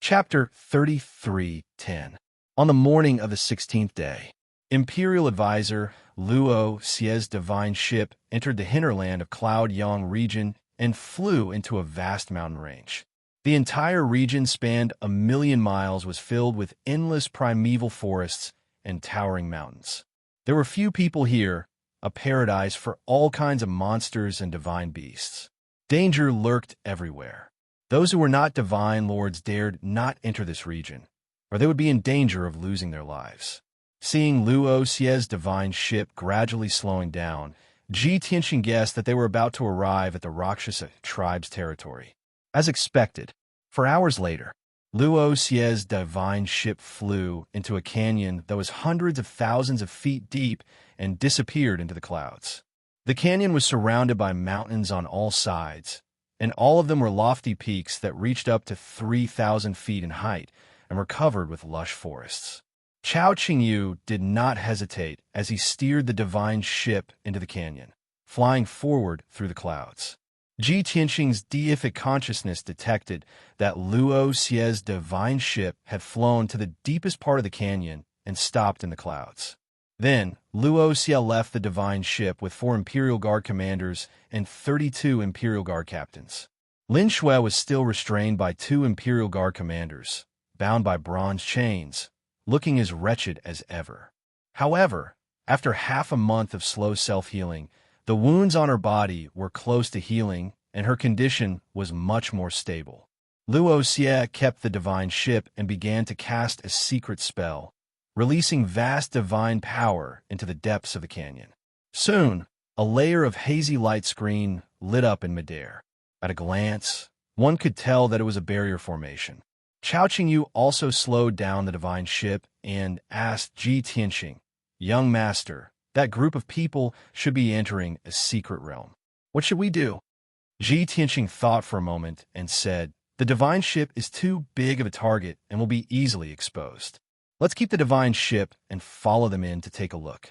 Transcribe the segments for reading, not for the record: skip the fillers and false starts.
Chapter 33:10. On the morning of the 16th day, Imperial Advisor Luo Xie's divine ship entered the hinterland of Cloud Yang region and flew into a vast mountain range. The entire region spanned 1,000,000 miles, was filled with endless primeval forests and towering mountains. There were few people here, a paradise for all kinds of monsters and divine beasts. Danger lurked everywhere. Those who were not divine lords dared not enter this region, or they would be in danger of losing their lives. Seeing Luo Xie's divine ship gradually slowing down, Ji Tianxing guessed that they were about to arrive at the Rakshasa tribe's territory. As expected, for hours later, Luo Xie's divine ship flew into a canyon that was hundreds of thousands of feet deep and disappeared into the clouds. The canyon was surrounded by mountains on all sides, and all of them were lofty peaks that reached up to 3,000 feet in height and were covered with lush forests. Chao Qingyu did not hesitate as he steered the divine ship into the canyon, flying forward through the clouds. Ji Tianxing's deific consciousness detected that Luo Xie's divine ship had flown to the deepest part of the canyon and stopped in the clouds. Then, Luo Xie left the divine ship with 4 Imperial Guard commanders and 32 Imperial Guard captains. Lin Shui was still restrained by 2 Imperial Guard commanders, bound by bronze chains, looking as wretched as ever. However, after half a month of slow self-healing, the wounds on her body were close to healing and her condition was much more stable. Luo Xie kept the divine ship and began to cast a secret spell, releasing vast divine power into the depths of the canyon. Soon, a layer of hazy light screen lit up in midair. At a glance, one could tell that it was a barrier formation. Chao Qingyu also slowed down the divine ship and asked Ji Tianxing, "Young master, that group of people should be entering a secret realm. What should we do?" Ji Tianxing thought for a moment and said, "The divine ship is too big of a target and will be easily exposed. Let's keep the divine ship and follow them in to take a look."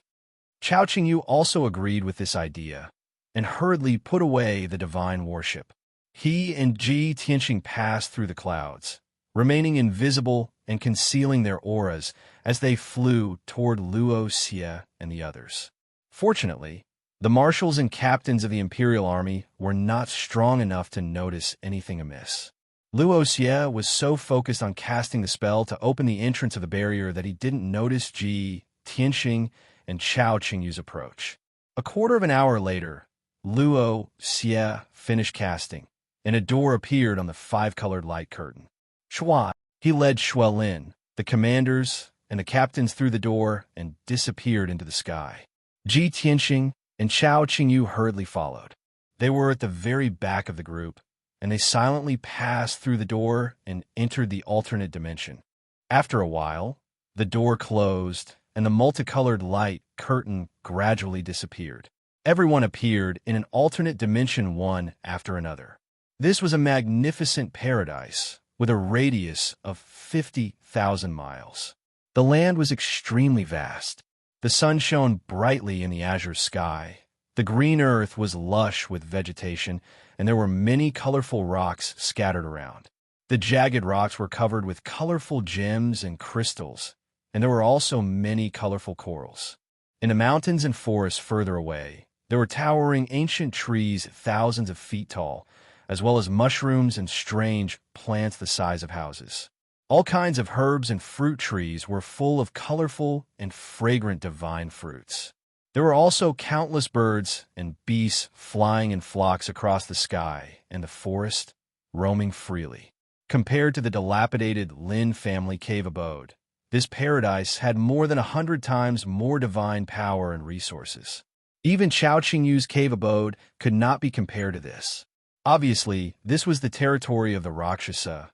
Chao Qingyu also agreed with this idea and hurriedly put away the divine warship. He and Ji Tianxing passed through the clouds, remaining invisible and concealing their auras as they flew toward Luo Xie and the others. Fortunately, the marshals and captains of the Imperial Army were not strong enough to notice anything amiss. Luo Xie was so focused on casting the spell to open the entrance of the barrier that he didn't notice Ji Tianxing and Chao Qingyu's approach. A quarter of an hour later, Luo Xie finished casting, and a door appeared on the 5-colored light curtain. Shua, he led Shuelin, the commanders, and the captains through the door and disappeared into the sky. Ji Tianxing and Chao Qingyu hurriedly followed. They were at the very back of the group, and they silently passed through the door and entered the alternate dimension. After a while, the door closed, and the multicolored light curtain gradually disappeared. Everyone appeared in an alternate dimension one after another. This was a magnificent paradise with a radius of 50,000 miles. The land was extremely vast. The sun shone brightly in the azure sky. The green earth was lush with vegetation, and there were many colorful rocks scattered around. The jagged rocks were covered with colorful gems and crystals, and there were also many colorful corals. In the mountains and forests further away, there were towering ancient trees thousands of feet tall, as well as mushrooms and strange plants the size of houses. All kinds of herbs and fruit trees were full of colorful and fragrant divine fruits. There were also countless birds and beasts flying in flocks across the sky and the forest, roaming freely. Compared to the dilapidated Lin family cave abode, this paradise had more than 100 times more divine power and resources. Even Chao Qingyu's cave abode could not be compared to this. Obviously, this was the territory of the Rakshasa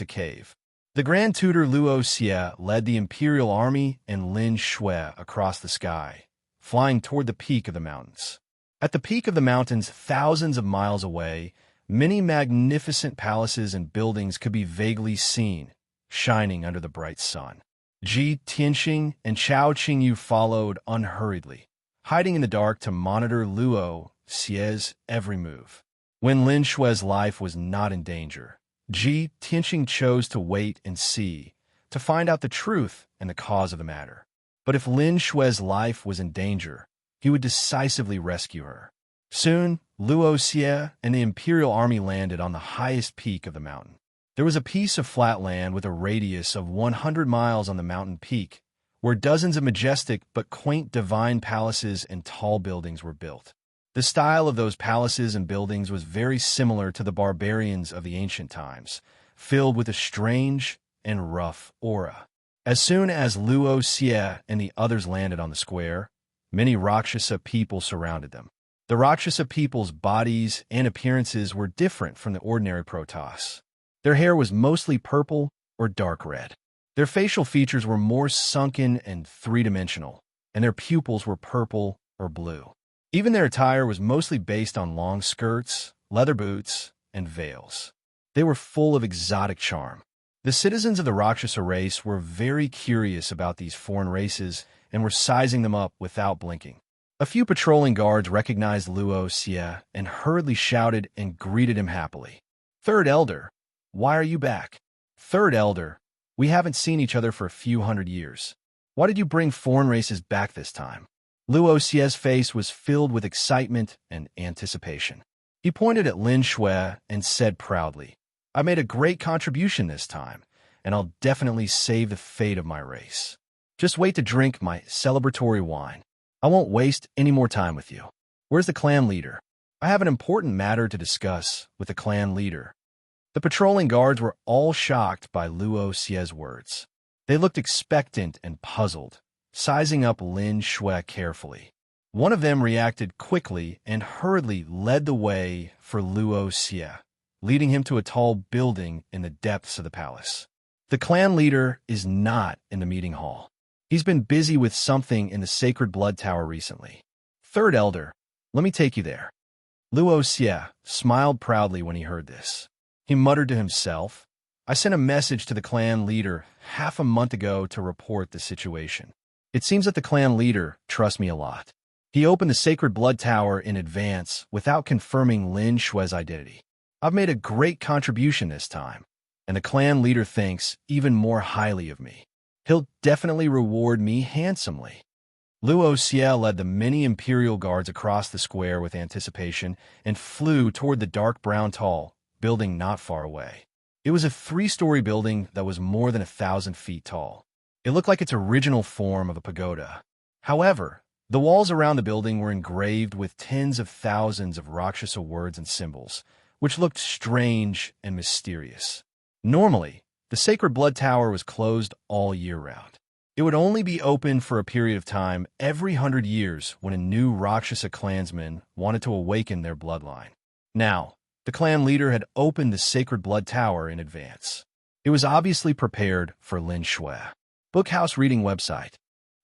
cave. The Grand Tutor Luo Xie led the Imperial Army and Lin Shui across the sky, flying toward the peak of the mountains. At the peak of the mountains, thousands of miles away, many magnificent palaces and buildings could be vaguely seen, shining under the bright sun. Ji Tianxing and Chao Qingyu followed unhurriedly, hiding in the dark to monitor Luo Xie's every move. When Lin Shui's life was not in danger, Tianqing chose to wait and see, to find out the truth and the cause of the matter. But if Lin Shui's life was in danger, he would decisively rescue her. Soon, Luo Xie and the imperial army landed on the highest peak of the mountain. There was a piece of flat land with a radius of 100 miles on the mountain peak, where dozens of majestic but quaint divine palaces and tall buildings were built. The style of those palaces and buildings was very similar to the barbarians of the ancient times, filled with a strange and rough aura. As soon as Luo Xie and the others landed on the square, many Rakshasa people surrounded them. The Rakshasa people's bodies and appearances were different from the ordinary Protoss. Their hair was mostly purple or dark red. Their facial features were more sunken and three-dimensional, and their pupils were purple or blue. Even their attire was mostly based on long skirts, leather boots, and veils. They were full of exotic charm. The citizens of the Rakshasa race were very curious about these foreign races and were sizing them up without blinking. A few patrolling guards recognized Luo Xie and hurriedly shouted and greeted him happily. "Third Elder, why are you back?" "Third Elder, we haven't seen each other for a few hundred years. Why did you bring foreign races back this time?" Luo Xie's face was filled with excitement and anticipation. He pointed at Lin Shui and said proudly, "I made a great contribution this time, and I'll definitely save the fate of my race. Just wait to drink my celebratory wine. I won't waste any more time with you. Where's the clan leader? I have an important matter to discuss with the clan leader." The patrolling guards were all shocked by Luo Xie's words. They looked expectant and puzzled, sizing up Lin Shui carefully. One of them reacted quickly and hurriedly led the way for Luo Xie, leading him to a tall building in the depths of the palace. The clan leader is not in the meeting hall. He's been busy with something in the Sacred Blood Tower recently. "Third Elder, let me take you there." Luo Xie smiled proudly when he heard this. He muttered to himself, "I sent a message to the clan leader half a month ago to report the situation. It seems that the clan leader trusts me a lot." He opened the Sacred Blood Tower in advance without confirming Lin Shui's identity. "I've made a great contribution this time, and the clan leader thinks even more highly of me. He'll definitely reward me handsomely." Luo Xie led the many Imperial guards across the square with anticipation and flew toward the dark brown tall building not far away. It was a 3-story building that was more than 1,000 feet tall. It looked like its original form of a pagoda. However, the walls around the building were engraved with tens of thousands of Rakshasa words and symbols, which looked strange and mysterious. Normally, the Sacred Blood Tower was closed all year round. It would only be open for a period of time every 100 years when a new Rakshasa clansman wanted to awaken their bloodline. Now, the clan leader had opened the Sacred Blood Tower in advance. It was obviously prepared for Lin Shui. Bookhouse Reading Website.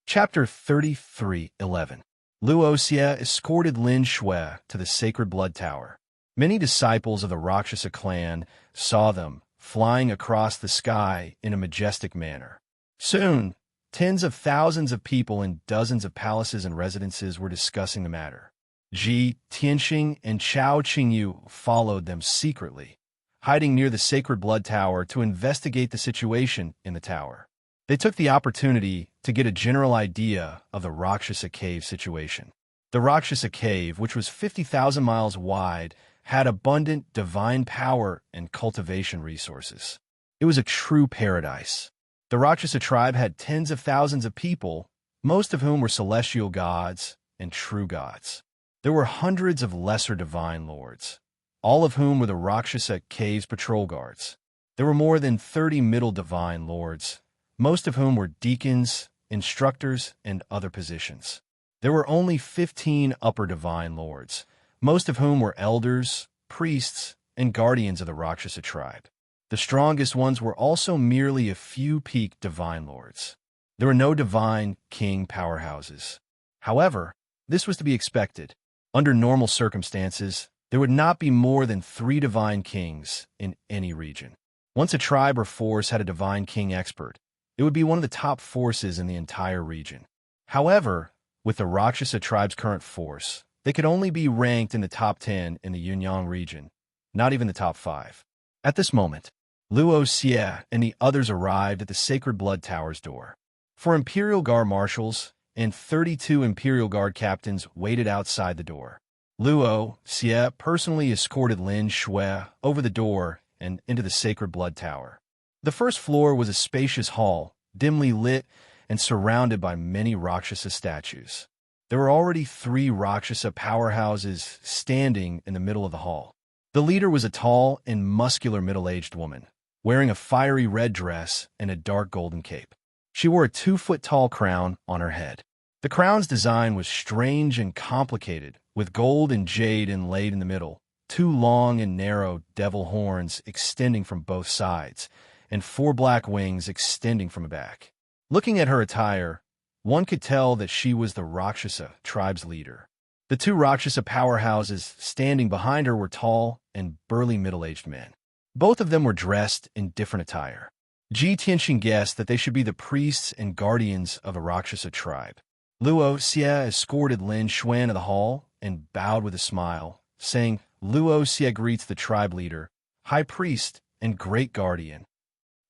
Chapter 33:11. Luo Xie escorted Lin Shui to the Sacred Blood Tower. Many disciples of the Rakshasa clan saw them flying across the sky in a majestic manner. Soon, tens of thousands of people in dozens of palaces and residences were discussing the matter. Tianqing and Chao Qingyu followed them secretly, hiding near the Sacred Blood Tower to investigate the situation in the tower. They took the opportunity to get a general idea of the Rakshasa cave situation. The Rakshasa cave, which was 50,000 miles wide, had abundant divine power and cultivation resources. It was a true paradise. The Rakshasa tribe had tens of thousands of people, most of whom were celestial gods and true gods. There were hundreds of lesser divine lords, all of whom were the Rakshasa cave's patrol guards. There were more than 30 middle divine lords, most of whom were deacons, instructors, and other positions. There were only 15 upper divine lords, most of whom were elders, priests, and guardians of the Rakshasa tribe. The strongest ones were also merely a few peak divine lords. There were no divine king powerhouses. However, this was to be expected. Under normal circumstances, there would not be more than 3 divine kings in any region. Once a tribe or force had a divine king expert, it would be one of the top forces in the entire region. However, with the Rakshasa tribe's current force, they could only be ranked in the top 10 in the Yunyang region, not even the top 5. At this moment, Luo Xie and the others arrived at the Sacred Blood Tower's door. Four Imperial Guard marshals and 32 Imperial Guard captains waited outside the door. Luo Xie personally escorted Lin Shui over the door and into the Sacred Blood Tower. The first floor was a spacious hall, dimly lit and surrounded by many Rakshasa statues. There were already 3 Rakshasa powerhouses standing in the middle of the hall. The leader was a tall and muscular middle-aged woman, wearing a fiery red dress and a dark golden cape. She wore a 2-foot-tall crown on her head. The crown's design was strange and complicated, with gold and jade inlaid in the middle, 2 long and narrow devil horns extending from both sides, and 4 black wings extending from the back. Looking at her attire, one could tell that she was the Rakshasa tribe's leader. The 2 Rakshasa powerhouses standing behind her were tall and burly middle-aged men. Both of them were dressed in different attire. Ji Tianxin guessed that they should be the priests and guardians of the Rakshasa tribe. Luo Xie escorted Lin Shui into the hall and bowed with a smile, saying, "Luo Xie greets the tribe leader, high priest, and great guardian."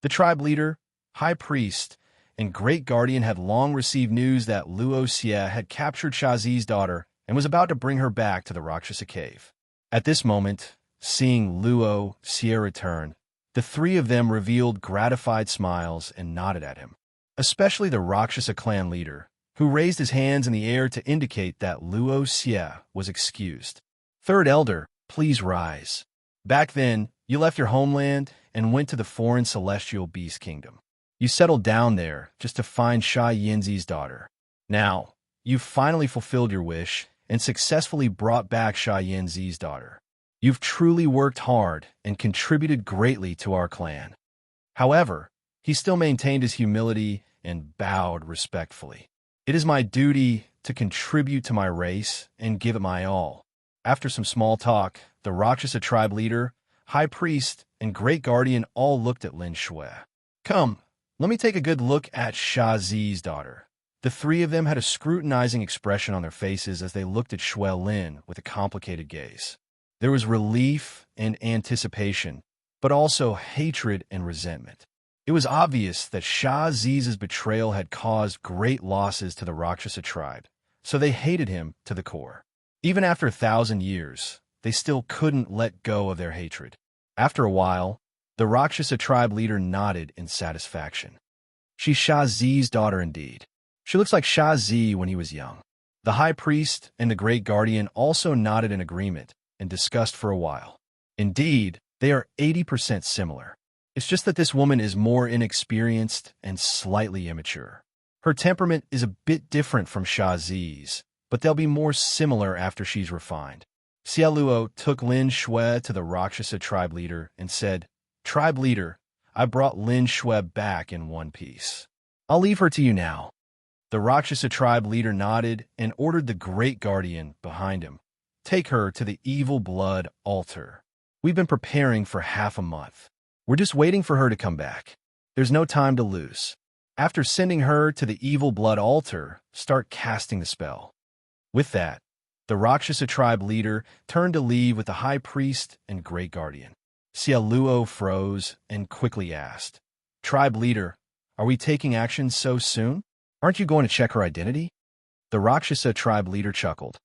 The tribe leader, high priest, and great guardian had long received news that Luo Xie had captured Shazi's daughter and was about to bring her back to the Rakshasa cave. At this moment, seeing Luo Xie return, the 3 of them revealed gratified smiles and nodded at him, especially the Rakshasa clan leader, who raised his hands in the air to indicate that Luo Xie was excused. "Third elder, please rise. Back then, you left your homeland and went to the foreign celestial beast kingdom. You settled down there just to find Sha Yinzi's daughter. Now, you've finally fulfilled your wish and successfully brought back Sha Yinzi's daughter. You've truly worked hard and contributed greatly to our clan." However, he still maintained his humility and bowed respectfully. "It is my duty to contribute to my race and give it my all." After some small talk, the Rakshasa tribe leader, high priest, and great guardian all looked at Lin Shui. "Come, let me take a good look at Shazi's daughter." The 3 of them had a scrutinizing expression on their faces as they looked at Shui Lin with a complicated gaze. There was relief and anticipation, but also hatred and resentment. It was obvious that Shazi's betrayal had caused great losses to the Rakshasa tribe, so they hated him to the core. Even after 1,000 years, they still couldn't let go of their hatred. After a while, the Rakshasa tribe leader nodded in satisfaction. "She's Shazi's daughter indeed. She looks like Shazi when he was young." The high priest and the great guardian also nodded in agreement and discussed for a while. Indeed, they are 80% similar. It's just that this woman is more inexperienced and slightly immature. Her temperament is a bit different from Shazi's, but they'll be more similar after she's refined. Xia Luo took Lin Shui to the Rakshasa tribe leader and said, "Tribe leader, I brought Lin Shui back in one piece. I'll leave her to you now." The Rakshasa tribe leader nodded and ordered the great guardian behind him, "Take her to the evil blood altar. We've been preparing for half a month. We're just waiting for her to come back. There's no time to lose. After sending her to the evil blood altar, start casting the spell." With that, the Rakshasa tribe leader turned to leave with the high priest and great guardian. Xia Luo froze and quickly asked, "Tribe leader, are we taking action so soon? Aren't you going to check her identity?" The Rakshasa tribe leader chuckled.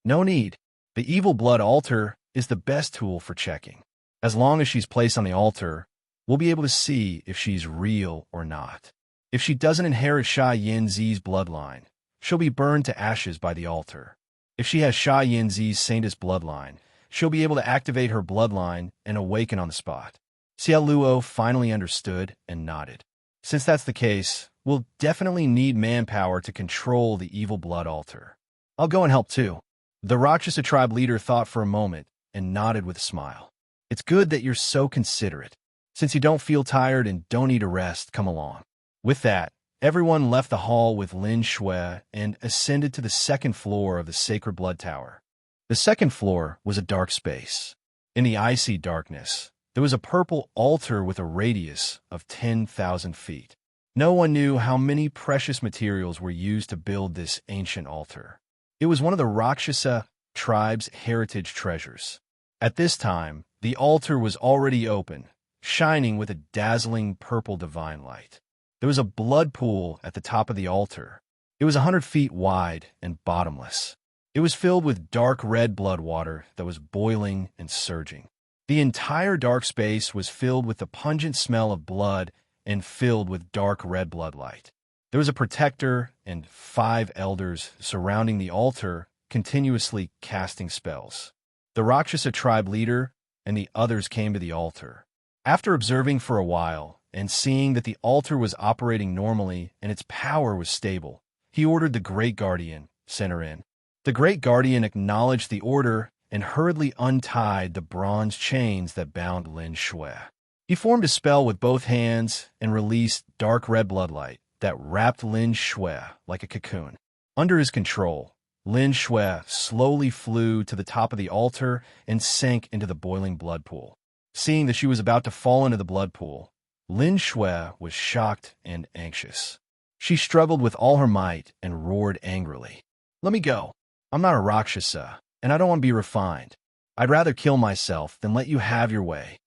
"No need. The evil blood altar is the best tool for checking. As long as she's placed on the altar, we'll be able to see if she's real or not. If she doesn't inherit Sha Yinzi's bloodline, she'll be burned to ashes by the altar. If she has Sha Yinzi's saintess bloodline, she'll be able to activate her bloodline and awaken on the spot." Xia Luo finally understood and nodded. "Since that's the case, we'll definitely need manpower to control the evil blood altar. I'll go and help too." The Rakshasa tribe leader thought for a moment and nodded with a smile. "It's good that you're so considerate. Since you don't feel tired and don't need a rest, come along." With that, everyone left the hall with Lin Shui and ascended to the 2nd floor of the Sacred Blood Tower. The 2nd floor was a dark space. In the icy darkness, there was a purple altar with a radius of 10,000 feet. No one knew how many precious materials were used to build this ancient altar. It was one of the Rakshasa tribe's heritage treasures. At this time, The altar was already open, shining with a dazzling purple divine light. There was a blood pool at the top of the altar. It was 100 feet wide and bottomless. It was filled with dark red blood water that was boiling and surging. The entire dark space was filled with the pungent smell of blood and filled with dark red blood light. There was a protector and 5 elders surrounding the altar, continuously casting spells. The Rakshasa tribe leader and the others came to the altar. After observing for a while and seeing that the altar was operating normally and its power was stable, he ordered the Great Guardian, serene. The Great Guardian acknowledged the order and hurriedly untied the bronze chains that bound Lin Shui. He formed a spell with both hands and released dark red bloodlight that wrapped Lin Shui like a cocoon. Under his control, Lin Shui slowly flew to the top of the altar and sank into the boiling blood pool. Seeing that she was about to fall into the blood pool, Lin Shui was shocked and anxious. She struggled with all her might and roared angrily. "Let me go. I'm not a Rakshasa, and I don't want to be refined. I'd rather kill myself than let you have your way."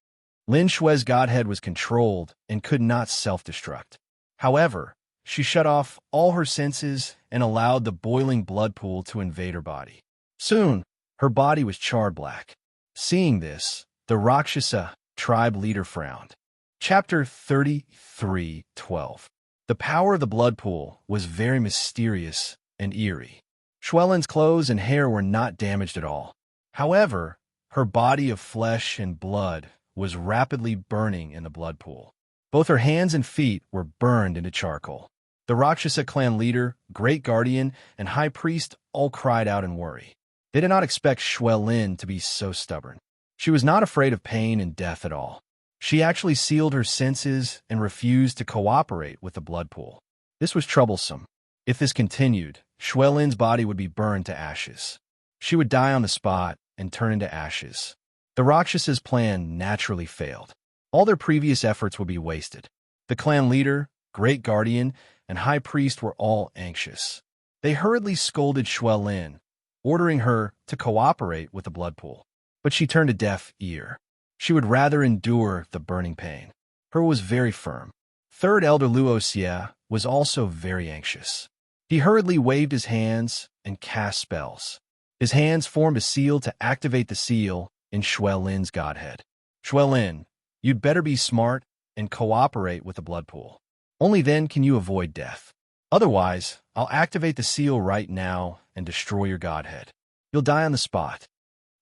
Lin Shui's godhead was controlled and could not self-destruct. However, she shut off all her senses and allowed the boiling blood pool to invade her body. Soon, her body was charred black. Seeing this, the Rakshasa tribe leader frowned. Chapter 33:12. The power of the blood pool was very mysterious and eerie. Shuelin's clothes and hair were not damaged at all. However, her body of flesh and blood was rapidly burning in the blood pool. Both her hands and feet were burned into charcoal. The Rakshasa clan leader, Great Guardian, and High Priest all cried out in worry. They did not expect Shuelin to be so stubborn. She was not afraid of pain and death at all. She actually sealed her senses and refused to cooperate with the blood pool. This was troublesome. If this continued, Shuelin's body would be burned to ashes. She would die on the spot and turn into ashes. The Rakshas's plan naturally failed. All their previous efforts would be wasted. The clan leader, Great Guardian, and High Priest were all anxious. They hurriedly scolded Shuelin, ordering her to cooperate with the blood pool. But she turned a deaf ear. She would rather endure the burning pain. Her was very firm. Third Elder Luo Xie was also very anxious. He hurriedly waved his hands and cast spells. His hands formed a seal to activate the seal in Shuelin's godhead. "Shuelin, you'd better be smart and cooperate with the blood pool. Only then can you avoid death. Otherwise, I'll activate the seal right now and destroy your godhead. You'll die on the spot."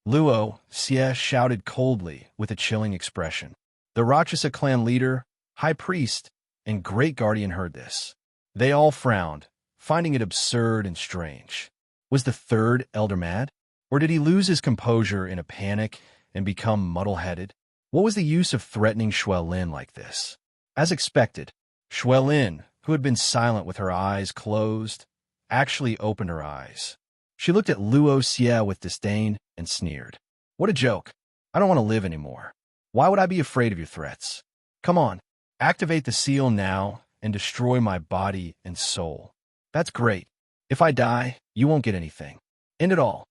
Luo Xie shouted coldly with a chilling expression. The Rakshasa clan leader, High Priest, and Great Guardian heard this. They all frowned, finding it absurd and strange. Was the third elder mad? Or did he lose his composure in a panic and become muddle-headed? What was the use of threatening Shuelin like this? As expected, Shuelin, who had been silent with her eyes closed, actually opened her eyes. She looked at Luo Xie with disdain and sneered. "What a joke. I don't want to live anymore. Why would I be afraid of your threats? Come on, activate the seal now and destroy my body and soul. That's great. If I die, you won't get anything. End it all."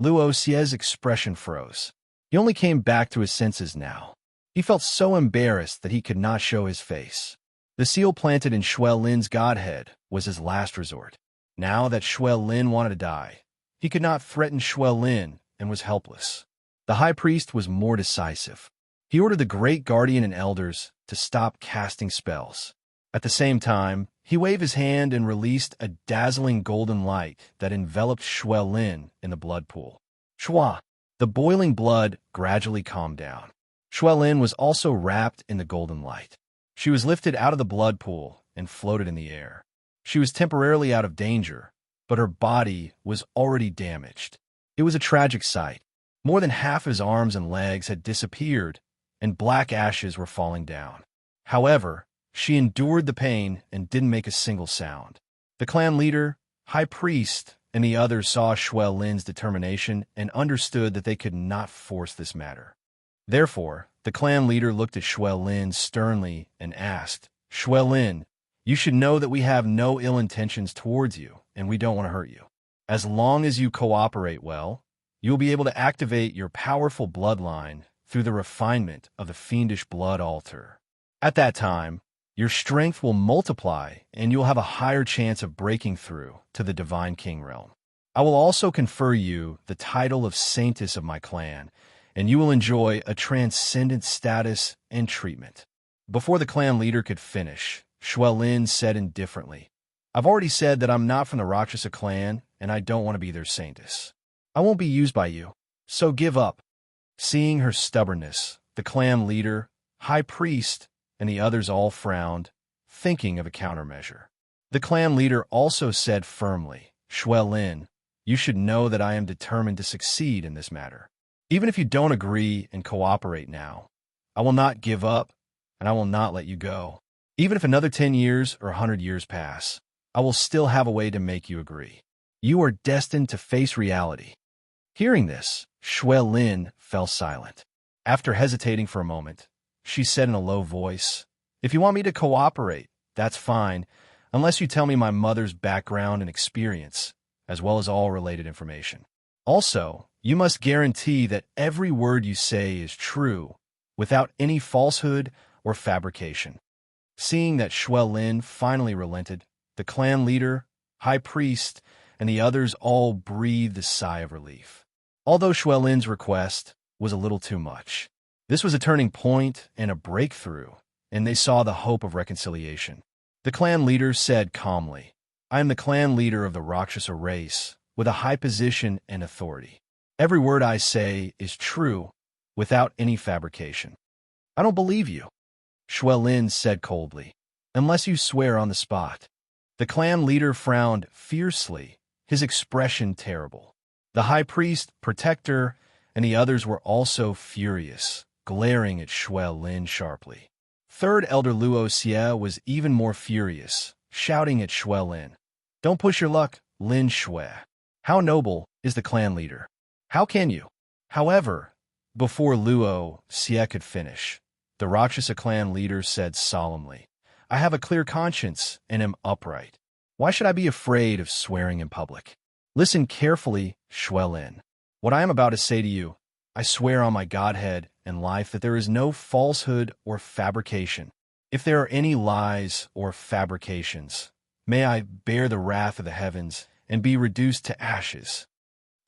Luo Xie's expression froze. He only came back to his senses now. He felt so embarrassed that he could not show his face. The seal planted in Shuelin's godhead was his last resort. Now that Shuelin wanted to die, he could not threaten Shuelin and was helpless. The High Priest was more decisive. He ordered the Great Guardian and Elders to stop casting spells. At the same time, he waved his hand and released a dazzling golden light that enveloped Shuelin in the blood pool. Shua! The boiling blood gradually calmed down. Shuelin was also wrapped in the golden light. She was lifted out of the blood pool and floated in the air. She was temporarily out of danger, but her body was already damaged. It was a tragic sight. More than half his arms and legs had disappeared, and black ashes were falling down. However, she endured the pain and didn't make a single sound. The clan leader, High Priest, and the others saw Shuelin's determination and understood that they could not force this matter. Therefore, the clan leader looked at Shuelin sternly and asked, "Shuelin, you should know that we have no ill intentions towards you, and we don't want to hurt you. As long as you cooperate well, you will be able to activate your powerful bloodline through the refinement of the fiendish blood altar. At that time, your strength will multiply and you'll have a higher chance of breaking through to the divine king realm. I will also confer you the title of saintess of my clan, and you will enjoy a transcendent status and treatment. Before the clan leader could finish, Xuelin said indifferently, I've already said that I'm not from the Rakshasa clan, and I don't want to be their saintess. I won't be used by you, so give up. Seeing her stubbornness, the clan leader, high priest, and the others all frowned, thinking of a countermeasure. The clan leader also said firmly, Xuelin, you should know that I am determined to succeed in this matter. Even if you don't agree and cooperate now, I will not give up, and I will not let you go. Even if another 10 years or 100 years pass, I will still have a way to make you agree. You are destined to face reality. Hearing this, Xuelin fell silent. After hesitating for a moment, she said in a low voice, If you want me to cooperate, that's fine, unless you tell me my mother's background and experience, as well as all related information. Also, you must guarantee that every word you say is true, without any falsehood or fabrication. Seeing that Xuelin finally relented, the clan leader, high priest, and the others all breathed a sigh of relief. Although Xuelin's request was a little too much, this was a turning point and a breakthrough, and they saw the hope of reconciliation. The clan leader said calmly, I am the clan leader of the Rakshasa race, with a high position and authority. Every word I say is true, without any fabrication. I don't believe you, Xuelin said coldly, unless you swear on the spot. The clan leader frowned fiercely, his expression terrible. The high priest, protector, and the others were also furious, glaring at Xuelin sharply. Third Elder Luo Xie was even more furious, shouting at Xuelin, Don't push your luck, Lin Xue. How noble is the clan leader? How can you? However, before Luo Xie could finish, the Rakshasa clan leader said solemnly, I have a clear conscience and am upright. Why should I be afraid of swearing in public? Listen carefully, Xuelin. What I am about to say to you, I swear on my Godhead and life that there is no falsehood or fabrication. If there are any lies or fabrications, may I bear the wrath of the heavens and be reduced to ashes.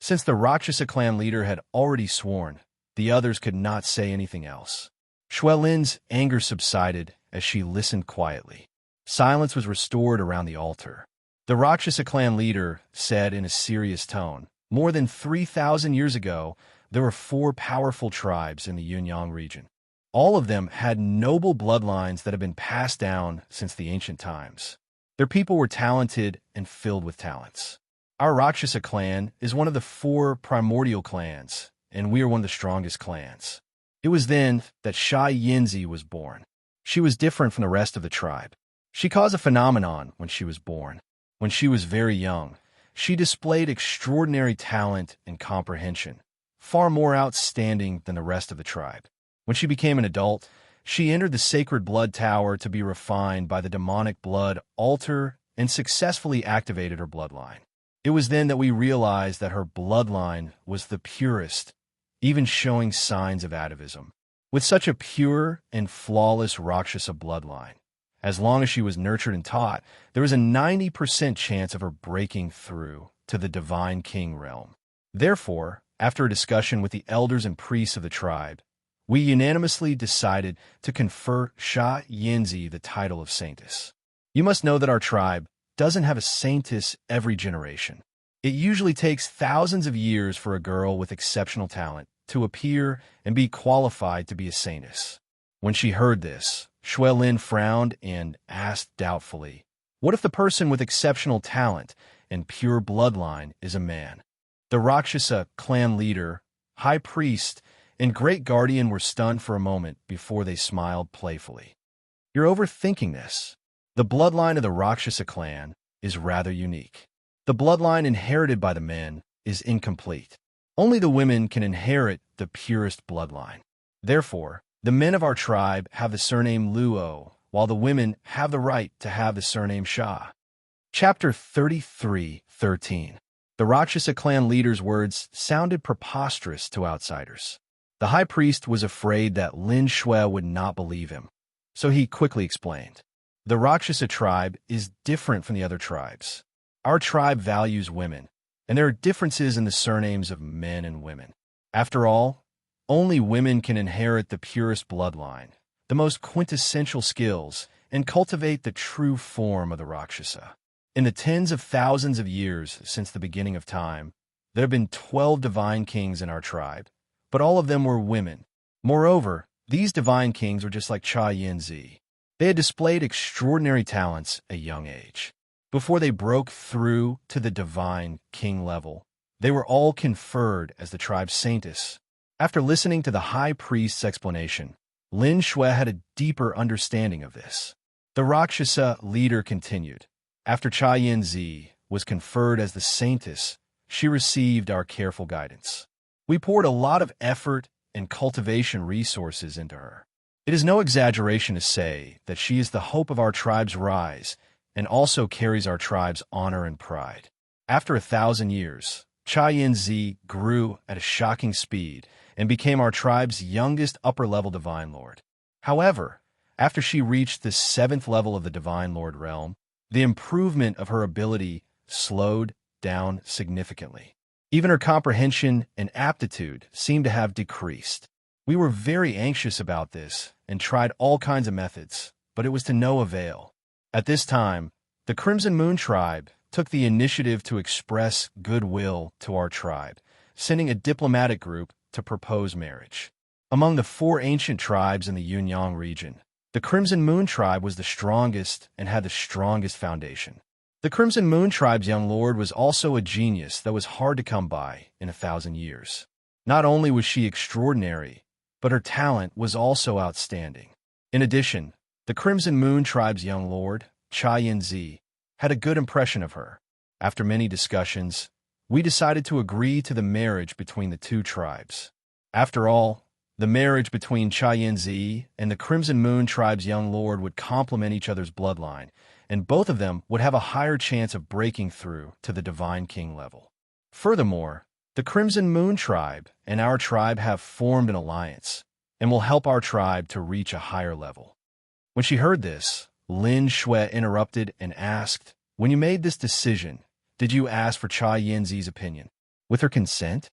Since the Rakshasa clan leader had already sworn, the others could not say anything else. Xuelin's anger subsided as she listened quietly. Silence was restored around the altar. The Rakshasa clan leader said in a serious tone, More than 3,000 years ago, there were 4 powerful tribes in the Yunyang region. All of them had noble bloodlines that had been passed down since the ancient times. Their people were talented and filled with talents. Our Rakshasa clan is one of the 4 primordial clans, and we are one of the strongest clans. It was then that Sha Yinzi was born. She was different from the rest of the tribe. She caused a phenomenon when she was born. When she was very young, she displayed extraordinary talent and comprehension, far more outstanding than the rest of the tribe. When she became an adult, she entered the sacred blood tower to be refined by the demonic blood altar and successfully activated her bloodline. It was then that we realized that her bloodline was the purest, even showing signs of atavism. With such a pure and flawless Rakshasa bloodline, as long as she was nurtured and taught, there was a 90% chance of her breaking through to the divine king realm. Therefore, after a discussion with the elders and priests of the tribe, we unanimously decided to confer Sha Yinzi the title of saintess. You must know that our tribe doesn't have a saintess every generation. It usually takes thousands of years for a girl with exceptional talent to appear and be qualified to be a saintess. When she heard this, Xuelin frowned and asked doubtfully, What if the person with exceptional talent and pure bloodline is a man? The Rakshasa clan leader, high priest, and great guardian were stunned for a moment before they smiled playfully. You're overthinking this. The bloodline of the Rakshasa clan is rather unique. The bloodline inherited by the men is incomplete. Only the women can inherit the purest bloodline. Therefore, the men of our tribe have the surname Luo, while the women have the right to have the surname Sha. Chapter 33:13. The Rakshasa clan leader's words sounded preposterous to outsiders. The high priest was afraid that Lin Shui would not believe him, so he quickly explained. The Rakshasa tribe is different from the other tribes. Our tribe values women, and there are differences in the surnames of men and women. After all, only women can inherit the purest bloodline, the most quintessential skills, and cultivate the true form of the Rakshasa. In the tens of thousands of years since the beginning of time, there have been 12 divine kings in our tribe, but all of them were women. Moreover, these divine kings were just like Cha Yin-zi. They had displayed extraordinary talents at a young age. Before they broke through to the divine king level, they were all conferred as the tribe's saintess. After listening to the high priest's explanation, Lin Shui had a deeper understanding of this. The Rakshasa leader continued. After Cha Yin-zi was conferred as the saintess, she received our careful guidance. We poured a lot of effort and cultivation resources into her. It is no exaggeration to say that she is the hope of our tribe's rise and also carries our tribe's honor and pride. After 1,000 years, Cha Yin-zi grew at a shocking speed and became our tribe's youngest upper-level Divine Lord. However, after she reached the 7th level of the Divine Lord realm, the improvement of her ability slowed down significantly. Even her comprehension and aptitude seemed to have decreased. We were very anxious about this and tried all kinds of methods, but it was to no avail. At this time, the Crimson Moon tribe took the initiative to express goodwill to our tribe, sending a diplomatic group to propose marriage. Among the 4 ancient tribes in the Yunyang region, the Crimson Moon tribe was the strongest and had the strongest foundation. The Crimson Moon tribe's young lord was also a genius that was hard to come by in 1,000 years. Not only was she extraordinary, but her talent was also outstanding. In addition, the Crimson Moon tribe's young lord, Cha Yin-zi, had a good impression of her. After many discussions, we decided to agree to the marriage between the 2 tribes. After all, the marriage between Cha Yin-zi and the Crimson Moon tribe's young lord would complement each other's bloodline, and both of them would have a higher chance of breaking through to the Divine King level. Furthermore, the Crimson Moon tribe and our tribe have formed an alliance and will help our tribe to reach a higher level. When she heard this, Lin Shui interrupted and asked, "When you made this decision, did you ask for Cha Yin-zi's opinion? With her consent?"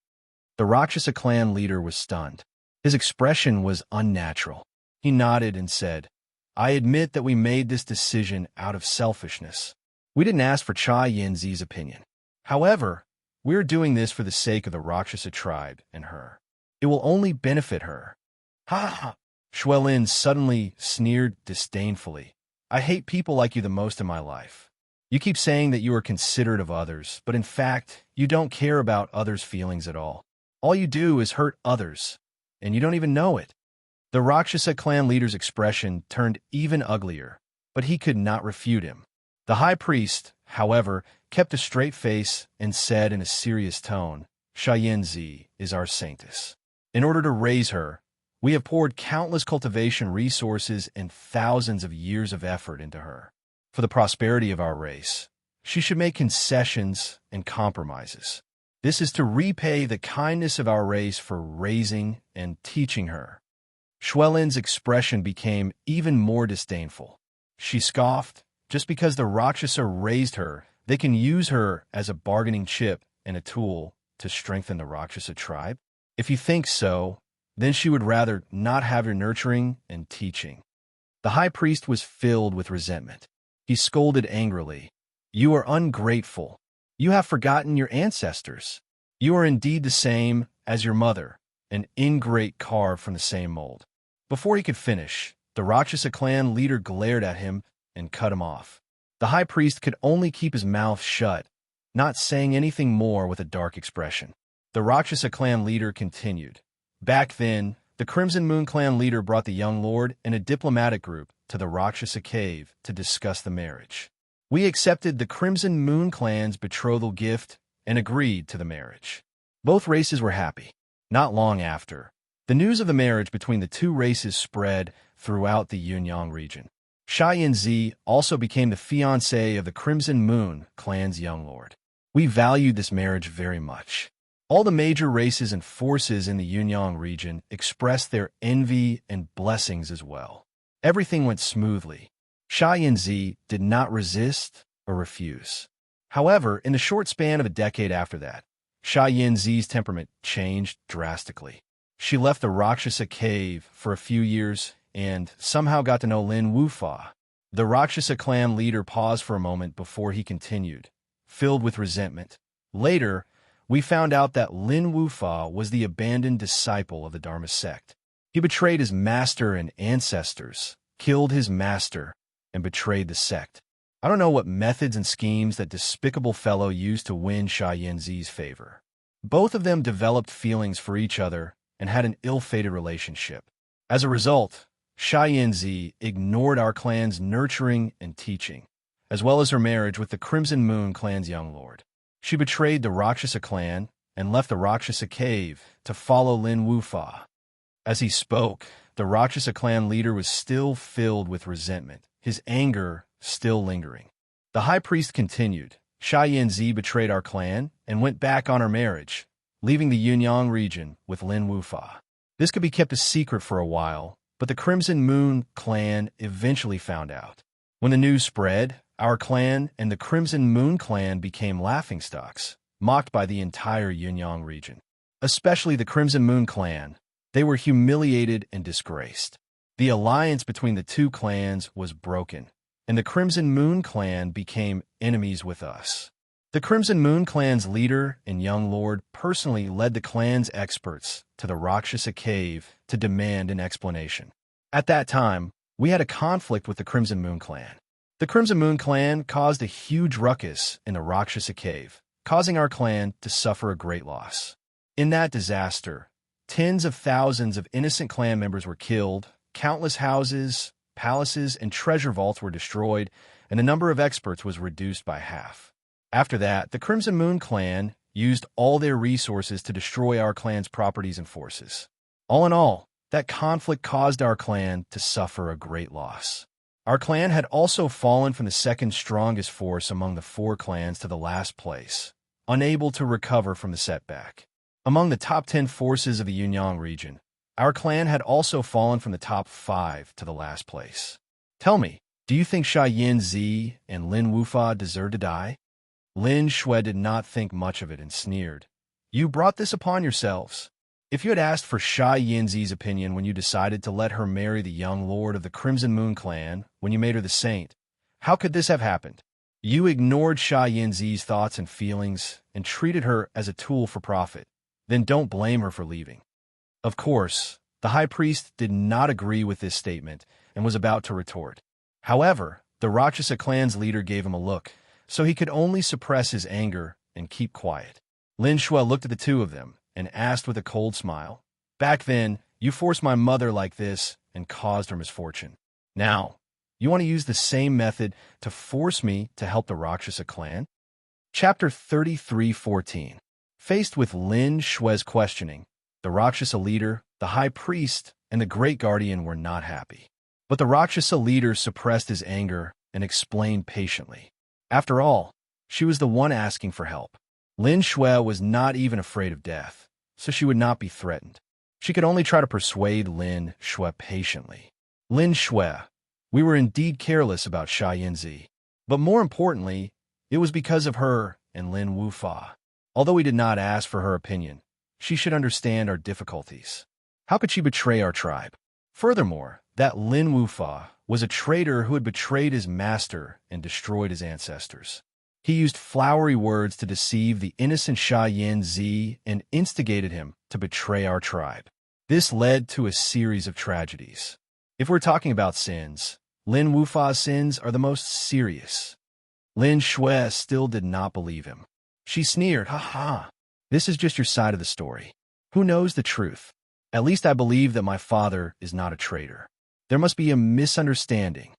The Rakshasa clan leader was stunned. His expression was unnatural. He nodded and said, "I admit that we made this decision out of selfishness. We didn't ask for Cha Yin-zi's opinion. However, we're doing this for the sake of the Rakshasa tribe and her. It will only benefit her." "Ha ha!" Shuelin suddenly sneered disdainfully. "I hate people like you the most in my life. You keep saying that you are considerate of others, but in fact, you don't care about others' feelings at all. All you do is hurt others, and you don't even know it." The Rakshasa clan leader's expression turned even uglier, but he could not refute him. The high priest, however, kept a straight face and said in a serious tone, "Cha Yin-zi is our saintess. In order to raise her, we have poured countless cultivation resources and thousands of years of effort into her. For the prosperity of our race, she should make concessions and compromises. This is to repay the kindness of our race for raising and teaching her." Shuelin's expression became even more disdainful. She scoffed, "Just because the Rakshasa raised her, they can use her as a bargaining chip and a tool to strengthen the Rakshasa tribe? If you think so, then she would rather not have your nurturing and teaching." The high priest was filled with resentment. He scolded angrily, "You are ungrateful. You have forgotten your ancestors. You are indeed the same as your mother, an ingrate carved from the same mold." Before he could finish, the Rakshasa clan leader glared at him and cut him off. The high priest could only keep his mouth shut, not saying anything more with a dark expression. The Rakshasa clan leader continued. "Back then, the Crimson Moon clan leader brought the young lord and a diplomatic group to the Rakshasa cave to discuss the marriage. We accepted the Crimson Moon clan's betrothal gift and agreed to the marriage. Both races were happy. Not long after, the news of the marriage between the 2 races spread throughout the Yunyang region. Cha Yin-zi also became the fiancée of the Crimson Moon clan's young lord. We valued this marriage very much. All the major races and forces in the Yunyang region expressed their envy and blessings as well. Everything went smoothly. Sha Yanzi did not resist or refuse. However, in the short span of a decade after that, Sha Yanzi's temperament changed drastically. She left the Rakshasa cave for a few years and somehow got to know Lin Wufa. The Rakshasa clan leader paused for a moment before he continued, filled with resentment. Later, we found out that Lin Wufa was the abandoned disciple of the Dharma sect. He betrayed his master and ancestors, killed his master, and betrayed the sect. I don't know what methods and schemes that despicable fellow used to win Sha Yanzi's favor. Both of them developed feelings for each other and had an ill-fated relationship. As a result, Sha Yanzi ignored our clan's nurturing and teaching, as well as her marriage with the Crimson Moon clan's young lord. She betrayed the Rakshasa clan and left the Rakshasa cave to follow Lin Wufa. As he spoke, the Rakshasa clan leader was still filled with resentment, his anger still lingering. The high priest continued, Sha Yanzi betrayed our clan and went back on her marriage, leaving the Yunyang region with Lin Wufa. This could be kept a secret for a while, but the Crimson Moon clan eventually found out. When the news spread, our clan and the Crimson Moon clan became laughingstocks, mocked by the entire Yunyang region. Especially the Crimson Moon clan. They were humiliated and disgraced. The alliance between the two clans was broken, and the Crimson Moon clan became enemies with us. The Crimson Moon clan's leader and young lord personally led the clan's experts to the Rakshasa cave to demand an explanation. At that time, we had a conflict with the Crimson Moon clan. The Crimson Moon clan caused a huge ruckus in the Rakshasa cave, causing our clan to suffer a great loss. In that disaster, tens of thousands of innocent clan members were killed, countless houses, palaces, and treasure vaults were destroyed, and the number of experts was reduced by half. After that, the Crimson Moon clan used all their resources to destroy our clan's properties and forces. All in all, that conflict caused our clan to suffer a great loss. Our clan had also fallen from the second strongest force among the 4 clans to the last place, unable to recover from the setback. Among the top 10 forces of the Yunyang region, our clan had also fallen from the top 5 to the last place. Tell me, do you think Sha Yanzi and Lin Wufa deserve to die? Lin Shui did not think much of it and sneered. You brought this upon yourselves. If you had asked for Sha Yanzi's opinion when you decided to let her marry the young lord of the Crimson Moon clan, when you made her the saint, how could this have happened? You ignored Sha Yanzi's thoughts and feelings and treated her as a tool for profit. Then don't blame her for leaving. Of course, the high priest did not agree with this statement and was about to retort. However, the Rakshasa clan's leader gave him a look, so he could only suppress his anger and keep quiet. Lin Shui looked at the two of them and asked with a cold smile, Back then, you forced my mother like this and caused her misfortune. Now, you want to use the same method to force me to help the Rakshasa clan? Chapter 33:14. Faced with Lin Shui's questioning, the Rakshasa leader, the high priest, and the great guardian were not happy. But the Rakshasa leader suppressed his anger and explained patiently. After all, she was the one asking for help. Lin Shui was not even afraid of death, so she would not be threatened. She could only try to persuade Lin Shui patiently. Lin Shui, we were indeed careless about Sha Yanzi, but more importantly, it was because of her and Lin Wufa. Although we did not ask for her opinion, she should understand our difficulties. How could she betray our tribe? Furthermore, that Lin Wufa was a traitor who had betrayed his master and destroyed his ancestors. He used flowery words to deceive the innocent Sha Yanzi and instigated him to betray our tribe. This led to a series of tragedies. If we're talking about sins, Lin Wufa's sins are the most serious. Lin Shui still did not believe him. She sneered, "Ha ha, this is just your side of the story. Who knows the truth? At least I believe that my father is not a traitor. There must be a misunderstanding."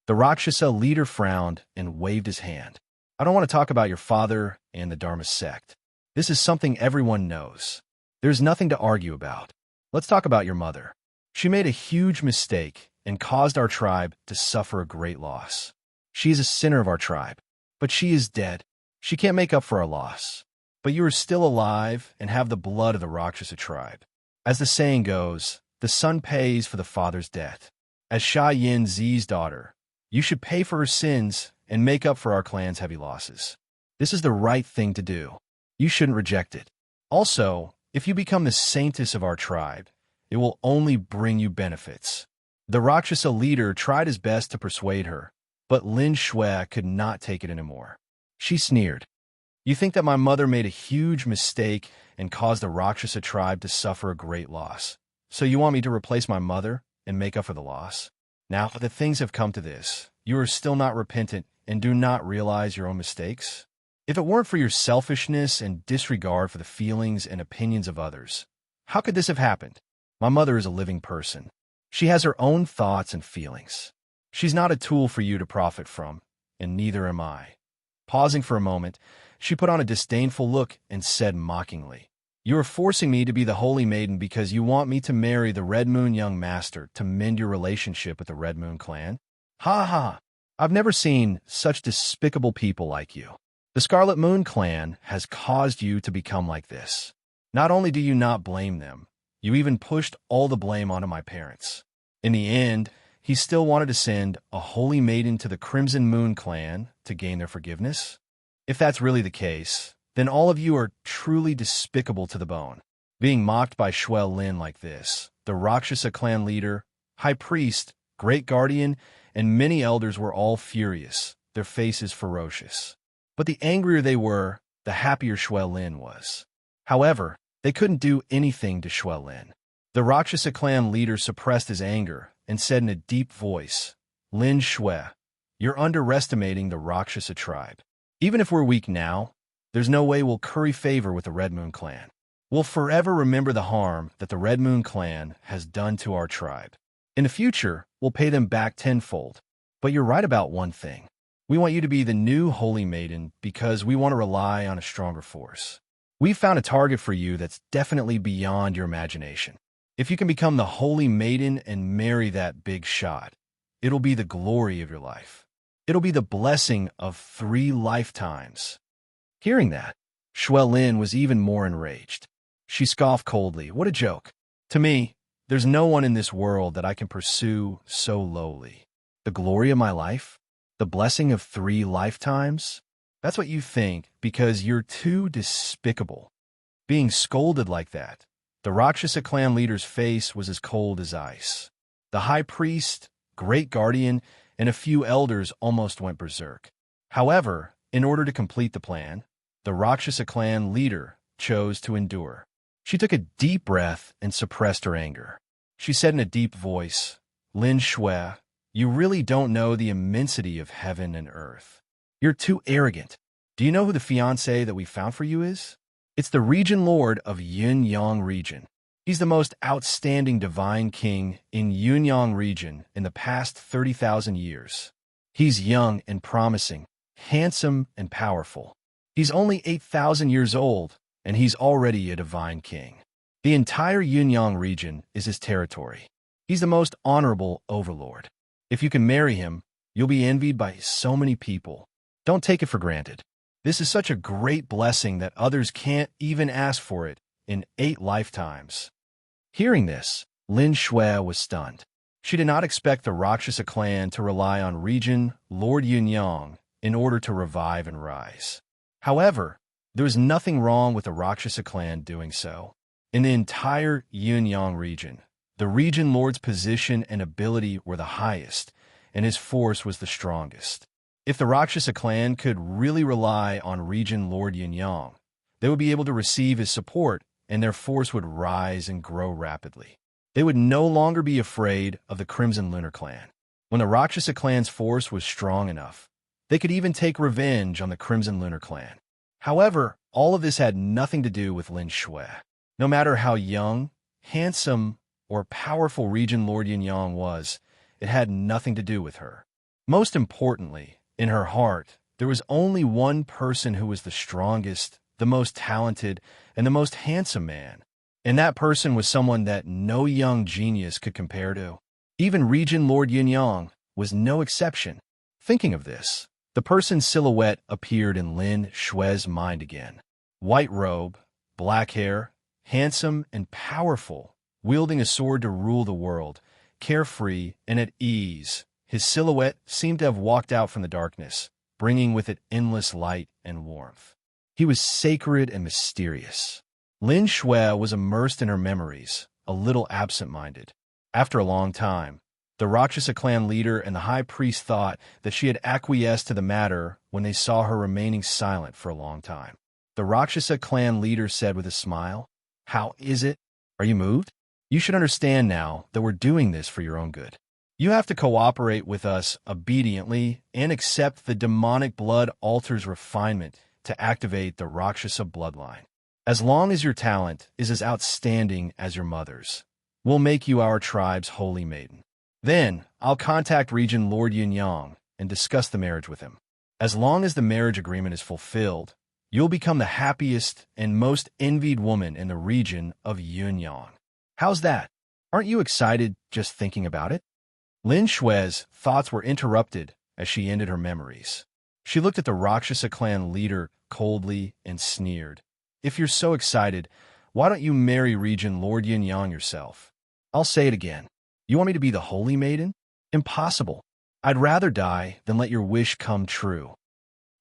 The Rakshasa leader frowned and waved his hand. I don't want to talk about your father and the Dharma sect. This is something everyone knows. There's nothing to argue about. Let's talk about your mother. She made a huge mistake and caused our tribe to suffer a great loss. She is a sinner of our tribe, but she is dead. She can't make up for our loss. but you are still alive and have the blood of the Rakshasa tribe. As the saying goes, the son pays for the father's debt. As Sha Yin Zi's daughter, you should pay for her sins and make up for our clan's heavy losses. This is the right thing to do. You shouldn't reject it. Also, if you become the saintess of our tribe, it will only bring you benefits. The Rakshasa leader tried his best to persuade her, but Lin Shui could not take it anymore. She sneered. You think that my mother made a huge mistake and caused the Rakshasa tribe to suffer a great loss. So you want me to replace my mother and make up for the loss? Now that things have come to this, you are still not repentant and do not realize your own mistakes? If it weren't for your selfishness and disregard for the feelings and opinions of others, how could this have happened? My mother is a living person. She has her own thoughts and feelings. She's not a tool for you to profit from, and neither am I. Pausing for a moment, she put on a disdainful look and said mockingly, You are forcing me to be the holy maiden because you want me to marry the Red Moon young master to mend your relationship with the Red Moon clan? Ha ha! I've never seen such despicable people like you. The Scarlet Moon clan has caused you to become like this. Not only do you not blame them, you even pushed all the blame onto my parents. In the end, he still wanted to send a holy maiden to the Crimson Moon clan to gain their forgiveness? If that's really the case, then all of you are truly despicable to the bone. Being mocked by Shui Lin like this, the Rakshasa clan leader, high priest, great guardian, and many elders were all furious, their faces ferocious. But the angrier they were, the happier Shui Lin was. However, they couldn't do anything to Shui Lin. The Rakshasa clan leader suppressed his anger and said in a deep voice, Lin Shui, you're underestimating the Rakshasa tribe. Even if we're weak now, there's no way we'll curry favor with the Red Moon clan. We'll forever remember the harm that the Red Moon clan has done to our tribe. In the future, we'll pay them back tenfold. But you're right about one thing. We want you to be the new Holy Maiden because we want to rely on a stronger force. We've found a target for you that's definitely beyond your imagination. If you can become the Holy Maiden and marry that big shot, it'll be the glory of your life. It'll be the blessing of 3 lifetimes. Hearing that, Shui Lin was even more enraged. She scoffed coldly. What a joke. To me, there's no one in this world that I can pursue so lowly. The glory of my life? The blessing of 3 lifetimes? That's what you think because you're too despicable. Being scolded like that, the Rakshasa clan leader's face was as cold as ice. The high priest, great guardian, and a few elders almost went berserk. However, in order to complete the plan, the Rakshasa clan leader chose to endure. She took a deep breath and suppressed her anger. She said in a deep voice, Lin Shui, you really don't know the immensity of heaven and earth. You're too arrogant. Do you know who the fiancé that we found for you is? It's the Region Lord of Yunyang region. He's the most outstanding divine king in Yunyang region in the past 30,000 years. He's young and promising, handsome and powerful. He's only 8,000 years old, and he's already a divine king. The entire Yunyang region is his territory. He's the most honorable overlord. If you can marry him, you'll be envied by so many people. Don't take it for granted. This is such a great blessing that others can't even ask for it in 8 lifetimes. Hearing this, Lin Shui was stunned. She did not expect the Rakshasa clan to rely on Region Lord Yunyang in order to revive and rise. However, there was nothing wrong with the Rakshasa clan doing so. In the entire Yunyang region, the Region Lord's position and ability were the highest, and his force was the strongest. If the Rakshasa clan could really rely on Region Lord Yunyang, they would be able to receive his support, and their force would rise and grow rapidly. They would no longer be afraid of the Crimson Lunar clan. When the Rakshasa clan's force was strong enough, they could even take revenge on the Crimson Lunar clan. However, all of this had nothing to do with Lin Shui. No matter how young, handsome, or powerful Region Lord Yunyang was, it had nothing to do with her. Most importantly, in her heart, there was only one person who was the strongest, the most talented, and the most handsome man. And that person was someone that no young genius could compare to. Even Region Lord Yunyang was no exception. Thinking of this, the person's silhouette appeared in Lin Shui's mind again. White robe, black hair, handsome and powerful, wielding a sword to rule the world, carefree and at ease. His silhouette seemed to have walked out from the darkness, bringing with it endless light and warmth. He was sacred and mysterious. Lin Shui was immersed in her memories, a little absent-minded. After a long time, the Rakshasa clan leader and the high priest thought that she had acquiesced to the matter when they saw her remaining silent for a long time. The Rakshasa clan leader said with a smile, "How is it? Are you moved? You should understand now that we're doing this for your own good. You have to cooperate with us obediently and accept the demonic blood altar's refinement to activate the Rakshasa bloodline. As long as your talent is as outstanding as your mother's, we'll make you our tribe's holy maiden. Then, I'll contact Regent Lord Yunyang and discuss the marriage with him. As long as the marriage agreement is fulfilled, you'll become the happiest and most envied woman in the region of Yunyang. How's that? Aren't you excited just thinking about it?" Lin Shui's thoughts were interrupted as she ended her memories. She looked at the Rakshasa clan leader coldly and sneered. "If you're so excited, why don't you marry Regent Lord Yunyang yourself? I'll say it again. You want me to be the holy maiden? Impossible. I'd rather die than let your wish come true."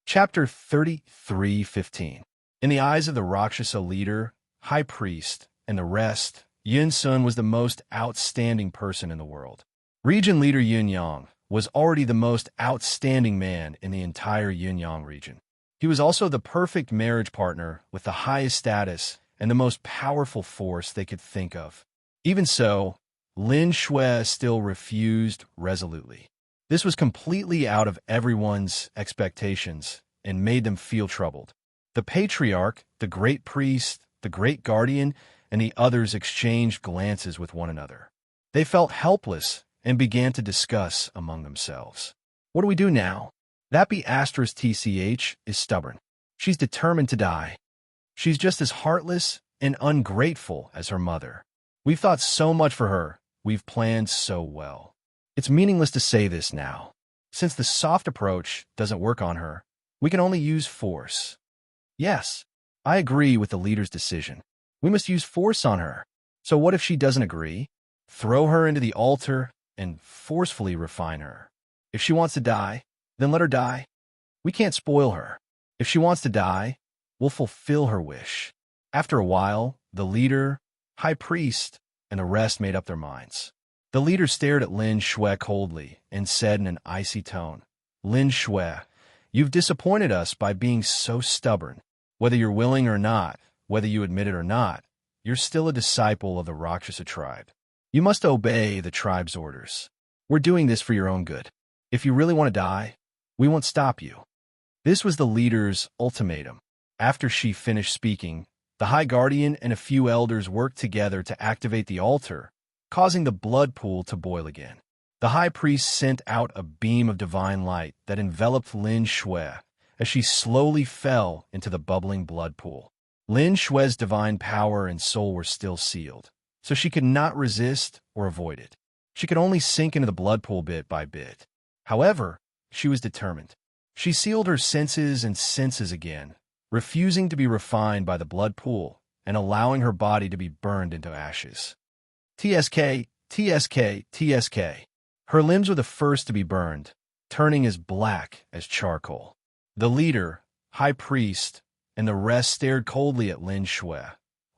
Chapter 33:15. In the eyes of the Rakshasa leader, high priest, and the rest, Yun Sun was the most outstanding person in the world. Region leader Yunyang was already the most outstanding man in the entire Yunyang region. He was also the perfect marriage partner with the highest status and the most powerful force they could think of. Even so, Lin Shui still refused resolutely. This was completely out of everyone's expectations and made them feel troubled. The patriarch, the great priest, the great guardian, and the others exchanged glances with one another. They felt helpless and began to discuss among themselves. What do we do now? That Tch is stubborn. She's determined to die. She's just as heartless and ungrateful as her mother. We've thought so much for her. We've planned so well. It's meaningless to say this now. Since the soft approach doesn't work on her, we can only use force. Yes, I agree with the leader's decision. We must use force on her. So what if she doesn't agree? Throw her into the altar and forcefully refine her. If she wants to die, then let her die. We can't spoil her. If she wants to die, we'll fulfill her wish. After a while, the leader, high priest, and the rest made up their minds. The leader stared at Lin Shui coldly and said in an icy tone, "Lin Shui, you've disappointed us by being so stubborn. Whether you're willing or not, whether you admit it or not, you're still a disciple of the Rakshasa tribe. You must obey the tribe's orders. We're doing this for your own good. If you really want to die, we won't stop you." This was the leader's ultimatum. After she finished speaking, the High Guardian and a few elders worked together to activate the altar, causing the blood pool to boil again. The high priest sent out a beam of divine light that enveloped Lin Shui as she slowly fell into the bubbling blood pool. Lin Shui's divine power and soul were still sealed, so she could not resist or avoid it. She could only sink into the blood pool bit by bit. However, she was determined. She sealed her senses and senses again, refusing to be refined by the blood pool and allowing her body to be burned into ashes. TSK, TSK, TSK. Her limbs were the first to be burned, turning as black as charcoal. The leader, high priest, and the rest stared coldly at Lin Shui,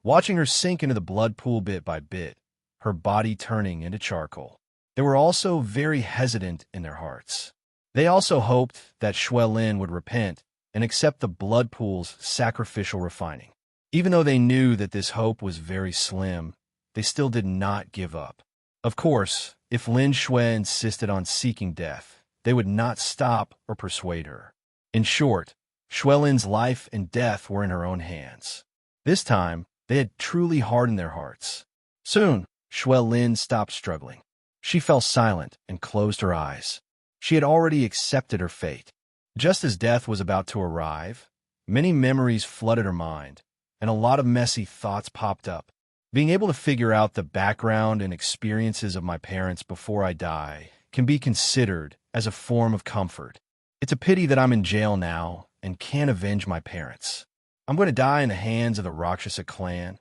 watching her sink into the blood pool bit by bit, her body turning into charcoal. They were also very hesitant in their hearts. They also hoped that Shui Lin would repent and accept the blood pool's sacrificial refining. Even though they knew that this hope was very slim, they still did not give up. Of course, if Lin Shui insisted on seeking death, they would not stop or persuade her. In short, Shui Lin's life and death were in her own hands. This time, they had truly hardened their hearts. Soon, Shui Lin stopped struggling. She fell silent and closed her eyes. She had already accepted her fate. Just as death was about to arrive, many memories flooded her mind, and a lot of messy thoughts popped up. Being able to figure out the background and experiences of my parents before I die can be considered as a form of comfort. It's a pity that I'm in jail now and can't avenge my parents. I'm going to die in the hands of the Rakshasa clan.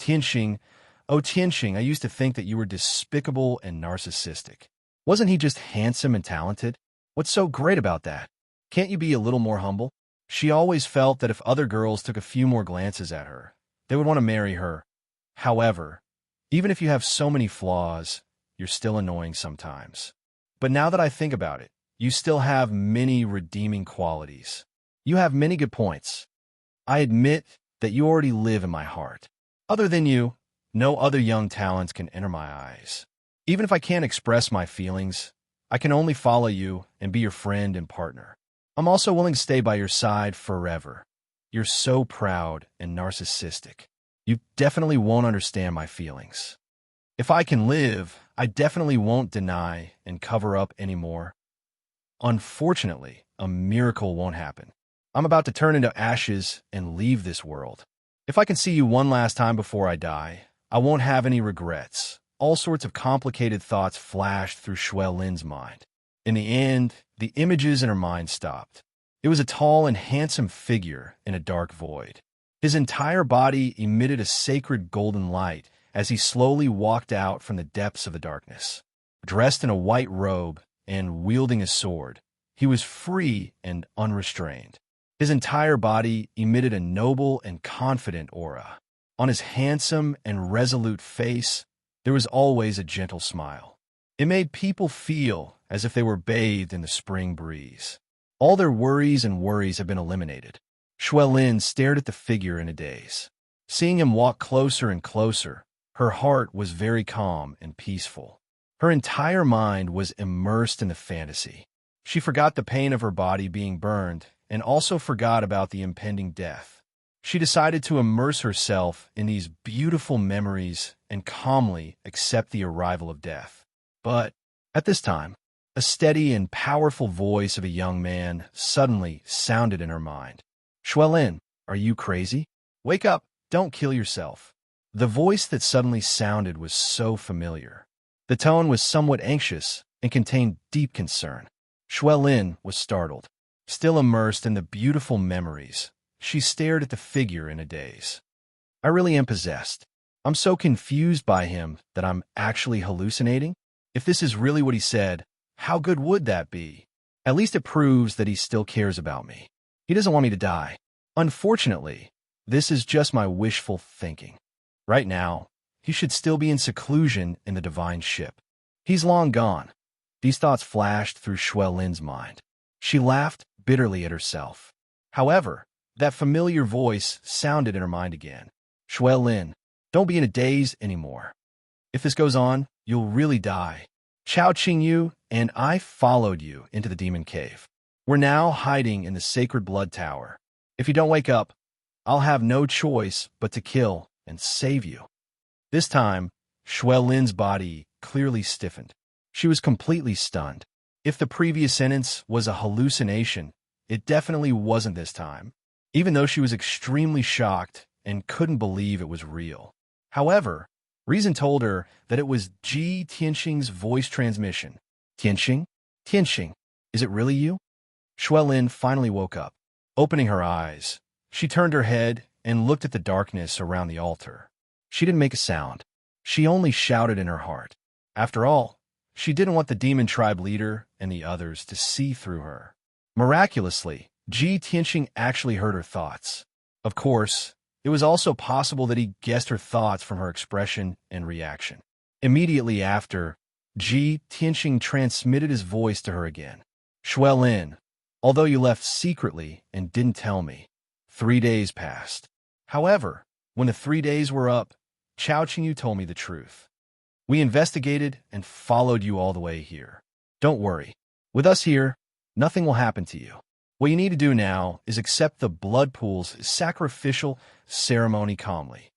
Tianxing, oh Tianxing, I used to think that you were despicable and narcissistic. Wasn't he just handsome and talented? What's so great about that? Can't you be a little more humble? She always felt that if other girls took a few more glances at her, they would want to marry her. However, even if you have so many flaws, you're still annoying sometimes. But now that I think about it, you still have many redeeming qualities. You have many good points. I admit that you already live in my heart. Other than you, no other young talents can enter my eyes. Even if I can't express my feelings, I can only follow you and be your friend and partner. I'm also willing to stay by your side forever. You're so proud and narcissistic. You definitely won't understand my feelings. If I can live, I definitely won't deny and cover up anymore. Unfortunately, a miracle won't happen. I'm about to turn into ashes and leave this world. If I can see you one last time before I die, I won't have any regrets. All sorts of complicated thoughts flashed through Shui Lin's mind. In the end, the images in her mind stopped. It was a tall and handsome figure in a dark void. His entire body emitted a sacred golden light as he slowly walked out from the depths of the darkness. Dressed in a white robe and wielding a sword, he was free and unrestrained. His entire body emitted a noble and confident aura. On his handsome and resolute face, there was always a gentle smile. It made people feel as if they were bathed in the spring breeze. All their worries have been eliminated. Shui Lin stared at the figure in a daze. Seeing him walk closer and closer, her heart was very calm and peaceful. Her entire mind was immersed in the fantasy. She forgot the pain of her body being burned and also forgot about the impending death. She decided to immerse herself in these beautiful memories and calmly accept the arrival of death. But at this time, a steady and powerful voice of a young man suddenly sounded in her mind. Shui Lin, are you crazy? Wake up, don't kill yourself. The voice that suddenly sounded was so familiar. The tone was somewhat anxious and contained deep concern. Shui Lin was startled. Still immersed in the beautiful memories, she stared at the figure in a daze. I really am possessed. I'm so confused by him that I'm actually hallucinating. If this is really what he said, how good would that be? At least it proves that he still cares about me. He doesn't want me to die. Unfortunately, this is just my wishful thinking. Right now, he should still be in seclusion in the divine ship. He's long gone. These thoughts flashed through Shui Lin's mind. She laughed bitterly at herself. However, that familiar voice sounded in her mind again. Shui Lin, don't be in a daze anymore. If this goes on, you'll really die. Chao Qingyu and I followed you into the demon cave. We're now hiding in the sacred blood tower. If you don't wake up, I'll have no choice but to kill and save you. This time, Shui Lin's body clearly stiffened. She was completely stunned. If the previous sentence was a hallucination, it definitely wasn't this time, even though she was extremely shocked and couldn't believe it was real. However, reason told her that it was Ji Tianxing's voice transmission. Tianxing? Tianxing, is it really you? Shui Lin finally woke up. Opening her eyes, she turned her head and looked at the darkness around the altar. She didn't make a sound. She only shouted in her heart. After all, she didn't want the demon tribe leader and the others to see through her. Miraculously, Ji Tianxing actually heard her thoughts. Of course, it was also possible that he guessed her thoughts from her expression and reaction. Immediately after, Ji Tianxing transmitted his voice to her again. Shui Lin, although you left secretly and didn't tell me, 3 days passed. However, when the 3 days were up, Chao Qingyu told me the truth. We investigated and followed you all the way here. Don't worry. With us here, nothing will happen to you. What you need to do now is accept the blood pool's sacrificial ceremony calmly.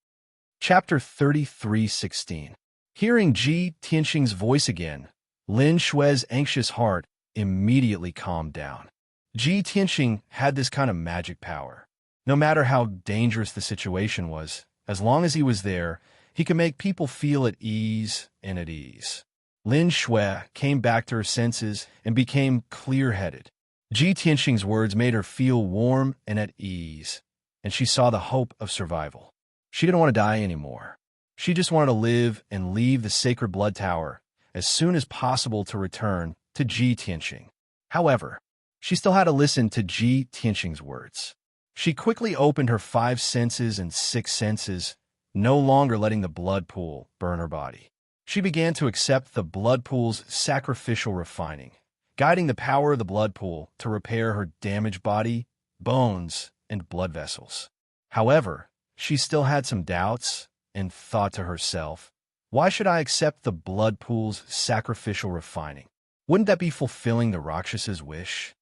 Chapter 33:16. Hearing Ji Tianxing's voice again, Lin Shui's anxious heart immediately calmed down. Ji Tianxing had this kind of magic power. No matter how dangerous the situation was, as long as he was there, he could make people feel at ease and at ease. Lin Shui came back to her senses and became clear-headed. Ji Tianxing's words made her feel warm and at ease, and she saw the hope of survival. She didn't want to die anymore. She just wanted to live and leave the sacred blood tower as soon as possible to return to Ji Tianxing. However, she still had to listen to Ji Tianxing's words. She quickly opened her 5 senses and 6 senses, no longer letting the blood pool burn her body. She began to accept the blood pool's sacrificial refining, guiding the power of the blood pool to repair her damaged body, bones, and blood vessels. However, she still had some doubts and thought to herself, why should I accept the blood pool's sacrificial refining? Wouldn't that be fulfilling the Rakshasa's wish?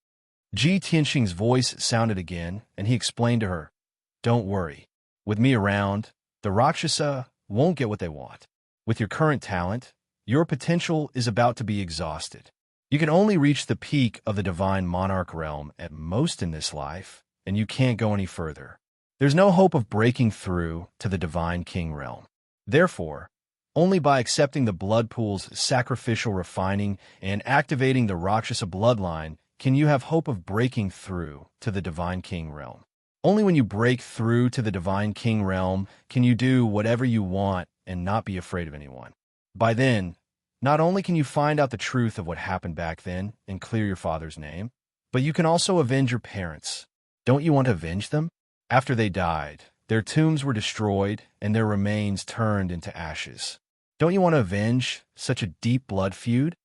Ji Tianxing's voice sounded again, and he explained to her, don't worry. With me around, the Rakshasa won't get what they want. With your current talent, your potential is about to be exhausted. You can only reach the peak of the divine monarch realm at most in this life, and you can't go any further. There's no hope of breaking through to the divine king realm. Therefore, only by accepting the blood pool's sacrificial refining and activating the Rakshasa bloodline can you have hope of breaking through to the divine king realm. Only when you break through to the divine king realm can you do whatever you want and not be afraid of anyone. By then, not only can you find out the truth of what happened back then and clear your father's name, but you can also avenge your parents. Don't you want to avenge them? After they died, their tombs were destroyed and their remains turned into ashes. Don't you want to avenge such a deep blood feud?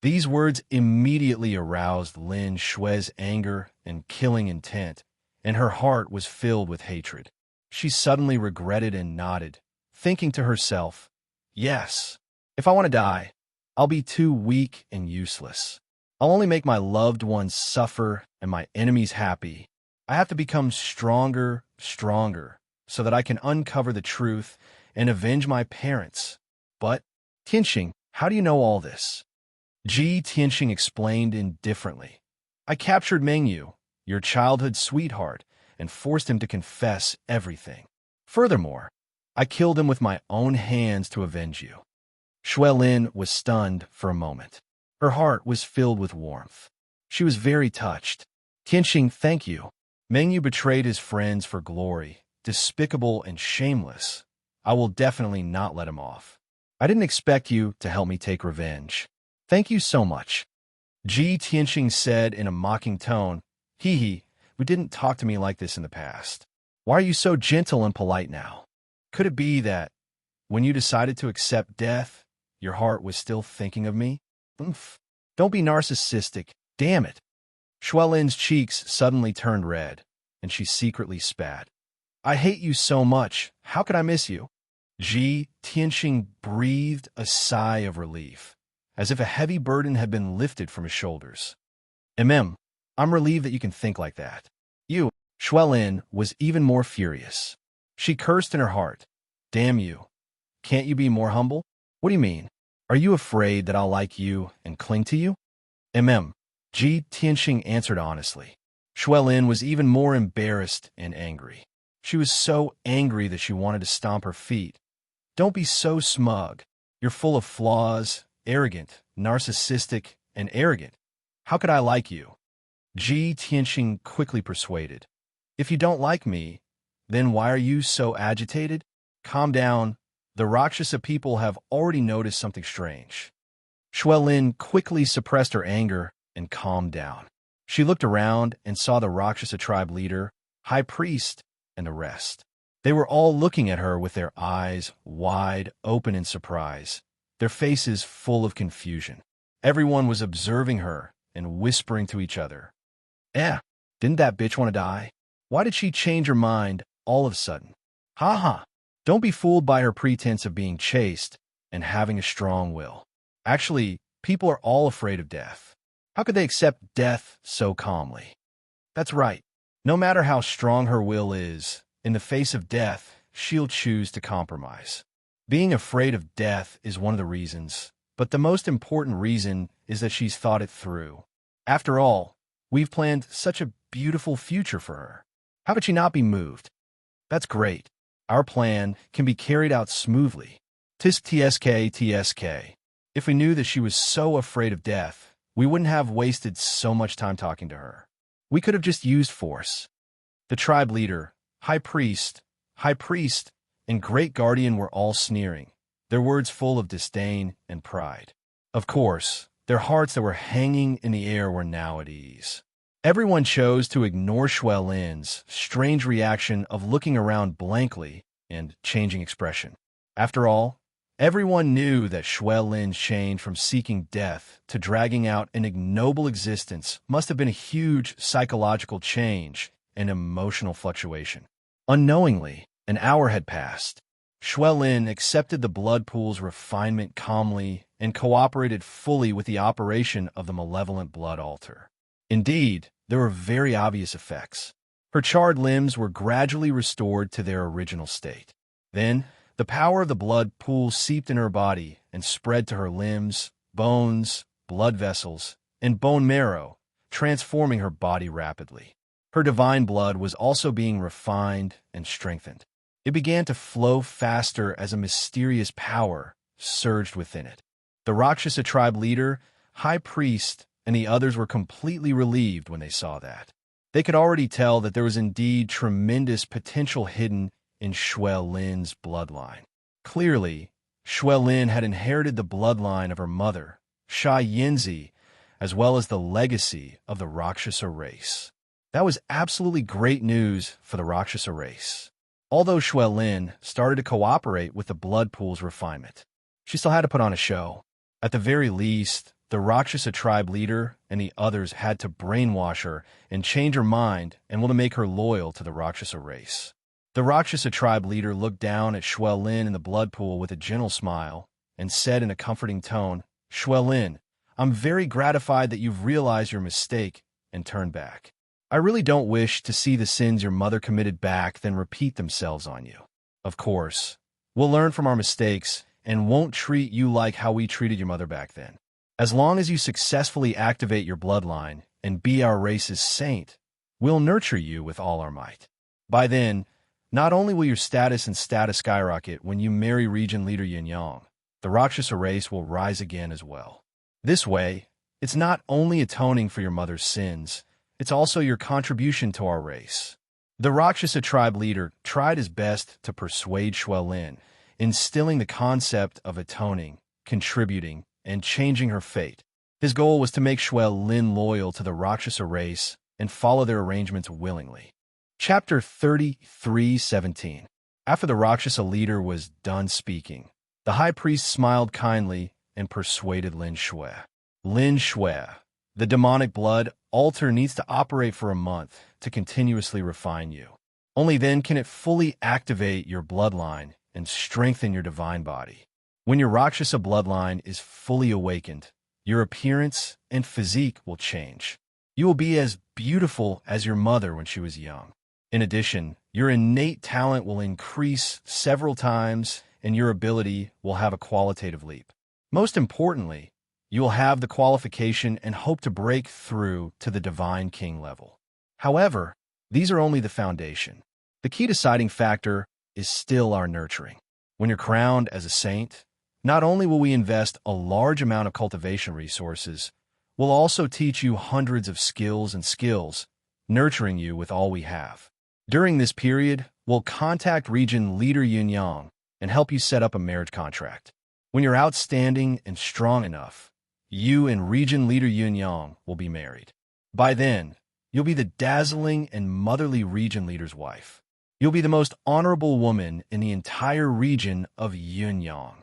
These words immediately aroused Lin Shui's anger and killing intent, and her heart was filled with hatred. She suddenly regretted and nodded, thinking to herself, yes, if I want to die, I'll be too weak and useless. I'll only make my loved ones suffer and my enemies happy. I have to become stronger, so that I can uncover the truth and avenge my parents. But, Tianxing, how do you know all this? Ji Tianxing explained indifferently. I captured Mengyu, your childhood sweetheart, and forced him to confess everything. Furthermore, I killed him with my own hands to avenge you. Lin was stunned for a moment. Her heart was filled with warmth. She was very touched. Tianxing, thank you. Mengyu betrayed his friends for glory, despicable and shameless. I will definitely not let him off. I didn't expect you to help me take revenge. Thank you so much. Ji Tianxing said in a mocking tone, Hee, you didn't talk to me like this in the past. Why are you so gentle and polite now? Could it be that, when you decided to accept death, your heart was still thinking of me? Don't be narcissistic, damn it. Lin's cheeks suddenly turned red, and she secretly spat. I hate you so much. How could I miss you? Ji Tianxing breathed a sigh of relief, as if a heavy burden had been lifted from his shoulders. I'm relieved that you can think like that. Lin was even more furious. She cursed in her heart. Damn you. Can't you be more humble? What do you mean? Are you afraid that I'll like you and cling to you? Ji Tianxing answered honestly. Lin was even more embarrassed and angry. She was so angry that she wanted to stomp her feet. Don't be so smug. You're full of flaws, arrogant, narcissistic, and arrogant. How could I like you? Ji Tianxing quickly persuaded. If you don't like me, then why are you so agitated? Calm down. The Rakshasa people have already noticed something strange. Lin quickly suppressed her anger and calmed down. She looked around and saw the Rakshasa tribe leader, high priest, and the rest. They were all looking at her with their eyes wide open in surprise, their faces full of confusion. Everyone was observing her and whispering to each other. Didn't that bitch want to die? Why did she change her mind all of a sudden? Don't be fooled by her pretense of being chaste and having a strong will. Actually, people are all afraid of death. How could they accept death so calmly? That's right. No matter how strong her will is, in the face of death, she'll choose to compromise. Being afraid of death is one of the reasons, but the most important reason is that she's thought it through. After all, we've planned such a beautiful future for her. How could she not be moved? That's great. Our plan can be carried out smoothly. TSK. If we knew that she was so afraid of death, we wouldn't have wasted so much time talking to her. We could have just used force. The tribe leader, High priest, and great guardian were all sneering, their words full of disdain and pride. Of course, their hearts that were hanging in the air were now at ease. Everyone chose to ignore Shui Lin's strange reaction of looking around blankly and changing expression. After all, everyone knew that Shui Lin's change from seeking death to dragging out an ignoble existence must have been a huge psychological change and emotional fluctuation. Unknowingly, an hour had passed. Shui Lin accepted the blood pool's refinement calmly and cooperated fully with the operation of the malevolent blood altar. Indeed, there were very obvious effects. Her charred limbs were gradually restored to their original state. Then, the power of the blood pool seeped in her body and spread to her limbs, bones, blood vessels, and bone marrow, transforming her body rapidly. Her divine blood was also being refined and strengthened. It began to flow faster as a mysterious power surged within it. The Rakshasa tribe leader, high priest, and the others were completely relieved when they saw that. They could already tell that there was indeed tremendous potential hidden in Shui Lin's bloodline. Clearly, Shui Lin had inherited the bloodline of her mother, Sha Yinzi, as well as the legacy of the Rakshasa race. That was absolutely great news for the Rakshasa race. Although Shui Lin started to cooperate with the blood pool's refinement, she still had to put on a show. At the very least, the Rakshasa tribe leader and the others had to brainwash her and change her mind and to make her loyal to the Rakshasa race. The Rakshasa tribe leader looked down at Shui Lin in the blood pool with a gentle smile and said in a comforting tone, "Shui Lin, I'm very gratified that you've realized your mistake and turned back. I really don't wish to see the sins your mother committed back then repeat themselves on you. Of course, we'll learn from our mistakes and won't treat you like how we treated your mother back then. As long as you successfully activate your bloodline and be our race's saint, we'll nurture you with all our might. By then, not only will your status skyrocket when you marry region leader Yin Yang, the Rakshasa race will rise again as well. This way, it's not only atoning for your mother's sins, it's also your contribution to our race." The Rakshasa tribe leader tried his best to persuade Shui Lin, instilling the concept of atoning, contributing, and changing her fate. His goal was to make Shui Lin loyal to the Rakshasa race and follow their arrangements willingly. Chapter 33:17. After the Rakshasa leader was done speaking, the high priest smiled kindly and persuaded Lin Shui. "Lin Shui, the demonic blood altar needs to operate for a month to continuously refine you. Only then can it fully activate your bloodline and strengthen your divine body. When your Rakshasa bloodline is fully awakened, your appearance and physique will change. You will be as beautiful as your mother when she was young. In addition, your innate talent will increase several times and your ability will have a qualitative leap. Most importantly, you will have the qualification and hope to break through to the Divine King level. However, these are only the foundation. The key deciding factor is still our nurturing. When you're crowned as a saint, not only will we invest a large amount of cultivation resources, we'll also teach you hundreds of skills, nurturing you with all we have. During this period, we'll contact region leader Yin Yang and help you set up a marriage contract. When you're outstanding and strong enough, you and region leader Yin Yang will be married. By then, you'll be the dazzling and motherly region leader's wife. You'll be the most honorable woman in the entire region of Yin Yang."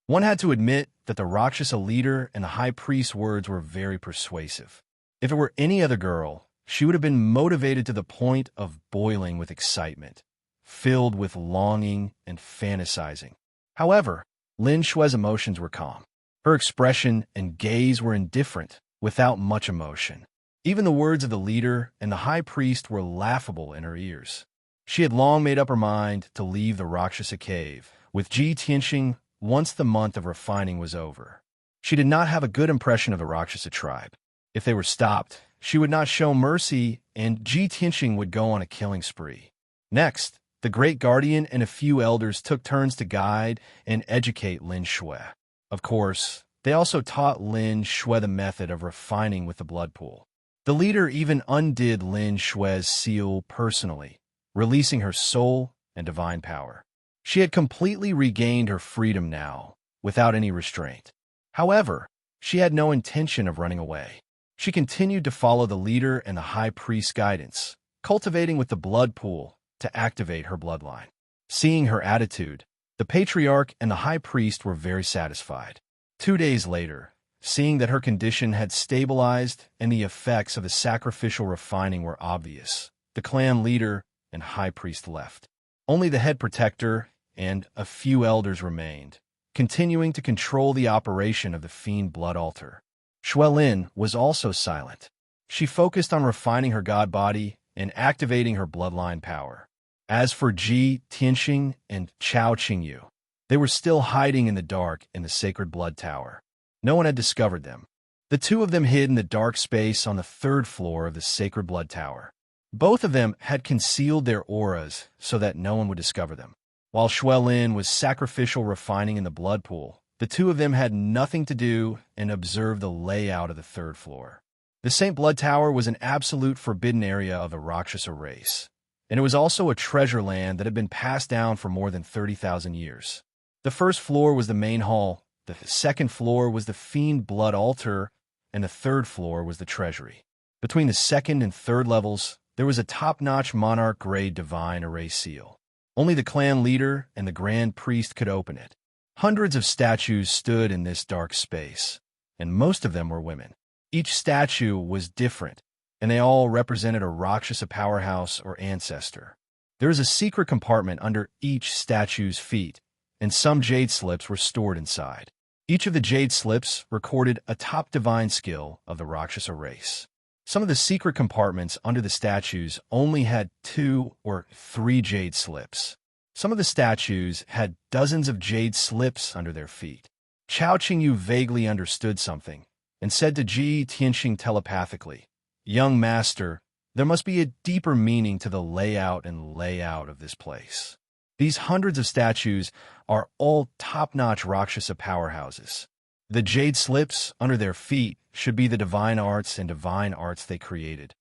One had to admit that the Rakshasa leader and the high priest's words were very persuasive. If it were any other girl, she would have been motivated to the point of boiling with excitement, filled with longing and fantasizing. However, Lin Shui's emotions were calm. Her expression and gaze were indifferent, without much emotion. Even the words of the leader and the high priest were laughable in her ears. She had long made up her mind to leave the Rakshasa cave, with Ji Tianxing once the month of refining was over. She did not have a good impression of the Rakshasa tribe. If they were stopped, she would not show mercy, and Ji Tianxing would go on a killing spree. Next, the great guardian and a few elders took turns to guide and educate Lin Shui. Of course, they also taught Lin Shui the method of refining with the blood pool. The leader even undid Lin Shui's seal personally, releasing her soul and divine power. She had completely regained her freedom now, without any restraint. However, she had no intention of running away. She continued to follow the leader and the high priest's guidance, cultivating with the blood pool to activate her bloodline. Seeing her attitude, the patriarch and the high priest were very satisfied. 2 days later, seeing that her condition had stabilized and the effects of the sacrificial refining were obvious, the clan leader and high priest left. Only the head protector and a few elders remained, continuing to control the operation of the fiend blood altar. Xuelin was also silent. She focused on refining her god body and activating her bloodline power. As for Ji Tianxing and Chao Qingyu, they were still hiding in the dark in the sacred blood tower. No one had discovered them. The two of them hid in the dark space on the 3rd floor of the sacred blood tower. Both of them had concealed their auras so that no one would discover them. While Xuelin was sacrificial refining in the blood pool, the two of them had nothing to do and observed the layout of the 3rd floor. The Saint Blood Tower was an absolute forbidden area of the Rakshasa race, and it was also a treasure land that had been passed down for more than 30,000 years. The 1st floor was the main hall, the 2nd floor was the fiend blood altar, and the 3rd floor was the treasury. Between the 2nd and 3rd levels, there was a top-notch monarch-grade divine array seal. Only the clan leader and the grand priest could open it. Hundreds of statues stood in this dark space, and most of them were women. Each statue was different, and they all represented a Rakshasa powerhouse or ancestor. There was a secret compartment under each statue's feet, and some jade slips were stored inside. Each of the jade slips recorded a top divine skill of the Rakshasa race. Some of the secret compartments under the statues only had 2 or 3 jade slips. Some of the statues had dozens of jade slips under their feet. Chao Qingyu vaguely understood something and said to Ji Tianxing telepathically, "Young master, there must be a deeper meaning to the layout of this place. These hundreds of statues are all top-notch Rakshasa powerhouses. The jade slips under their feet should be the divine arts and divine arts they created."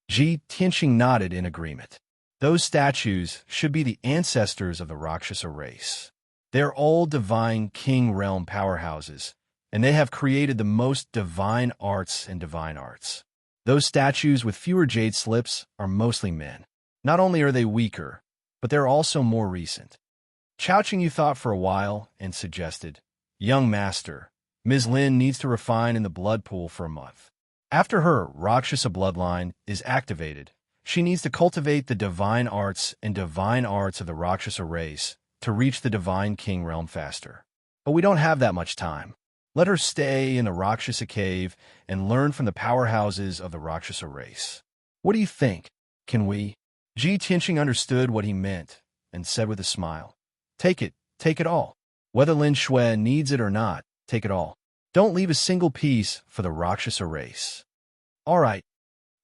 Ji Tianxing nodded in agreement. Those statues should be the ancestors of the Rakshasa race. They're all divine king realm powerhouses, and they have created the most divine arts and divine arts. Those statues with fewer jade slips are mostly men. Not only are they weaker, but they're also more recent. Chao Qingyu thought for a while and suggested, "Young master, Ms. Lin needs to refine in the blood pool for a month. After her Rakshasa bloodline is activated, she needs to cultivate the divine arts and divine arts of the Rakshasa race to reach the divine king realm faster. But we don't have that much time. Let her stay in the Rakshasa cave and learn from the powerhouses of the Rakshasa race. What do you think? Can we?" Ji Tianxing understood what he meant and said with a smile, take it all. Whether Lin Shui needs it or not, take it all. Don't leave a single piece for the Rakshasa race." "All right."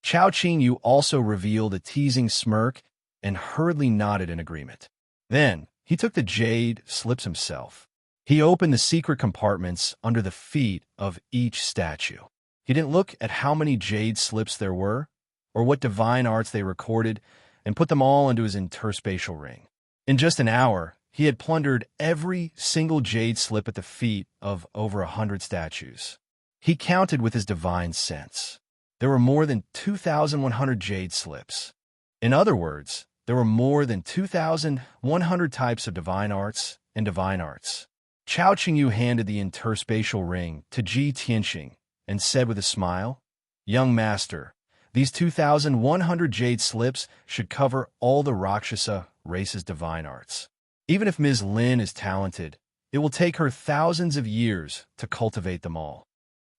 Chao Qingyu also revealed a teasing smirk and hurriedly nodded in agreement. Then he took the jade slips himself. He opened the secret compartments under the feet of each statue. He didn't look at how many jade slips there were, or what divine arts they recorded, and put them all into his interspatial ring. In just an hour, he had plundered every single jade slip at the feet of over 100 statues. He counted with his divine sense. There were more than 2,100 jade slips. In other words, there were more than 2,100 types of divine arts and divine arts. Chao Qingyu handed the interspatial ring to Ji Tianxing and said with a smile, "Young master, these 2,100 jade slips should cover all the Rakshasa race's divine arts. Even if Ms. Lin is talented, it will take her thousands of years to cultivate them all."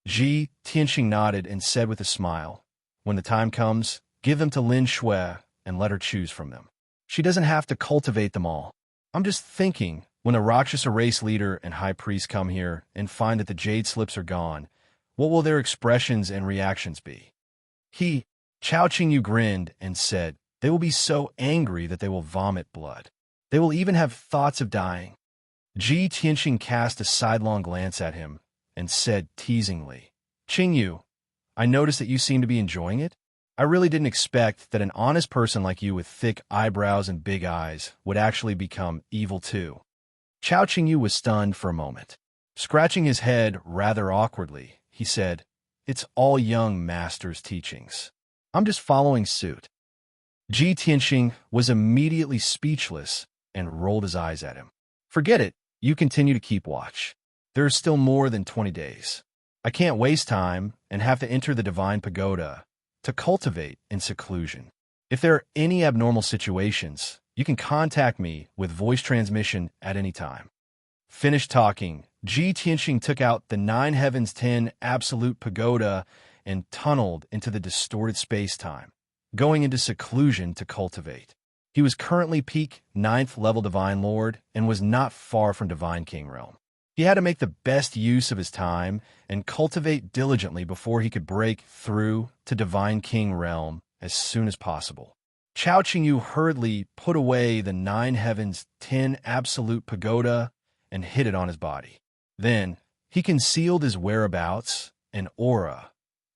Ji Tianxing nodded and said with a smile, "When the time comes, give them to Lin Shui and let her choose from them. She doesn't have to cultivate them all. I'm just thinking, when a Rakshasa race leader and high priest come here and find that the jade slips are gone, what will their expressions and reactions be?" Chao Qingyu grinned and said, "They will be so angry that they will vomit blood. They will even have thoughts of dying." Ji Tianxing cast a sidelong glance at him and said teasingly, "Qingyu, I notice that you seem to be enjoying it. I really didn't expect that an honest person like you with thick eyebrows and big eyes would actually become evil too. Chao Qingyu was stunned for a moment. Scratching his head rather awkwardly, he said, "It's all young master's teachings. I'm just following suit." Ji Tianxing was immediately speechless and rolled his eyes at him. "Forget it. You continue to keep watch. There are still more than 20 days. I can't waste time and have to enter the divine pagoda to cultivate in seclusion. If there are any abnormal situations, you can contact me with voice transmission at any time." Finished talking, Ji Tianxing took out the 9 Heavens 10 Absolute Pagoda and tunneled into the distorted space-time, going into seclusion to cultivate. He was currently peak 9th level Divine Lord and was not far from Divine King Realm. He had to make the best use of his time and cultivate diligently before he could break through to Divine King Realm as soon as possible. Chao Qingyu hurriedly put away the 9 Heavens 10 Absolute Pagoda and hid it on his body. Then, he concealed his whereabouts and aura,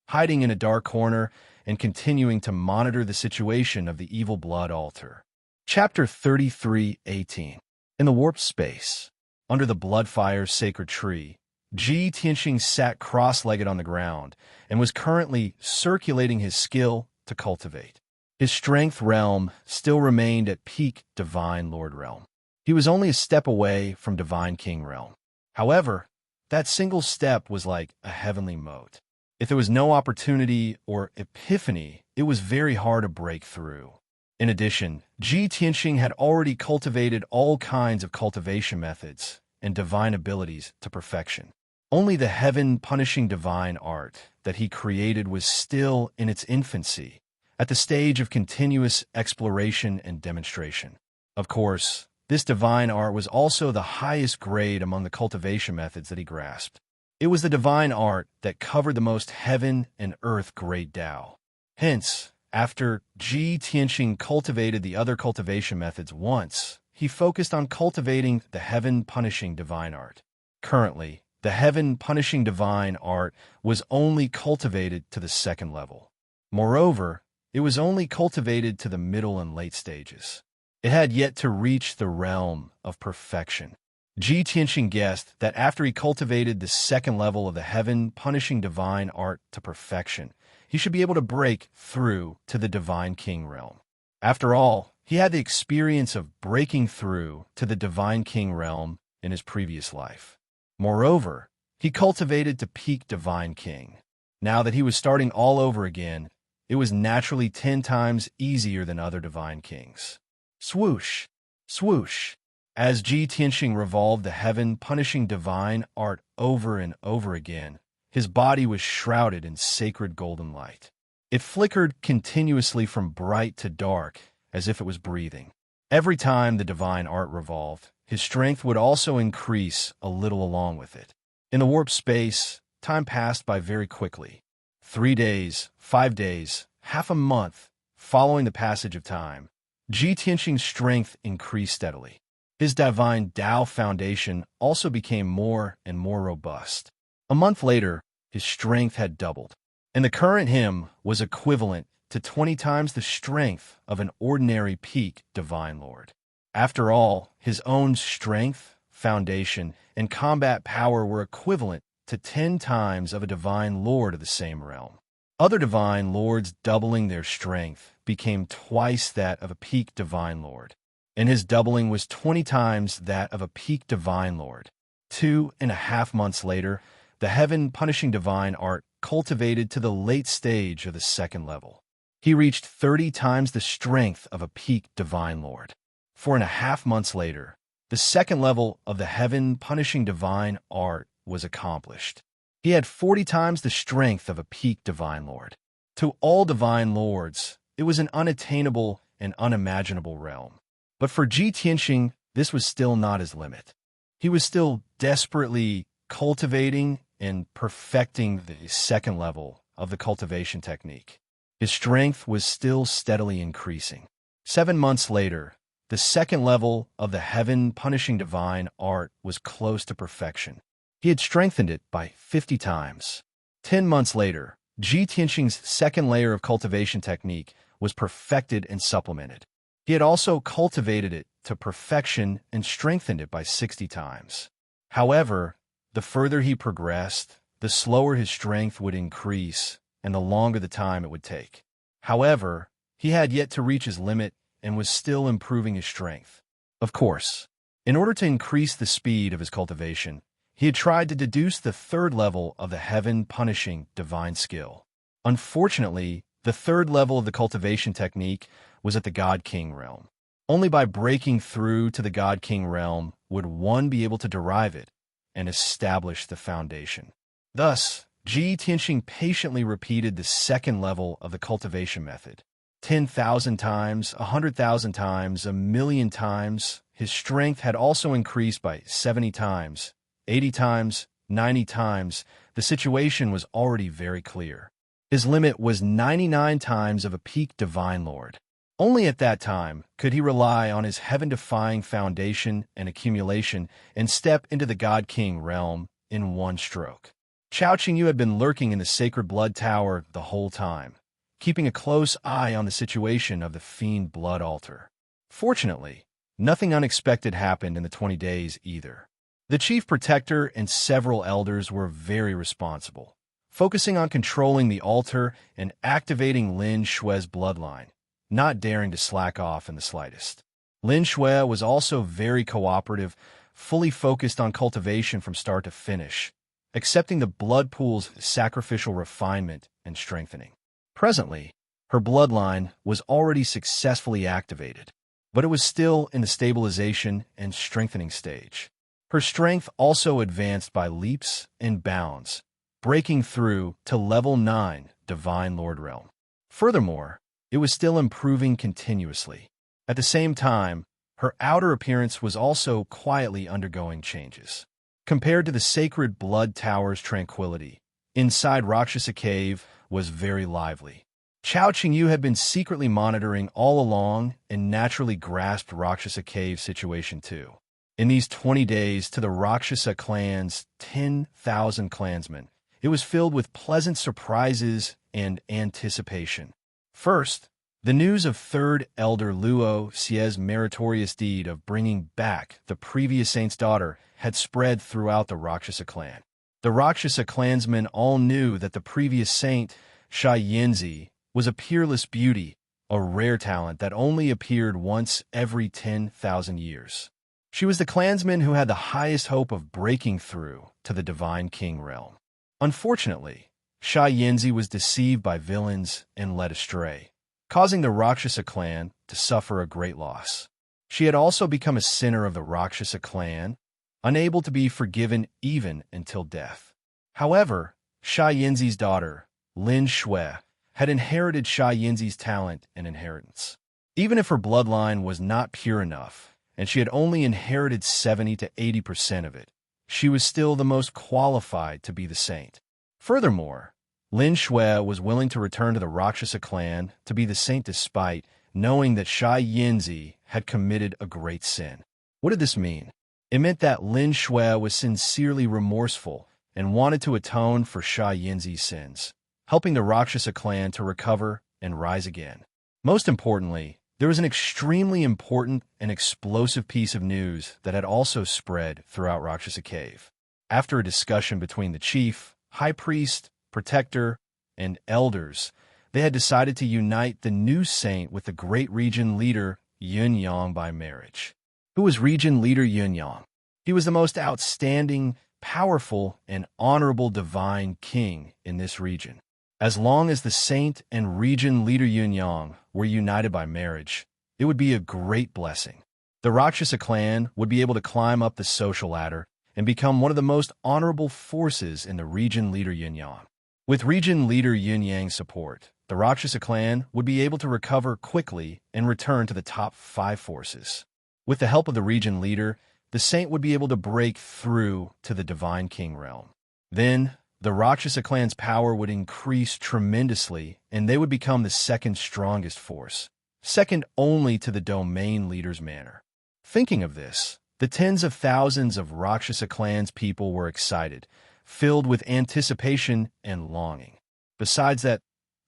hiding in a dark corner and continuing to monitor the situation of the evil blood altar. Chapter 33:18. In the warped space, under the Bloodfire's sacred tree, Ji Tianxing sat cross-legged on the ground and was currently circulating his skill to cultivate. His strength realm still remained at peak Divine Lord realm. He was only a step away from Divine King realm. However, that single step was like a heavenly moat. If there was no opportunity or epiphany, it was very hard to break through. In addition, Ji Tianxing had already cultivated all kinds of cultivation methods and divine abilities to perfection. Only the heaven-punishing divine art that he created was still in its infancy, at the stage of continuous exploration and demonstration. Of course, this divine art was also the highest grade among the cultivation methods that he grasped. It was the divine art that covered the most heaven and earth great Tao. Hence, after Ji Tianxing cultivated the other cultivation methods once, he focused on cultivating the heaven-punishing divine art. Currently, the heaven-punishing divine art was only cultivated to the 2nd level. Moreover, it was only cultivated to the middle and late stages. It had yet to reach the realm of perfection. Ji Tianxing guessed that after he cultivated the 2nd level of the heaven-punishing divine art to perfection, he should be able to break through to the Divine King realm. After all, he had the experience of breaking through to the Divine King realm in his previous life. Moreover, he cultivated to peak Divine King. Now that he was starting all over again, it was naturally 10 times easier than other Divine Kings. Swoosh! Swoosh! As Ji Tianxing revolved the heaven-punishing divine art over and over again, his body was shrouded in sacred golden light. It flickered continuously from bright to dark, as if it was breathing. Every time the divine art revolved, his strength would also increase a little along with it. In the warp space, time passed by very quickly. 3 days, 5 days, half a month, following the passage of time, Ji Tianxing's strength increased steadily. His divine Tao foundation also became more and more robust. A month later, his strength had doubled, and the current him was equivalent to 20 times the strength of an ordinary peak Divine Lord. After all, his own strength, foundation, and combat power were equivalent to 10 times of a Divine Lord of the same realm. Other Divine Lords doubling their strength became twice that of a peak Divine Lord, and his doubling was 20 times that of a peak Divine Lord. 2.5 months later, the heaven-punishing divine art cultivated to the late stage of the 2nd level. He reached 30 times the strength of a peak Divine Lord. 4.5 months later, the 2nd level of the heaven-punishing divine art was accomplished. He had 40 times the strength of a peak Divine Lord. To all Divine Lords, it was an unattainable and unimaginable realm. But for Ji Tianxing, this was still not his limit. He was still desperately cultivating and perfecting the 2nd level of the cultivation technique. His strength was still steadily increasing. 7 months later, the 2nd level of the heaven-punishing divine art was close to perfection. He had strengthened it by 50 times. 10 months later, Ji Tianxing's second layer of cultivation technique was perfected and supplemented. He had also cultivated it to perfection and strengthened it by 60 times. However, the further he progressed, the slower his strength would increase and the longer the time it would take. However, he had yet to reach his limit and was still improving his strength. Of course, in order to increase the speed of his cultivation, he had tried to deduce the third level of the heaven-punishing divine skill. Unfortunately, the third level of the cultivation technique was at the God-King realm. Only by breaking through to the God-King realm would one be able to derive it and establish the foundation. Thus, Ji Tianxing patiently repeated the second level of the cultivation method. 10,000 times, 100,000 times, 1,000,000 times. His strength had also increased by 70 times, 80 times, 90 times. The situation was already very clear. His limit was 99 times of a peak divine lord. Only at that time could he rely on his heaven-defying foundation and accumulation and step into the God-King realm in one stroke. Chao Qingyu had been lurking in the Sacred Blood Tower the whole time, keeping a close eye on the situation of the Fiend Blood Altar. Fortunately, nothing unexpected happened in the 20 days either. The Chief Protector and several elders were very responsible, focusing on controlling the altar and activating Lin Shui's bloodline, not daring to slack off in the slightest. Lin Shui was also very cooperative, fully focused on cultivation from start to finish, accepting the blood pool's sacrificial refinement and strengthening. Presently, her bloodline was already successfully activated, but it was still in the stabilization and strengthening stage. Her strength also advanced by leaps and bounds, breaking through to level 9 Divine Lord Realm. Furthermore, it was still improving continuously. At the same time, her outer appearance was also quietly undergoing changes. Compared to the Sacred Blood Tower's tranquility, inside Rakshasa Cave was very lively. Chao Qingyu had been secretly monitoring all along and naturally grasped Rakshasa Cave's situation too. In these 20 days to the Rakshasa clan's 10,000 clansmen, it was filled with pleasant surprises and anticipation. First, the news of Third Elder Luo Xie's meritorious deed of bringing back the previous saint's daughter had spread throughout the Rakshasa clan. The Rakshasa clansmen all knew that the previous saint, Sha Yinzi, was a peerless beauty, a rare talent that only appeared once every 10,000 years. She was the clansman who had the highest hope of breaking through to the Divine King realm. Unfortunately, Sha Yinzi was deceived by villains and led astray, causing the Rakshasa clan to suffer a great loss. She had also become a sinner of the Rakshasa clan, unable to be forgiven even until death. However, Sha Yinzi's daughter, Lin Shui, had inherited Sha Yinzi's talent and inheritance. Even if her bloodline was not pure enough, and she had only inherited 70 to 80% of it, she was still the most qualified to be the saint. Furthermore, Lin Shui was willing to return to the Rakshasa clan to be the saint despite knowing that Sha Yinzi had committed a great sin. What did this mean? It meant that Lin Shui was sincerely remorseful and wanted to atone for Sha Yinzi's sins, helping the Rakshasa clan to recover and rise again. Most importantly, there was an extremely important and explosive piece of news that had also spread throughout Rakshasa Cave. After a discussion between the chief, high priest, protector, and elders, they had decided to unite the new saint with the great region leader Yunyang by marriage. Who was region leader Yunyang? He was the most outstanding, powerful, and honorable divine king in this region. As long as the saint and region leader Yunyang were united by marriage, it would be a great blessing. The Rakshasa clan would be able to climb up the social ladder and become one of the most honorable forces in the region leader Yunyang. With region leader Yunyang's support, the Rakshasa clan would be able to recover quickly and return to the top 5 forces. With the help of the region leader, the saint would be able to break through to the Divine King realm. Then, the Rakshasa clan's power would increase tremendously, and they would become the second strongest force, second only to the domain leader's manor. Thinking of this, the tens of thousands of Rakshasa clan's people were excited, filled with anticipation and longing. Besides that,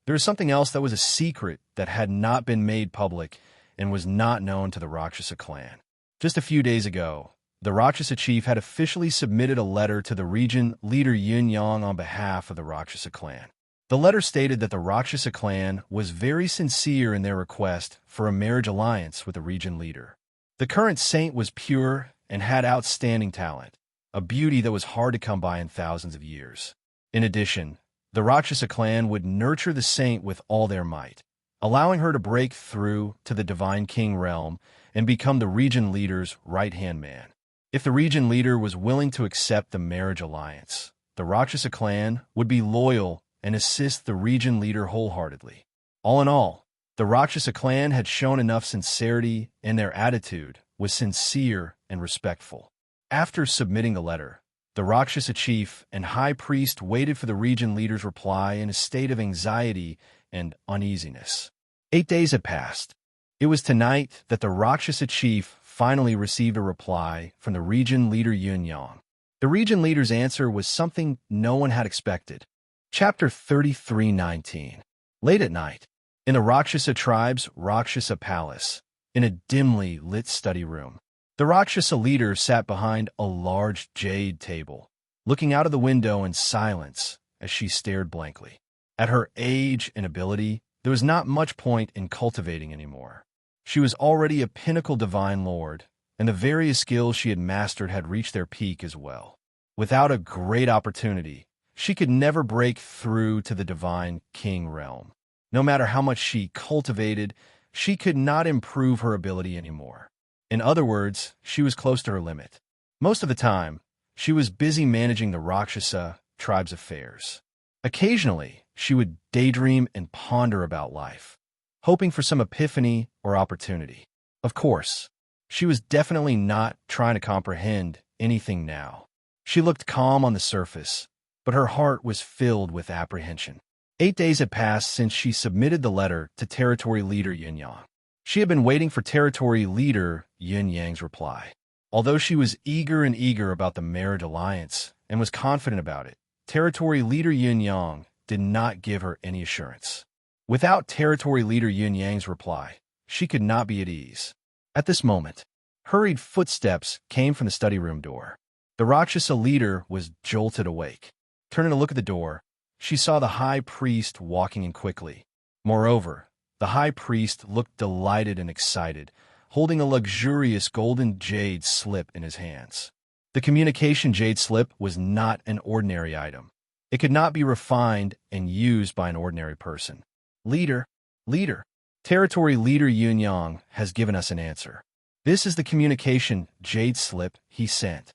there was something else that was a secret that had not been made public and was not known to the Rakshasa clan. Just a few days ago, the Rakshasa chief had officially submitted a letter to the region leader Yin Yang on behalf of the Rakshasa clan. The letter stated that the Rakshasa clan was very sincere in their request for a marriage alliance with the region leader. The current saint was pure and had outstanding talent, a beauty that was hard to come by in thousands of years. In addition, the Rakshasa clan would nurture the saint with all their might, allowing her to break through to the divine king realm and become the region leader's right-hand man. If the region leader was willing to accept the marriage alliance, the Rakshasa clan would be loyal and assist the region leader wholeheartedly. All in all, the Rakshasa clan had shown enough sincerity, and their attitude was sincere and respectful. After submitting the letter, the Rakshasa chief and high priest waited for the region leader's reply in a state of anxiety and uneasiness. 8 days had passed. It was tonight that the Rakshasa chief finally received a reply from the region leader Yin Yang. The region leader's answer was something no one had expected. Chapter 33:19. Late at night, in the Rakshasa tribe's Rakshasa palace, in a dimly lit study room, the Rakshasa leader sat behind a large jade table, looking out of the window in silence as she stared blankly. At her age and ability, there was not much point in cultivating anymore. She was already a pinnacle divine lord, and the various skills she had mastered had reached their peak as well. Without a great opportunity, she could never break through to the divine king realm. No matter how much she cultivated, she could not improve her ability anymore. In other words, she was close to her limit. Most of the time, she was busy managing the Rakshasa tribe's affairs. Occasionally, she would daydream and ponder about life, hoping for some epiphany or opportunity. Of course, she was definitely not trying to comprehend anything now. She looked calm on the surface, but her heart was filled with apprehension. 8 days had passed since she submitted the letter to Territory Leader Yin Yang. She had been waiting for Territory Leader Yin Yang's reply. Although she was eager about the marriage alliance and was confident about it, Territory Leader Yin Yang did not give her any assurance. Without Territory Leader Yin Yang's reply, she could not be at ease. At this moment, hurried footsteps came from the study room door. The Rakshasa leader was jolted awake. Turning to look at the door, she saw the high priest walking in quickly. Moreover, the high priest looked delighted and excited, holding a luxurious golden jade slip in his hands. The communication jade slip was not an ordinary item. It could not be refined and used by an ordinary person. Leader, Territory Leader Yin Yang has given us an answer. This is the communication jade slip he sent.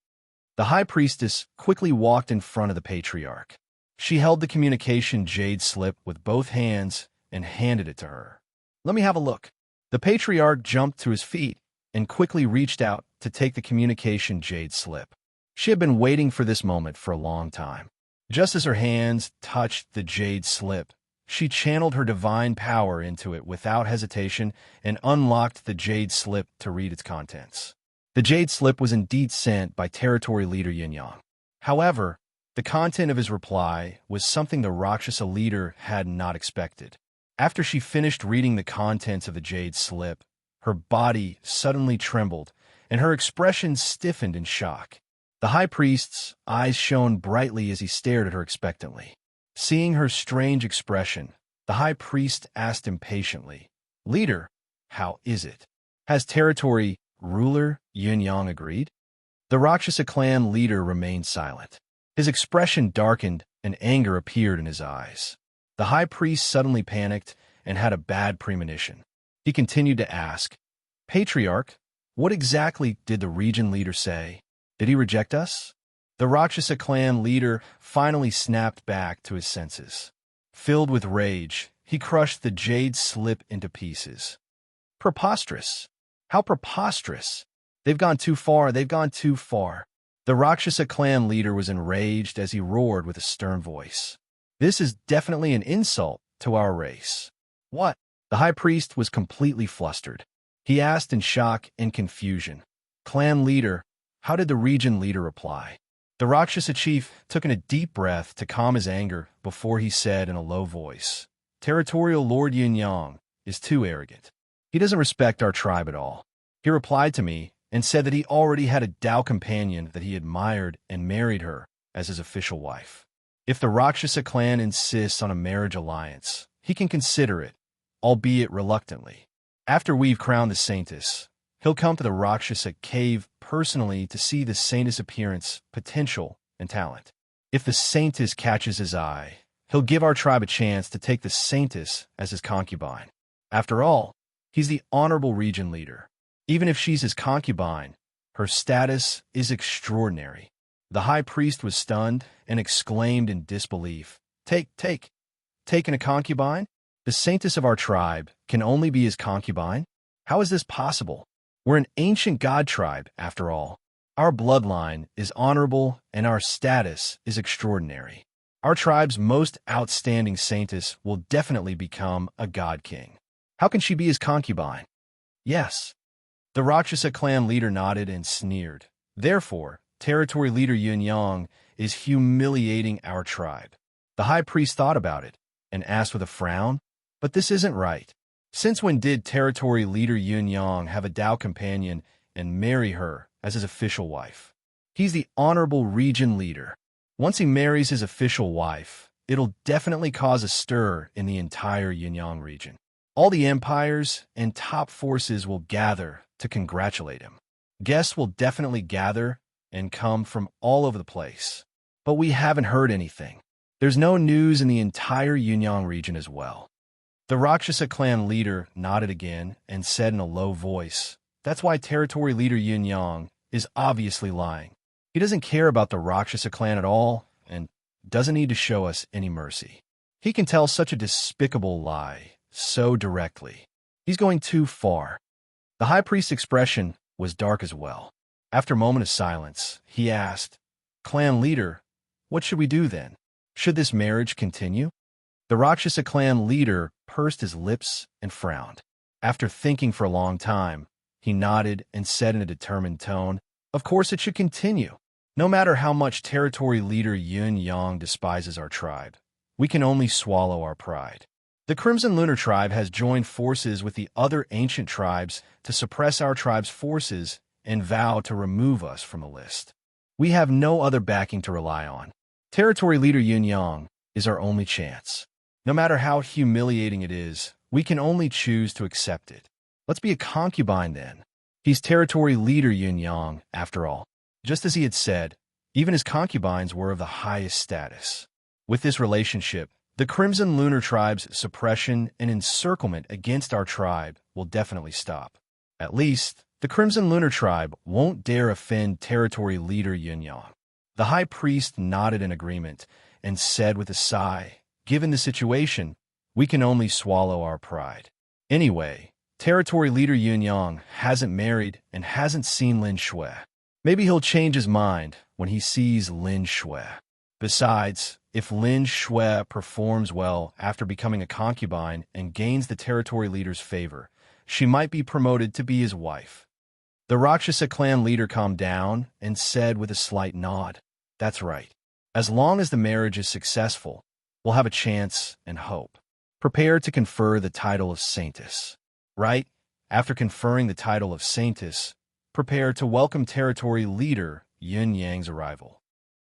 The high priestess quickly walked in front of the patriarch. She held the communication jade slip with both hands and handed it to her. Let me have a look. The patriarch jumped to his feet and quickly reached out to take the communication jade slip. She had been waiting for this moment for a long time. Just as her hands touched the jade slip, she channeled her divine power into it without hesitation and unlocked the jade slip to read its contents. The jade slip was indeed sent by Territory Leader Yin Yang. However, the content of his reply was something the Rakshasa leader had not expected. After she finished reading the contents of the jade slip, her body suddenly trembled, and her expression stiffened in shock. The high priest's eyes shone brightly as he stared at her expectantly. Seeing her strange expression, the high priest asked impatiently, "Leader, how is it? Has Territory Ruler Yin Yang agreed?" The Rakshasa clan leader remained silent. His expression darkened and anger appeared in his eyes. The high priest suddenly panicked and had a bad premonition. He continued to ask, "Patriarch, what exactly did the region leader say? Did he reject us?" The Rakshasa clan leader finally snapped back to his senses. Filled with rage, he crushed the jade slip into pieces. Preposterous! How preposterous! They've gone too far, they've gone too far. The Rakshasa clan leader was enraged as he roared with a stern voice. "This is definitely an insult to our race." "What?" The high priest was completely flustered. He asked in shock and confusion, "Clan leader, how did the region leader reply?" The Rakshasa chief took in a deep breath to calm his anger before he said in a low voice, "Territorial Lord Yin Yang is too arrogant. He doesn't respect our tribe at all." He replied to me and said that he already had a Tao companion that he admired and married her as his official wife. If the Rakshasa clan insists on a marriage alliance, he can consider it, albeit reluctantly. After we've crowned the saintess, he'll come to the Rakshasa cave personally to see the saintess' appearance, potential, and talent. If the saintess catches his eye, he'll give our tribe a chance to take the saintess as his concubine. After all, he's the honorable region leader. Even if she's his concubine, her status is extraordinary. The high priest was stunned and exclaimed in disbelief, Taken a concubine? The saintess of our tribe can only be his concubine? How is this possible? We're an ancient god tribe, after all. Our bloodline is honorable and our status is extraordinary. Our tribe's most outstanding saintess will definitely become a god king. How can she be his concubine? Yes. The Rakshasa clan leader nodded and sneered. Therefore, territory leader Yun Yang is humiliating our tribe. The high priest thought about it and asked with a frown, "But this isn't right. Since when did territory leader Yun Yang have a Tao companion and marry her as his official wife? He's the honorable region leader. Once he marries his official wife, it'll definitely cause a stir in the entire Yunyang region. All the empires and top forces will gather to congratulate him. Guests will definitely gather and come from all over the place. But we haven't heard anything. There's no news in the entire Yunyang region as well." The Rakshasa clan leader nodded again and said in a low voice, "That's why territory leader Yun Yang is obviously lying. He doesn't care about the Rakshasa clan at all and doesn't need to show us any mercy. He can tell such a despicable lie so directly. He's going too far." The high priest's expression was dark as well. After a moment of silence, he asked, "Clan leader, what should we do then? Should this marriage continue?" The Rakshasa clan leader pursed his lips and frowned. After thinking for a long time, he nodded and said in a determined tone, "Of course it should continue. No matter how much territory leader Yun Yang despises our tribe, we can only swallow our pride. The Crimson Lunar Tribe has joined forces with the other ancient tribes to suppress our tribe's forces and vow to remove us from the list. We have no other backing to rely on. Territory leader Yun Yang is our only chance. No matter how humiliating it is, we can only choose to accept it. Let's be a concubine then. He's territory leader Yun Yang, after all." Just as he had said, even his concubines were of the highest status. With this relationship, the Crimson Lunar Tribe's suppression and encirclement against our tribe will definitely stop. At least, the Crimson Lunar Tribe won't dare offend territory leader Yun Yang. The high priest nodded in agreement and said with a sigh, "Given the situation, we can only swallow our pride. Anyway, territory leader Yun Yang hasn't married and hasn't seen Lin Shui. Maybe he'll change his mind when he sees Lin Shui. Besides, if Lin Shui performs well after becoming a concubine and gains the territory leader's favor, she might be promoted to be his wife." The Rakshasa clan leader calmed down and said with a slight nod, "That's right. As long as the marriage is successful, we'll have a chance and hope. Prepare to confer the title of saintess. Right after conferring the title of saintess, prepare to welcome territory leader Yun Yang's arrival.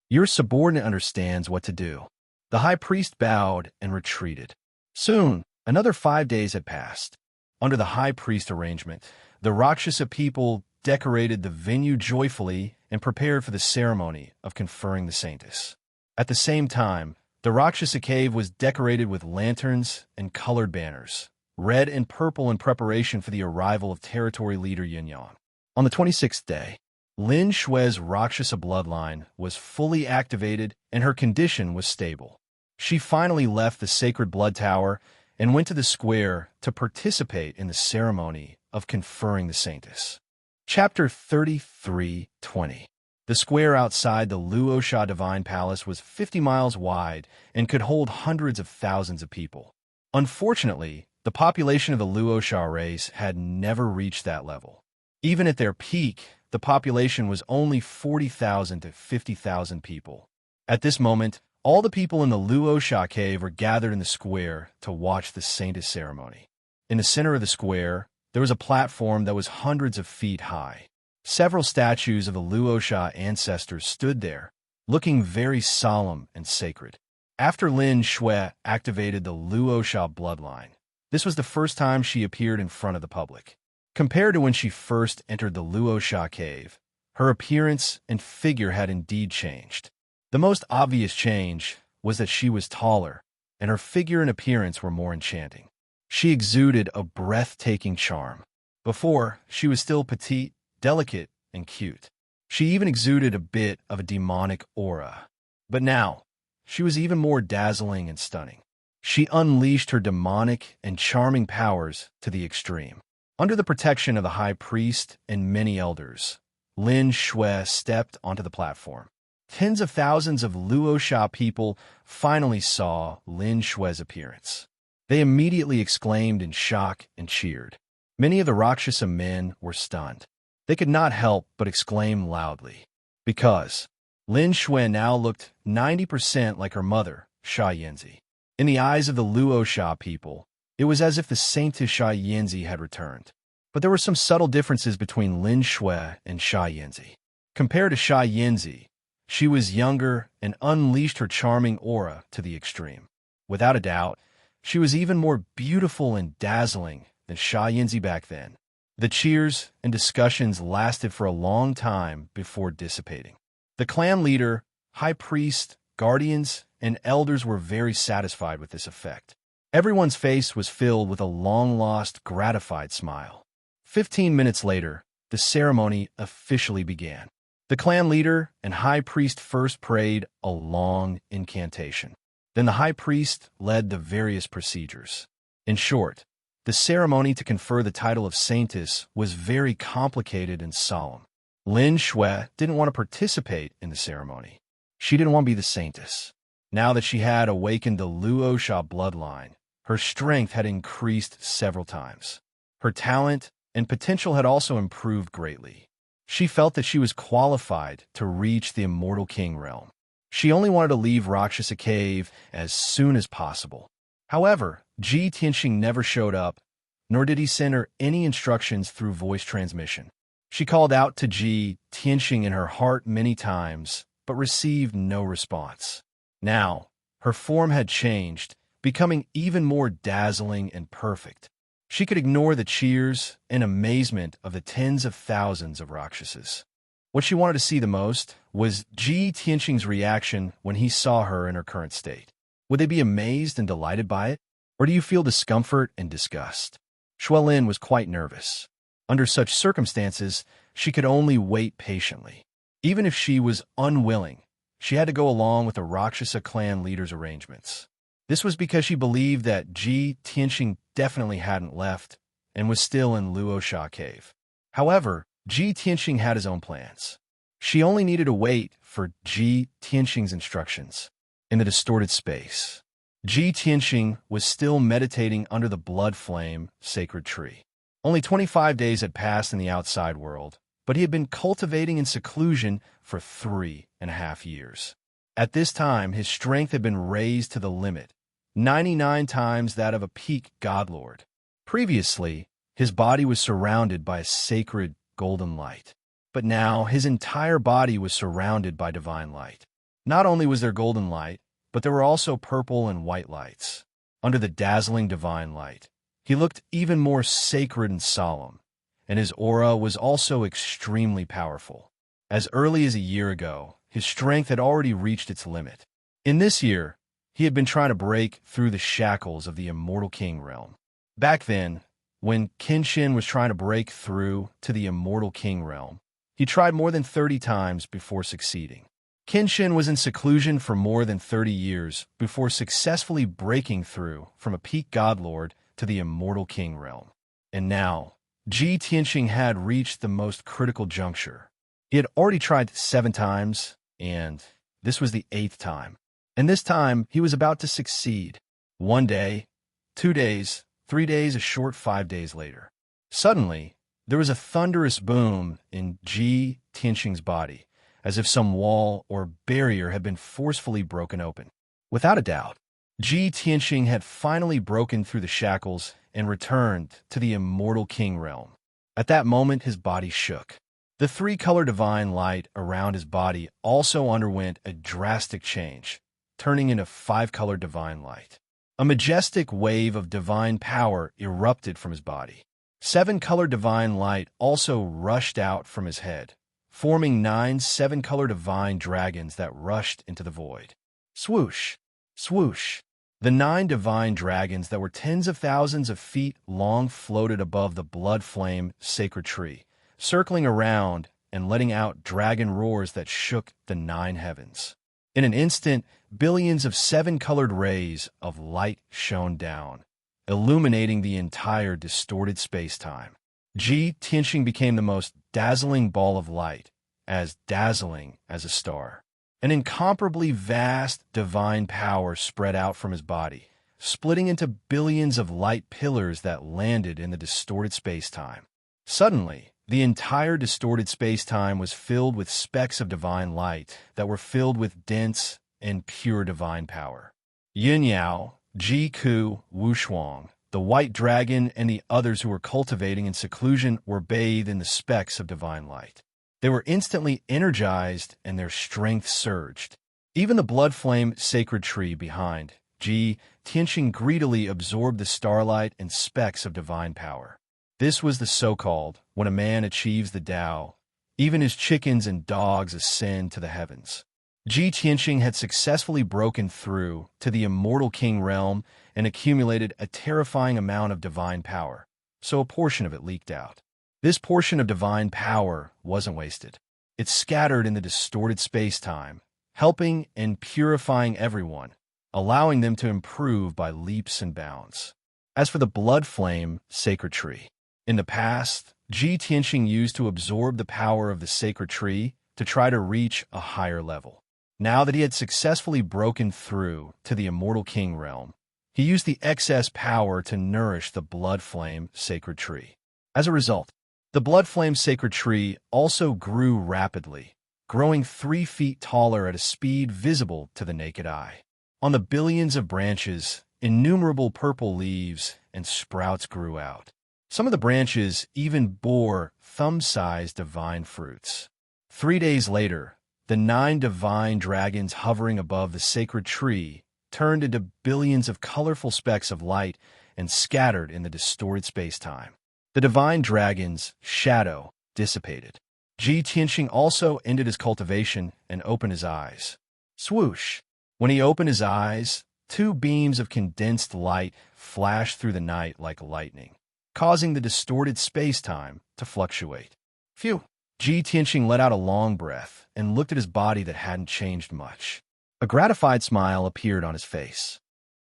Your subordinate understands what to do." The high priest bowed and retreated. Soon, another 5 days had passed. Under the high priest arrangement, the Rakshasa people decorated the venue joyfully and prepared for the ceremony of conferring the saintess. At the same time, the Rakshasa cave was decorated with lanterns and colored banners, red and purple in preparation for the arrival of territory leader Yin Yang. On the 26th day, Lin Shui's Rakshasa bloodline was fully activated and her condition was stable. She finally left the sacred blood tower and went to the square to participate in the ceremony of conferring the saintess. Chapter 33:20. The square outside the Luosha Divine Palace was 50 miles wide and could hold hundreds of thousands of people. Unfortunately, the population of the Luosha race had never reached that level. Even at their peak, the population was only 40,000 to 50,000 people. At this moment, all the people in the Luosha cave were gathered in the square to watch the Saintess ceremony. In the center of the square, there was a platform that was hundreds of feet high. Several statues of the Luosha ancestors stood there, looking very solemn and sacred. After Lin Shui activated the Luosha bloodline, this was the first time she appeared in front of the public. Compared to when she first entered the Luosha cave, her appearance and figure had indeed changed. The most obvious change was that she was taller, and her figure and appearance were more enchanting. She exuded a breathtaking charm. Before, she was still petite, delicate, and cute. She even exuded a bit of a demonic aura. But now, she was even more dazzling and stunning. She unleashed her demonic and charming powers to the extreme. Under the protection of the high priest and many elders, Lin Shui stepped onto the platform. Tens of thousands of Luosha people finally saw Lin Shui's appearance. They immediately exclaimed in shock and cheered. Many of the Rakshasa men were stunned. They could not help but exclaim loudly, because Lin Shui now looked 90% like her mother, Sha Yanzi. In the eyes of the Luosha people, it was as if the Saintess Sha Yanzi had returned. But there were some subtle differences between Lin Shui and Sha Yanzi. Compared to Sha Yanzi, she was younger and unleashed her charming aura to the extreme. Without a doubt, she was even more beautiful and dazzling than Sha Yanzi back then. The cheers and discussions lasted for a long time before dissipating. The clan leader, high priest, guardians, and elders were very satisfied with this effect. Everyone's face was filled with a long-lost, gratified smile. 15 minutes later, the ceremony officially began. The clan leader and high priest first prayed a long incantation. Then the high priest led the various procedures. In short, the ceremony to confer the title of Saintess was very complicated and solemn. Lin Shui didn't want to participate in the ceremony. She didn't want to be the Saintess. Now that she had awakened the Luosha bloodline, her strength had increased several times. Her talent and potential had also improved greatly. She felt that she was qualified to reach the Immortal King realm. She only wanted to leave Rakshasa Cave as soon as possible. However, Ji Tianxing never showed up, nor did he send her any instructions through voice transmission. She called out to Ji Tianxing in her heart many times, but received no response. Now, her form had changed, becoming even more dazzling and perfect. She could ignore the cheers and amazement of the tens of thousands of Rakshasas. What she wanted to see the most was Ji Tianxing's reaction when he saw her in her current state. Would they be amazed and delighted by it? Or do you feel discomfort and disgust? Shuelin was quite nervous. Under such circumstances, she could only wait patiently. Even if she was unwilling, she had to go along with the Rakshasa clan leader's arrangements. This was because she believed that Ji Tianxing definitely hadn't left and was still in Luosha Cave. However, Ji Tianxing had his own plans. She only needed to wait for Ji Tianxing's instructions. In the distorted space, Ji Tianxing was still meditating under the blood flame sacred tree. Only 25 days had passed in the outside world, but he had been cultivating in seclusion for 3.5 years. At this time, his strength had been raised to the limit, 99 times that of a peak godlord. Previously, his body was surrounded by a sacred golden light, but now his entire body was surrounded by divine light. Not only was there golden light, but there were also purple and white lights. Under the dazzling divine light, he looked even more sacred and solemn, and his aura was also extremely powerful. As early as a year ago, his strength had already reached its limit. In this year, he had been trying to break through the shackles of the Immortal King realm. Back then, when Kenshin was trying to break through to the Immortal King realm, he tried more than 30 times before succeeding. Kenshin was in seclusion for more than 30 years before successfully breaking through from a peak godlord to the Immortal King realm. And now, Ji Tianxing had reached the most critical juncture. He had already tried 7 times, and this was the 8th time. And this time, he was about to succeed. 1 day, 2 days, 3 days, a short 5 days later. Suddenly, There was a thunderous boom in Ji Tianxing's body, as if some wall or barrier had been forcefully broken open. Without a doubt, Ji Tianxing had finally broken through the shackles and returned to the immortal king realm. At that moment, his body shook. The three-color divine light around his body also underwent a drastic change, turning into five-color divine light. A majestic wave of divine power erupted from his body. Seven-color divine light also rushed out from his head, forming 9 seven-color divine dragons that rushed into the void. Swoosh! Swoosh! The 9 divine dragons that were tens of thousands of feet long floated above the blood flame sacred tree, circling around and letting out dragon roars that shook the 9 heavens. In an instant, billions of seven-colored rays of light shone down, illuminating the entire distorted space-time. Ji Tianxing became the most dazzling ball of light, as dazzling as a star. An incomparably vast divine power spread out from his body, splitting into billions of light pillars that landed in the distorted space-time. Suddenly, the entire distorted space-time was filled with specks of divine light that were filled with dense and pure divine power. Yin Yao, Ji Ku, Wu Shuang, the white dragon, and the others who were cultivating in seclusion were bathed in the specks of divine light. They were instantly energized and their strength surged. Even the blood flame sacred tree behind Ji Tianxing greedily absorbed the starlight and specks of divine power. This was the so-called, when a man achieves the Tao, even his chickens and dogs ascend to the heavens. Ji Tianxing had successfully broken through to the immortal king realm and accumulated a terrifying amount of divine power, so a portion of it leaked out. This portion of divine power wasn't wasted. It scattered in the distorted space-time, helping and purifying everyone, allowing them to improve by leaps and bounds. As for the blood flame sacred tree, in the past, Ji Tianxing used to absorb the power of the sacred tree to try to reach a higher level. Now that he had successfully broken through to the immortal king realm, he used the excess power to nourish the blood flame sacred tree. As a result, the blood flame sacred tree also grew rapidly, growing 3 feet taller at a speed visible to the naked eye. On the billions of branches, innumerable purple leaves and sprouts grew out. Some of the branches even bore thumb-sized divine fruits. 3 days later, the 9 divine dragons hovering above the sacred tree turned into billions of colorful specks of light and scattered in the distorted space-time. The divine dragon's shadow dissipated. Ji Tianxing also ended his cultivation and opened his eyes. Swoosh! When he opened his eyes, 2 beams of condensed light flashed through the night like lightning, causing the distorted space-time to fluctuate. Phew! Ji Tianxing let out a long breath and looked at his body that hadn't changed much. A gratified smile appeared on his face.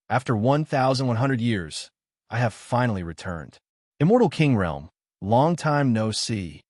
After 1,100 years, I have finally returned. Immortal King Realm, long time no see.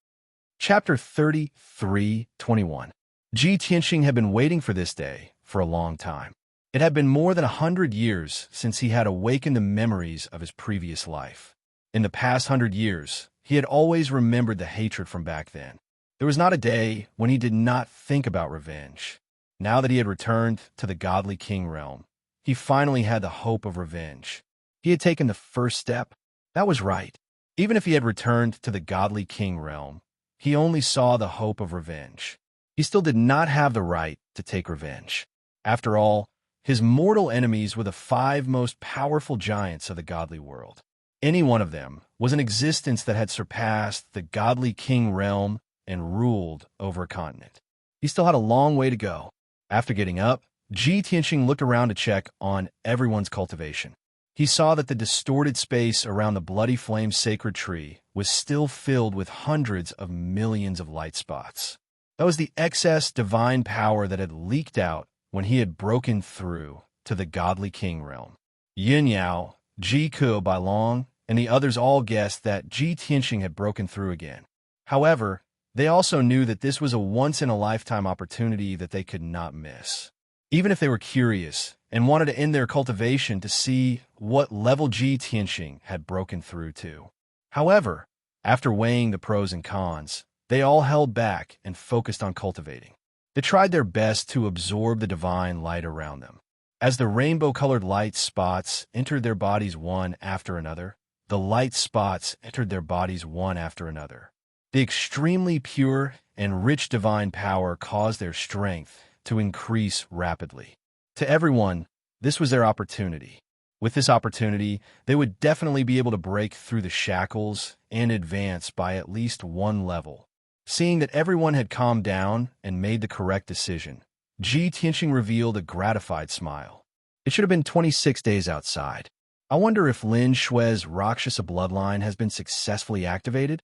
Chapter 33:21. Ji Tianxing had been waiting for this day for a long time. It had been more than 100 years since he had awakened the memories of his previous life. In the past 100 years, he had always remembered the hatred from back then. There was not a day when he did not think about revenge. Now that he had returned to the godly king realm, he finally had the hope of revenge. He had taken the first step. That was right. Even if he had returned to the godly king realm, he only saw the hope of revenge. He still did not have the right to take revenge. After all, his mortal enemies were the 5 most powerful giants of the godly world. Any one of them was an existence that had surpassed the godly king realm and ruled over a continent. He still had a long way to go. After getting up, Ji Tianxing looked around to check on everyone's cultivation. He saw that the distorted space around the bloody flame sacred tree was still filled with hundreds of millions of light spots. That was the excess divine power that had leaked out when he had broken through to the godly king realm. Yin Yao, Ji Ku, Bai Long, and the others all guessed that Ji Tianxing had broken through again. However, they also knew that this was a once-in-a-lifetime opportunity that they could not miss. Even if they were curious and wanted to end their cultivation to see what level Ji Tianxing had broken through to. However, After weighing the pros and cons, they all held back and focused on cultivating. They tried their best to absorb the divine light around them. As the rainbow-colored light spots entered their bodies one after another, the light spots entered their bodies one after another. The extremely pure and rich divine power caused their strength to increase rapidly. To everyone, this was their opportunity. With this opportunity, they would definitely be able to break through the shackles and advance by at least one level. Seeing that everyone had calmed down and made the correct decision, Ji Tianxing revealed a gratified smile. It should have been 26 days outside. I wonder if Lin Xue's Rakshasa bloodline has been successfully activated?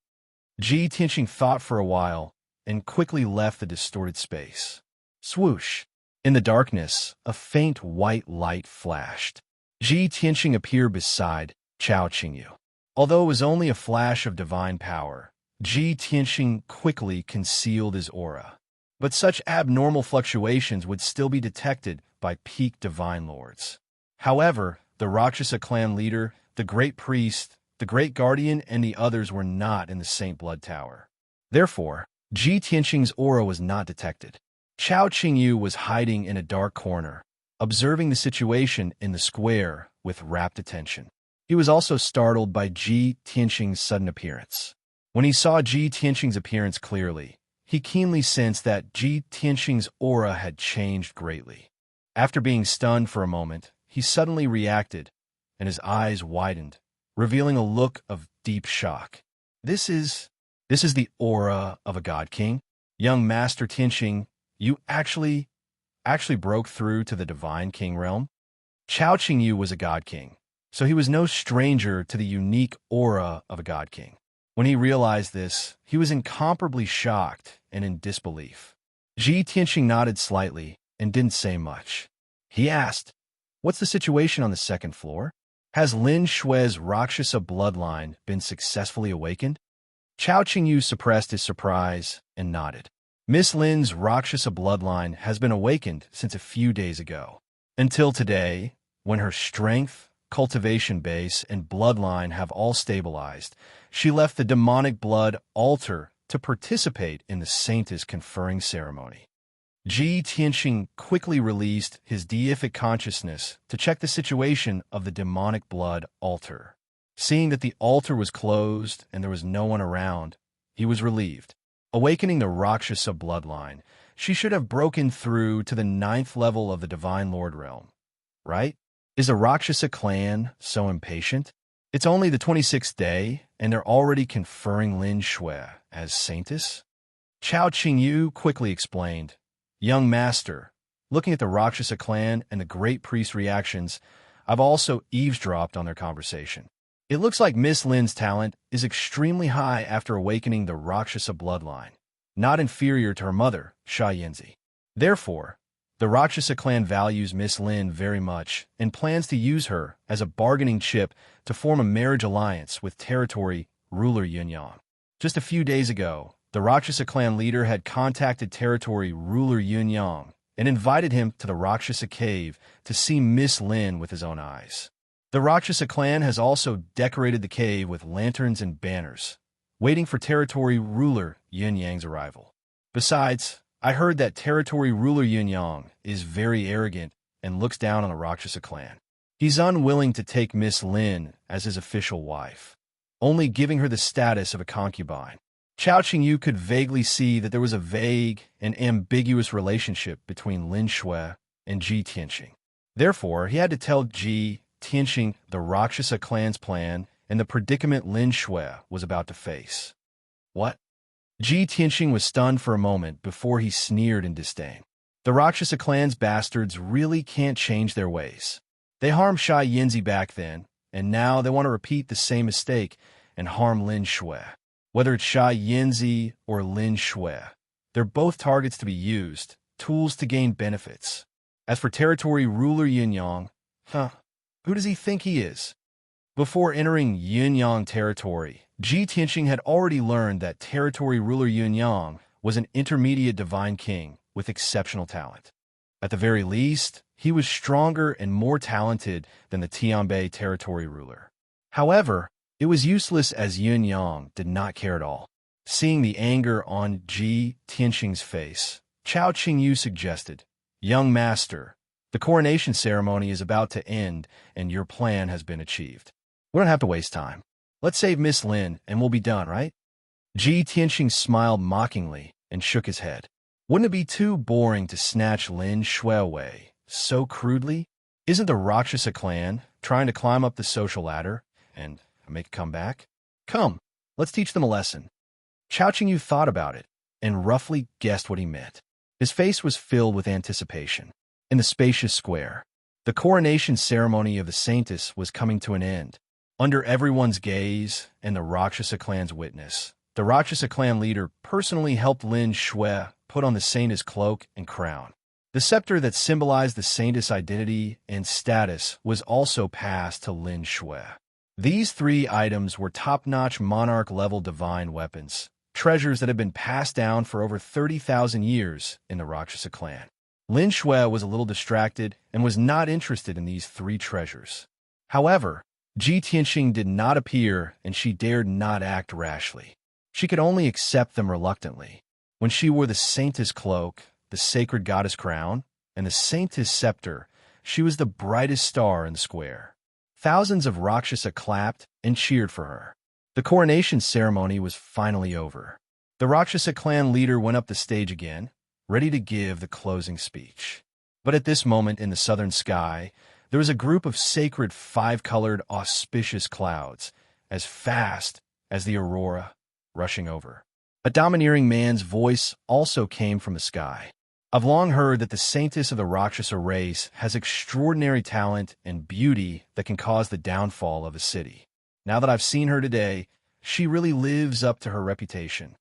Ji Tianxing thought for a while and quickly left the distorted space. Swoosh! In the darkness, a faint white light flashed. Ji Tianxing appeared beside Chao Qingyu. Although it was only a flash of divine power, Ji Tianxing quickly concealed his aura. But such abnormal fluctuations would still be detected by peak divine lords. However, the Rakshasa clan leader, the great priest, the great guardian, and the others were not in the Saint Blood Tower. Therefore, Ji Tianxing's aura was not detected. Chao Qingyu was hiding in a dark corner, observing the situation in the square with rapt attention. He was also startled by Ji Tianxing's sudden appearance. When he saw Ji Tianxing's appearance clearly, he keenly sensed that Ji Tianxing's aura had changed greatly. After being stunned for a moment, he suddenly reacted, and his eyes widened, revealing a look of deep shock. This is the aura of a god king? Young Master Tianxing, you actually broke through to the divine king realm? Chao Qingyu was a god king, so he was no stranger to the unique aura of a god king. When he realized this, he was incomparably shocked and in disbelief. Ji Tianxing nodded slightly and didn't say much. He asked, "What's the situation on the second floor? Has Lin Xue's Rakshasa bloodline been successfully awakened?" Chao Qingyu suppressed his surprise and nodded. Miss Lin's Rakshasa bloodline has been awakened since a few days ago. Until today, when her strength, cultivation base, and bloodline have all stabilized, she left the demonic blood altar to participate in the saintess conferring ceremony. Ji Tianxing quickly released his deific consciousness to check the situation of the demonic blood altar. Seeing that the altar was closed and there was no one around, he was relieved. Awakening the Rakshasa bloodline, she should have broken through to the 9th level of the Divine Lord realm, right? Is the Rakshasa clan so impatient? It's only the 26th day, and they're already conferring Lin Xue as saintess? Chao Qingyu quickly explained, "Young master, looking at the Rakshasa clan and the great priest's reactions, I've also eavesdropped on their conversation. It looks like Miss Lin's talent is extremely high after awakening the Rakshasa bloodline, not inferior to her mother, Sha Yanzi. Therefore, the Rakshasa clan values Miss Lin very much and plans to use her as a bargaining chip to form a marriage alliance with territory ruler Yunyang. Just a few days ago, the Rakshasa clan leader had contacted territory ruler Yunyang and invited him to the Rakshasa cave to see Miss Lin with his own eyes. The Rakshasa clan has also decorated the cave with lanterns and banners, waiting for territory ruler Yunyang's arrival. Besides, I heard that territory ruler Yunyang is very arrogant and looks down on the Rakshasa clan. He's unwilling to take Miss Lin as his official wife, only giving her the status of a concubine. Chao Qingyu could vaguely see that there was a vague and ambiguous relationship between Lin Xue and Ji Tianxing. Therefore, he had to tell Ji Tianxing the Rakshasa clan's plan and the predicament Lin Xue was about to face. What? Ji Tianxing was stunned for a moment before he sneered in disdain. The Rakshasa clan's bastards really can't change their ways. They harmed Sha Yanzi back then, and now they want to repeat the same mistake and harm Lin Xue. Whether it's Sha Yanzi or Lin Xue, they're both targets to be used, tools to gain benefits. As for territory ruler Yunyang, who does he think he is? Before entering Yunyang territory, Ji Tianxing had already learned that territory ruler Yunyang was an intermediate divine king with exceptional talent. At the very least, he was stronger and more talented than the Tianbei territory ruler. However, It was useless as Yun Yang did not care at all. Seeing the anger on Ji Tianxing's face, Chao Qingyu suggested, "Young master, the coronation ceremony is about to end and your plan has been achieved. We don't have to waste time. Let's save Miss Lin and we'll be done, right?" Ji Tianxing smiled mockingly and shook his head. Wouldn't it be too boring to snatch Lin Shui away so crudely? Isn't the Rakshasa clan trying to climb up the social ladder and make a comeback? Come, let's teach them a lesson. Chao Qingyu thought about it and roughly guessed what he meant. His face was filled with anticipation. In the spacious square, the coronation ceremony of the Saintess was coming to an end. Under everyone's gaze and the Rakshasa clan's witness, the Rakshasa clan leader personally helped Lin Shui put on the Saintess cloak and crown. The scepter that symbolized the Saintess' identity and status was also passed to Lin Shui. These three items were top-notch monarch-level divine weapons, treasures that had been passed down for over 30,000 years in the Rakshasa clan. Lin Shui was a little distracted and was not interested in these three treasures. However, Ji Tianxing did not appear and she dared not act rashly. She could only accept them reluctantly. When she wore the Saintess cloak, the sacred goddess crown, and the Saintess scepter, she was the brightest star in the square. Thousands of Rakshasa clapped and cheered for her. The coronation ceremony was finally over. The Rakshasa clan leader went up the stage again, ready to give the closing speech. But at this moment in the southern sky, there was a group of sacred five-colored auspicious clouds, as fast as the aurora, rushing over. A domineering man's voice also came from the sky. "I've long heard that the Saintess of the Rakshasa race has extraordinary talent and beauty that can cause the downfall of a city. Now that I've seen her today, she really lives up to her reputation."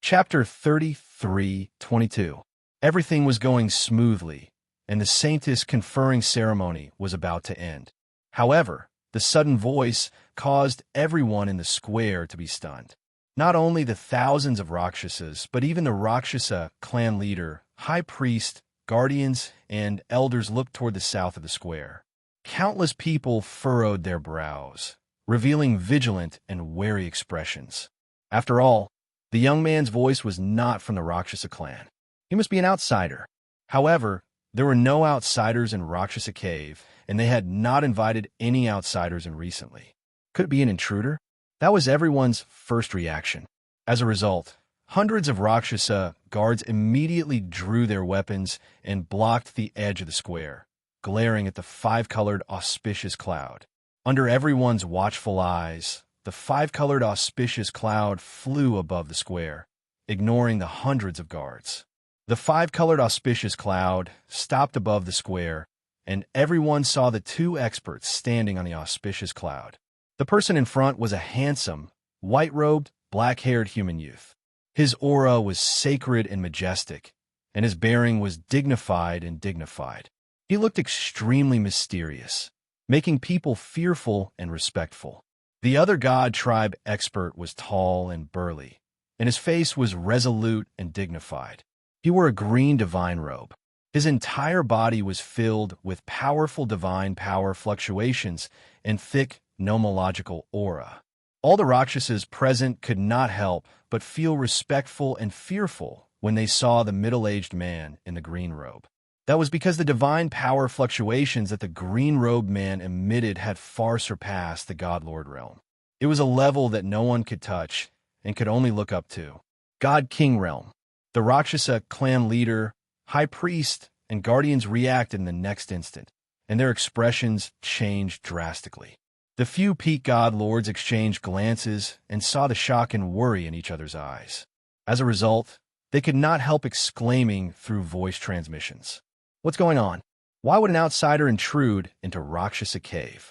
Chapter 33:22. Everything was going smoothly, and the Saintess conferring ceremony was about to end. However, the sudden voice caused everyone in the square to be stunned. Not only the thousands of Rakshasas, but even the Rakshasa clan leader, high priest, guardians, and elders looked toward the south of the square. Countless people furrowed their brows, revealing vigilant and wary expressions. After all, the young man's voice was not from the Rakshasa clan. He must be an outsider. However, there were no outsiders in Rakshasa Cave, and they had not invited any outsiders in recently. Could it be an intruder? That was everyone's first reaction. As a result, hundreds of Rakshasa guards immediately drew their weapons and blocked the edge of the square, glaring at the five-colored auspicious cloud. Under everyone's watchful eyes, the five-colored auspicious cloud flew above the square, ignoring the hundreds of guards. The five-colored auspicious cloud stopped above the square, and everyone saw the two experts standing on the auspicious cloud. The person in front was a handsome, white-robed, black-haired human youth. His aura was sacred and majestic, and his bearing was dignified and dignified. He looked extremely mysterious, making people fearful and respectful. The other god tribe expert was tall and burly, and his face was resolute and dignified. He wore a green divine robe. His entire body was filled with powerful divine power fluctuations and thick nomological aura. All the Rakshasas present could not help but feel respectful and fearful when they saw the middle-aged man in the green robe. That was because the divine power fluctuations that the green-robed man emitted had far surpassed the God-Lord realm. It was a level that no one could touch and could only look up to. God-King realm. The Rakshasa clan leader, high priest, and guardians reacted in the next instant, and their expressions changed drastically. The few peak god lords exchanged glances and saw the shock and worry in each other's eyes. As a result, they could not help exclaiming through voice transmissions. "What's going on? Why would an outsider intrude into Rakshasa Cave?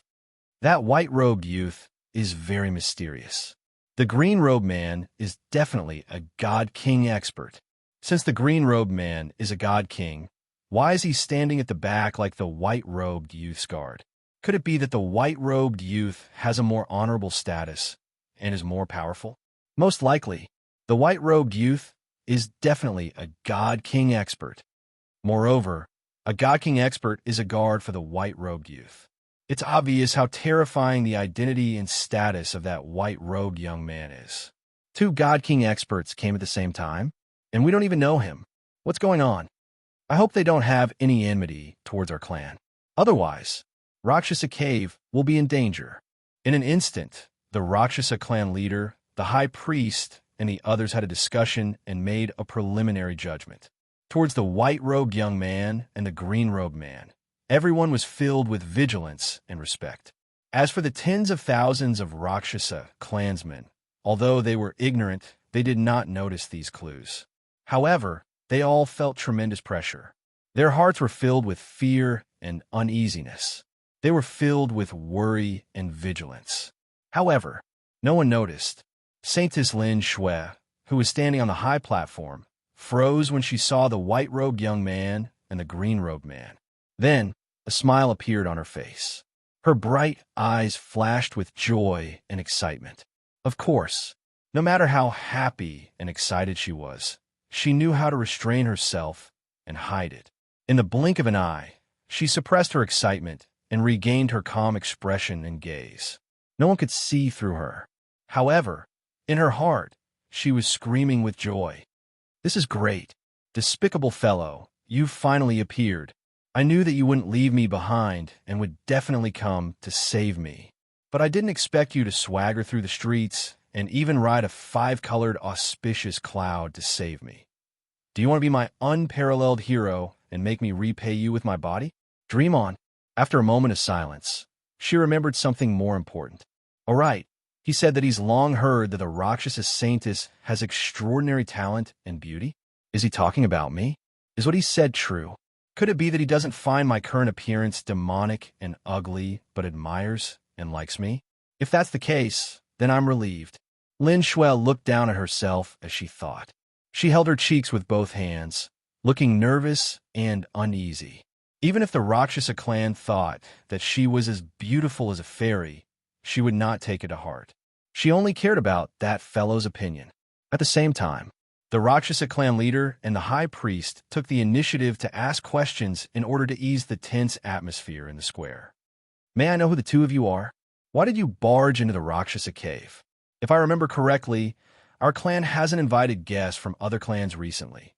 That white-robed youth is very mysterious. The green-robed man is definitely a god-king expert. Since the green-robed man is a god-king, why is he standing at the back like the white-robed youth's guard? Could it be that the white-robed youth has a more honorable status and is more powerful? Most likely, the white-robed youth is definitely a god-king expert. Moreover, a god-king expert is a guard for the white-robed youth. It's obvious how terrifying the identity and status of that white-robed young man is. Two God King experts came at the same time, and we don't even know him. What's going on? I hope they don't have any enmity towards our clan. Otherwise, Rakshasa Cave will be in danger. In an instant, the Rakshasa clan leader, the high priest, and the others had a discussion and made a preliminary judgment. Towards the white-robed young man and the green-robed man, everyone was filled with vigilance and respect. As for the tens of thousands of Rakshasa clansmen, although they were ignorant, they did not notice these clues. However, they all felt tremendous pressure. Their hearts were filled with fear and uneasiness. They were filled with worry and vigilance. However, no one noticed. Saintess Lin Shui, who was standing on the high platform, froze when she saw the white-robed young man and the green-robed man. Then, a smile appeared on her face. Her bright eyes flashed with joy and excitement. Of course, no matter how happy and excited she was, she knew how to restrain herself and hide it. In the blink of an eye, she suppressed her excitement and regained her calm expression and gaze. No one could see through her. However, in her heart, she was screaming with joy. "This is great. Despicable fellow, you've finally appeared. I knew that you wouldn't leave me behind and would definitely come to save me. But I didn't expect you to swagger through the streets and even ride a five-colored auspicious cloud to save me. Do you want to be my unparalleled hero and make me repay you with my body? Dream on." After a moment of silence, she remembered something more important. "All right, he said that he's long heard that the Rakshasa Saintess has extraordinary talent and beauty. Is he talking about me? Is what he said true? Could it be that he doesn't find my current appearance demonic and ugly, but admires and likes me? If that's the case, then I'm relieved." Lin Shui looked down at herself as she thought. She held her cheeks with both hands, looking nervous and uneasy. Even if the Rakshasa clan thought that she was as beautiful as a fairy, she would not take it to heart. She only cared about that fellow's opinion. At the same time, the Rakshasa clan leader and the high priest took the initiative to ask questions in order to ease the tense atmosphere in the square. "May I know who the two of you are? Why did you barge into the Rakshasa cave? If I remember correctly, our clan hasn't invited guests from other clans recently,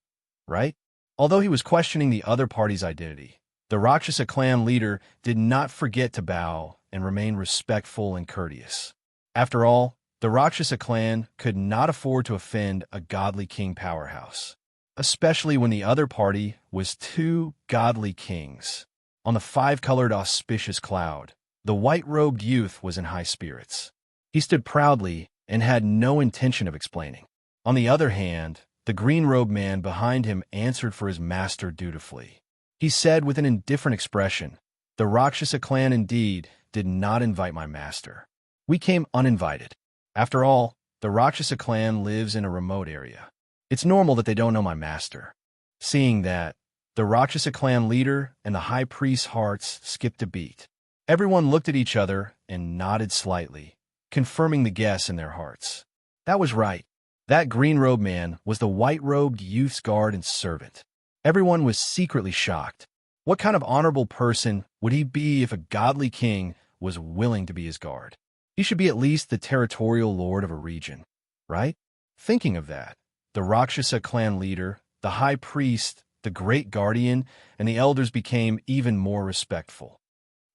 right?" Although he was questioning the other party's identity, the Rakshasa clan leader did not forget to bow and remain respectful and courteous. After all, the Rakshasa clan could not afford to offend a godly king powerhouse, especially when the other party was two godly kings. On the five-colored auspicious cloud, the white-robed youth was in high spirits. He stood proudly and had no intention of explaining. On the other hand, the green-robed man behind him answered for his master dutifully. He said with an indifferent expression, "The Rakshasa clan indeed did not invite my master. We came uninvited. After all, the Rakshasa clan lives in a remote area. It's normal that they don't know my master." Seeing that, the Rakshasa clan leader and the high priest's hearts skipped a beat. Everyone looked at each other and nodded slightly, confirming the guess in their hearts. That was right. That green-robed man was the white-robed youth's guard and servant. Everyone was secretly shocked. What kind of honorable person would he be if a godly king was willing to be his guard? He should be at least the territorial lord of a region, right? Thinking of that, the Rakshasa clan leader, the high priest, the great guardian, and the elders became even more respectful.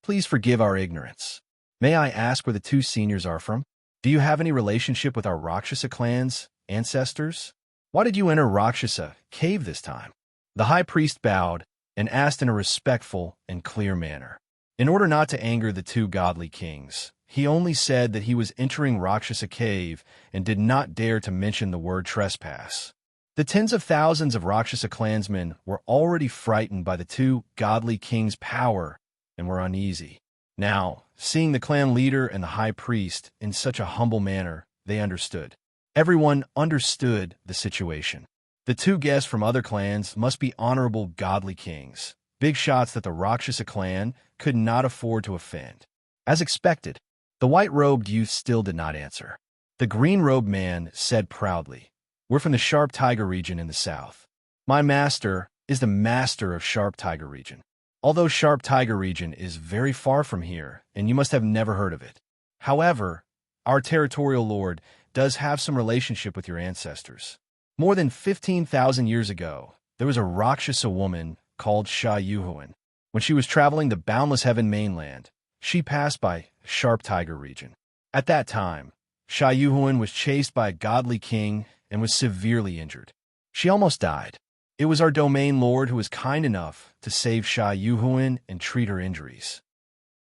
"Please forgive our ignorance. May I ask where the two seniors are from? Do you have any relationship with our Rakshasa clan's ancestors? Why did you enter Rakshasa cave this time?" The high priest bowed and asked in a respectful and clear manner. In order not to anger the two godly kings, he only said that he was entering Rakshasa cave and did not dare to mention the word trespass. The tens of thousands of Rakshasa clansmen were already frightened by the two godly kings' power and were uneasy. Now, seeing the clan leader and the high priest in such a humble manner, they understood. Everyone understood the situation. The two guests from other clans must be honorable godly kings, big shots that the Rakshasa clan could not afford to offend. As expected, the white-robed youth still did not answer. The green-robed man said proudly, "We're from the Sharp Tiger region in the south. My master is the master of Sharp Tiger region." Although Sharp Tiger region is very far from here, and you must have never heard of it. However, our territorial lord does have some relationship with your ancestors. More than 15,000 years ago, there was a Rakshasa woman called Sha Yuhuan. When she was traveling the boundless heaven mainland, she passed by Sharp Tiger region. At that time, Sha Yuhuan was chased by a godly king and was severely injured. She almost died. It was our domain lord who was kind enough to save Sha Yuhuan and treat her injuries.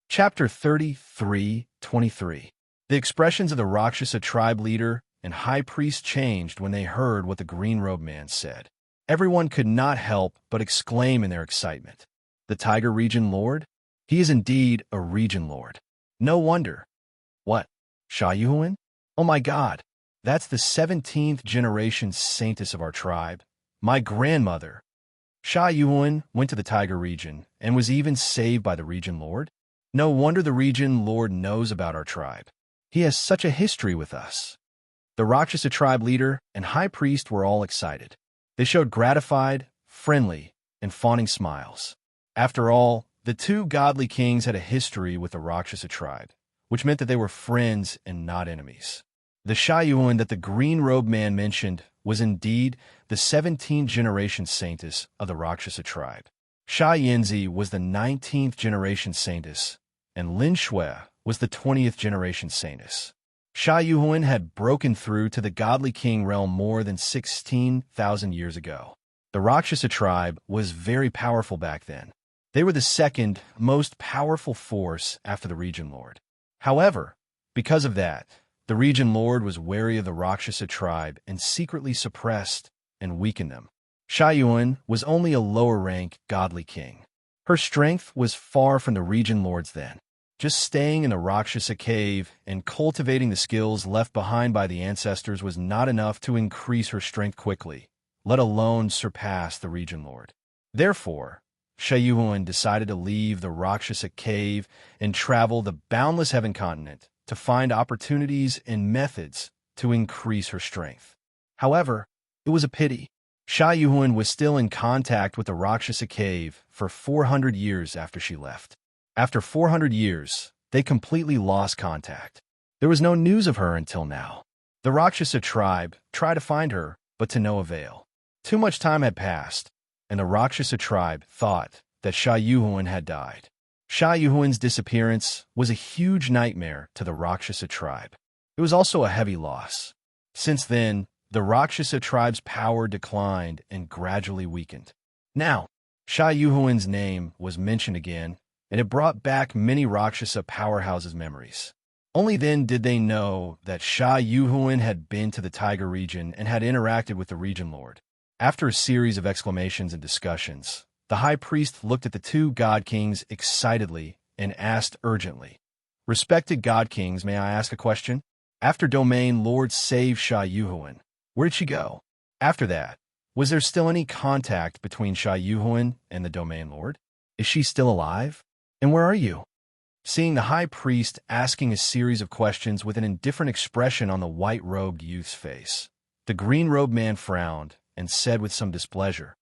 Chapter 33:23. The expressions of the Rakshasa tribe leader and high priest changed when they heard what the green-robed man said. Everyone could not help but exclaim in their excitement. The Tiger Region Lord? He is indeed a region lord. No wonder. What? Sha Yuhuan? Oh my God! That's the 17th generation saintess of our tribe. My grandmother. Sha Yuhuan went to the Tiger region and was even saved by the region lord. No wonder the region lord knows about our tribe. He has such a history with us. The Rakshasa tribe leader and high priest were all excited. They showed gratified, friendly, and fawning smiles. After all, the two godly kings had a history with the Rakshasa tribe, which meant that they were friends and not enemies. The Sha Yuhuan that the green-robed man mentioned was indeed the 17th generation saintess of the Rakshasa tribe. Sha Yanzi was the 19th generation saintess, and Lin Shui was the 20th generation saintess. Sha Yuhuan had broken through to the godly king realm more than 16,000 years ago. The Rakshasa tribe was very powerful back then. They were the second most powerful force after the region lord. However, because of that, the region lord was wary of the Rakshasa tribe and secretly suppressed and weakened them. Sha Yuhuan was only a lower-rank godly king. Her strength was far from the region lord's then. Just staying in the Rakshasa cave and cultivating the skills left behind by the ancestors was not enough to increase her strength quickly, let alone surpass the region lord. Therefore, Sha Yuhuan decided to leave the Rakshasa cave and travel the boundless heaven continent to find opportunities and methods to increase her strength. However, it was a pity. Sha Yuhuan was still in contact with the Rakshasa cave for 400 years after she left. After 400 years, they completely lost contact. There was no news of her until now. The Rakshasa tribe tried to find her, but to no avail. Too much time had passed, and the Rakshasa tribe thought that Sha Yuhuan had died. Sha Yuhuan's disappearance was a huge nightmare to the Rakshasa tribe. It was also a heavy loss. Since then, the Rakshasa tribe's power declined and gradually weakened. Now, Sha Yuhuan's name was mentioned again, and it brought back many Rakshasa powerhouses' memories. Only then did they know that Sha Yuhuan had been to the Tiger region and had interacted with the region lord. After a series of exclamations and discussions, the high priest looked at the two god kings excitedly and asked urgently, "Respected god kings, may I ask a question? After domain lord saved Sha Yuhuan, where did she go? After that, was there still any contact between Sha Yuhuan and the domain lord? Is she still alive? And where are you?" Seeing the high priest asking a series of questions with an indifferent expression on the white-robed youth's face, the green-robed man frowned and said with some displeasure,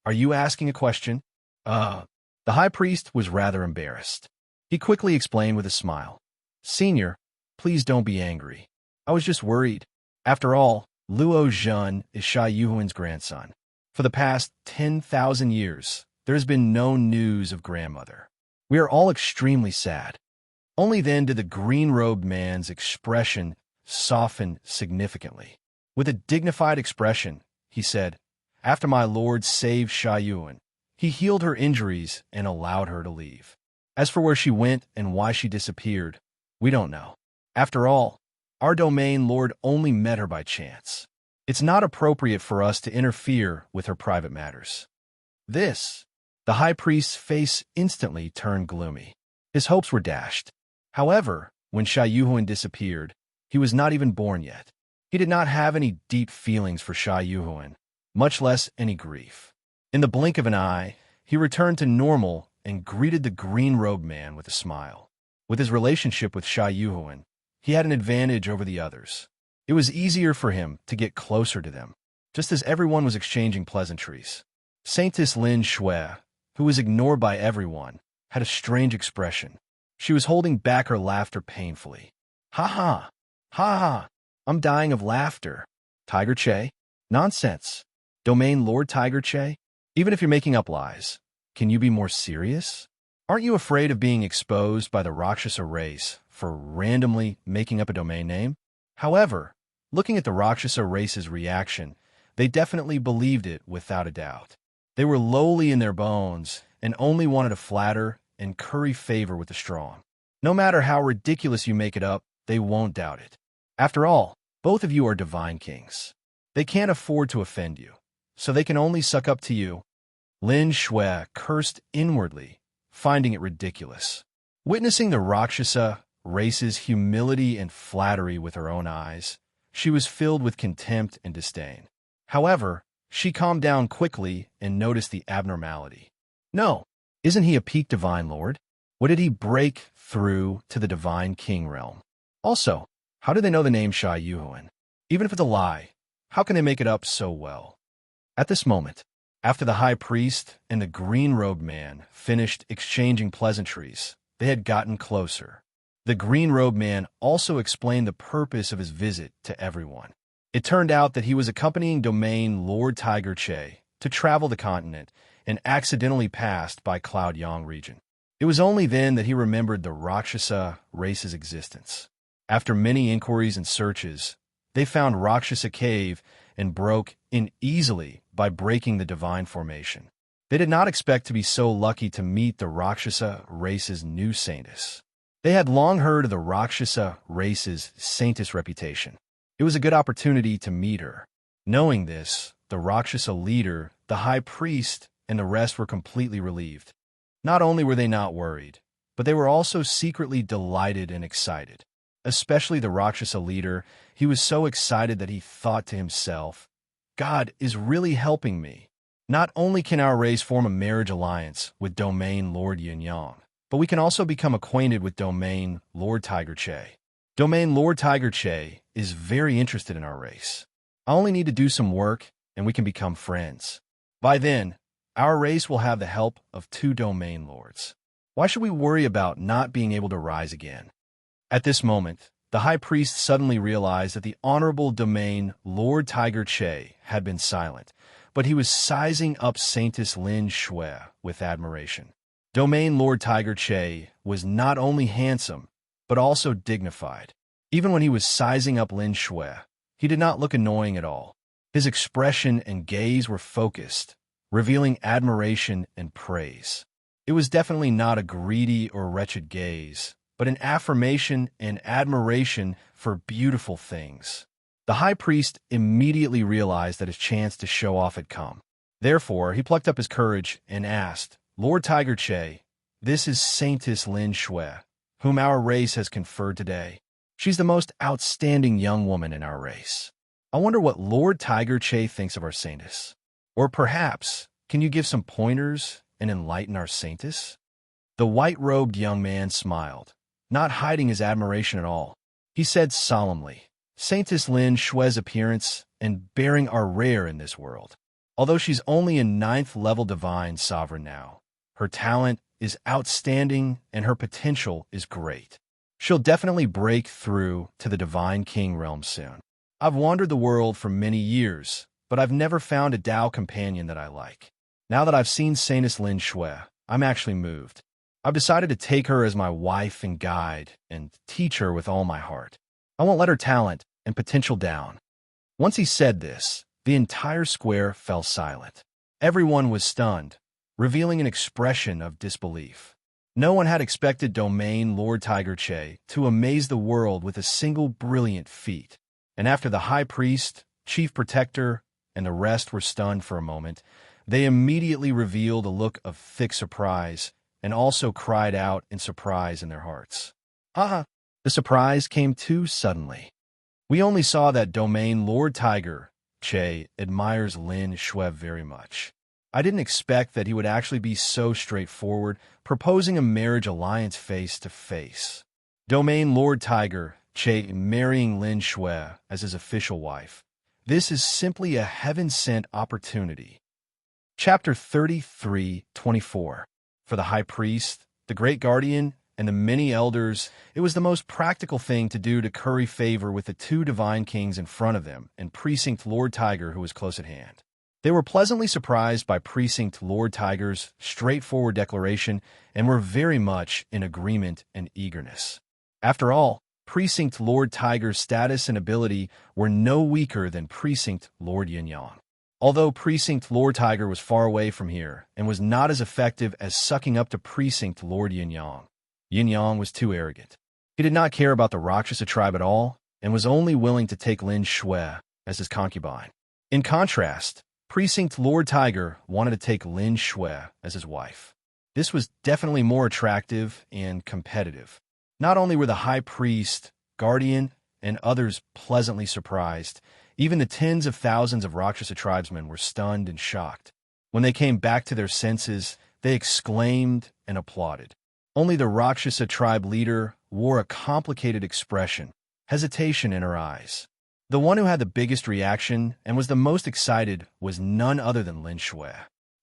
"Are you asking a question?" The high priest was rather embarrassed. He quickly explained with a smile, "Senior, please don't be angry. I was just worried. After all, Luo Zhen is Sha Yuhuan's grandson. For the past 10,000 years, there has been no news of grandmother. We are all extremely sad." Only then did the green-robed man's expression soften significantly. With a dignified expression, he said, "After my lord saved Sha Yuhuan, he healed her injuries and allowed her to leave. As for where she went and why she disappeared, we don't know. After all, our domain lord only met her by chance. It's not appropriate for us to interfere with her private matters." The high priest's face instantly turned gloomy. His hopes were dashed. However, when Sha Yuhuan disappeared, he was not even born yet. He did not have any deep feelings for Sha Yuhuan, much less any grief. In the blink of an eye, he returned to normal and greeted the green-robed man with a smile. With his relationship with Sha Yuhuan, he had an advantage over the others. It was easier for him to get closer to them, just as everyone was exchanging pleasantries. Saintess Lin Shui, who was ignored by everyone, had a strange expression. She was holding back her laughter painfully. Ha ha! Ha ha! I'm dying of laughter. Tiger Che? Nonsense. Domain Lord Tiger Che? Even if you're making up lies, can you be more serious? Aren't you afraid of being exposed by the Rakshasa race for randomly making up a domain name? However, looking at the Rakshasa race's reaction, they definitely believed it without a doubt. They were lowly in their bones and only wanted to flatter and curry favor with the strong. No matter how ridiculous you make it up, they won't doubt it. After all, both of you are divine kings. They can't afford to offend you, so they can only suck up to you. Lin Shui cursed inwardly, finding it ridiculous. Witnessing the Rakshasa race's humility and flattery with her own eyes, she was filled with contempt and disdain. However, she calmed down quickly and noticed the abnormality. No, isn't he a peak divine lord? What did he break through to the divine king realm? Also, how do they know the name Sha Yuhuan? Even if it's a lie, how can they make it up so well? At this moment, after the high priest and the green-robed man finished exchanging pleasantries, they had gotten closer. The green-robed man also explained the purpose of his visit to everyone. It turned out that he was accompanying Domain Lord Tiger Che to travel the continent and accidentally passed by Cloud Yang region. It was only then that he remembered the Rakshasa race's existence. After many inquiries and searches, they found Rakshasa Cave and broke in easily by breaking the divine formation. They did not expect to be so lucky to meet the Rakshasa race's new saintess. They had long heard of the Rakshasa race's saintess reputation. It was a good opportunity to meet her. Knowing this, the Rakshasa leader, the high priest, and the rest were completely relieved. Not only were they not worried, but they were also secretly delighted and excited. Especially the Rakshasa leader, he was so excited that he thought to himself, God is really helping me. Not only can our race form a marriage alliance with Domain Lord Yin Yang, but we can also become acquainted with Domain Lord Tiger Che. Domain Lord Tiger Che is very interested in our race. I only need to do some work, and we can become friends. By then, our race will have the help of 2 domain lords. Why should we worry about not being able to rise again? At this moment, the high priest suddenly realized that the honorable domain Lord Tiger Che had been silent, but he was sizing up Saintess Lin Shui with admiration. Domain Lord Tiger Che was not only handsome, but also dignified. Even when he was sizing up Lin Shui, he did not look annoying at all. His expression and gaze were focused, revealing admiration and praise. It was definitely not a greedy or wretched gaze, but an affirmation and admiration for beautiful things. The high priest immediately realized that his chance to show off had come. Therefore, he plucked up his courage and asked, Lord Tiger Che, this is Saintess Lin Shui, whom our race has conferred today. She's the most outstanding young woman in our race. I wonder what Lord Tiger Che thinks of our saintess. Or perhaps, can you give some pointers and enlighten our saintess? The white-robed young man smiled, not hiding his admiration at all. He said solemnly, Saintess Lin Shui's appearance and bearing are rare in this world. Although she's only a 9th-level divine sovereign now, her talent is outstanding and her potential is great. She'll definitely break through to the divine king realm soon. I've wandered the world for many years, but I've never found a Tao companion that I like. Now that I've seen Saintess Lin Shui, I'm actually moved. I've decided to take her as my wife and guide and teach her with all my heart. I won't let her talent and potential down. Once he said this, the entire square fell silent. Everyone was stunned, revealing an expression of disbelief. No one had expected Domain Lord Tiger Che to amaze the world with a single brilliant feat. And after the high priest, chief protector, and the rest were stunned for a moment, they immediately revealed a look of thick surprise and also cried out in surprise in their hearts. The surprise came too suddenly. We only saw that Domain Lord Tiger Che admires Lin Shui very much. I didn't expect that he would actually be so straightforward, proposing a marriage alliance face to face. Domain Lord Tiger Che marrying Lin Shui as his official wife. This is simply a heaven-sent opportunity. Chapter 33:24. For the high priest, the great guardian, and the many elders, it was the most practical thing to do to curry favor with the two divine kings in front of them and Precinct Lord Tiger, who was close at hand. They were pleasantly surprised by Precinct Lord Tiger's straightforward declaration and were very much in agreement and eagerness. After all, Precinct Lord Tiger's status and ability were no weaker than Precinct Lord Yin Yang. Although Precinct Lord Tiger was far away from here and was not as effective as sucking up to Precinct Lord Yin Yang, Yin Yang was too arrogant. He did not care about the Rakshasa tribe at all and was only willing to take Lin Shui as his concubine. In contrast, Precinct Lord Tiger wanted to take Lin Shui as his wife. This was definitely more attractive and competitive. Not only were the high priest, guardian, and others pleasantly surprised, even the tens of thousands of Rakshasa tribesmen were stunned and shocked. When they came back to their senses, they exclaimed and applauded. Only the Rakshasa tribe leader wore a complicated expression, hesitation in her eyes. The one who had the biggest reaction and was the most excited was none other than Lin Shui.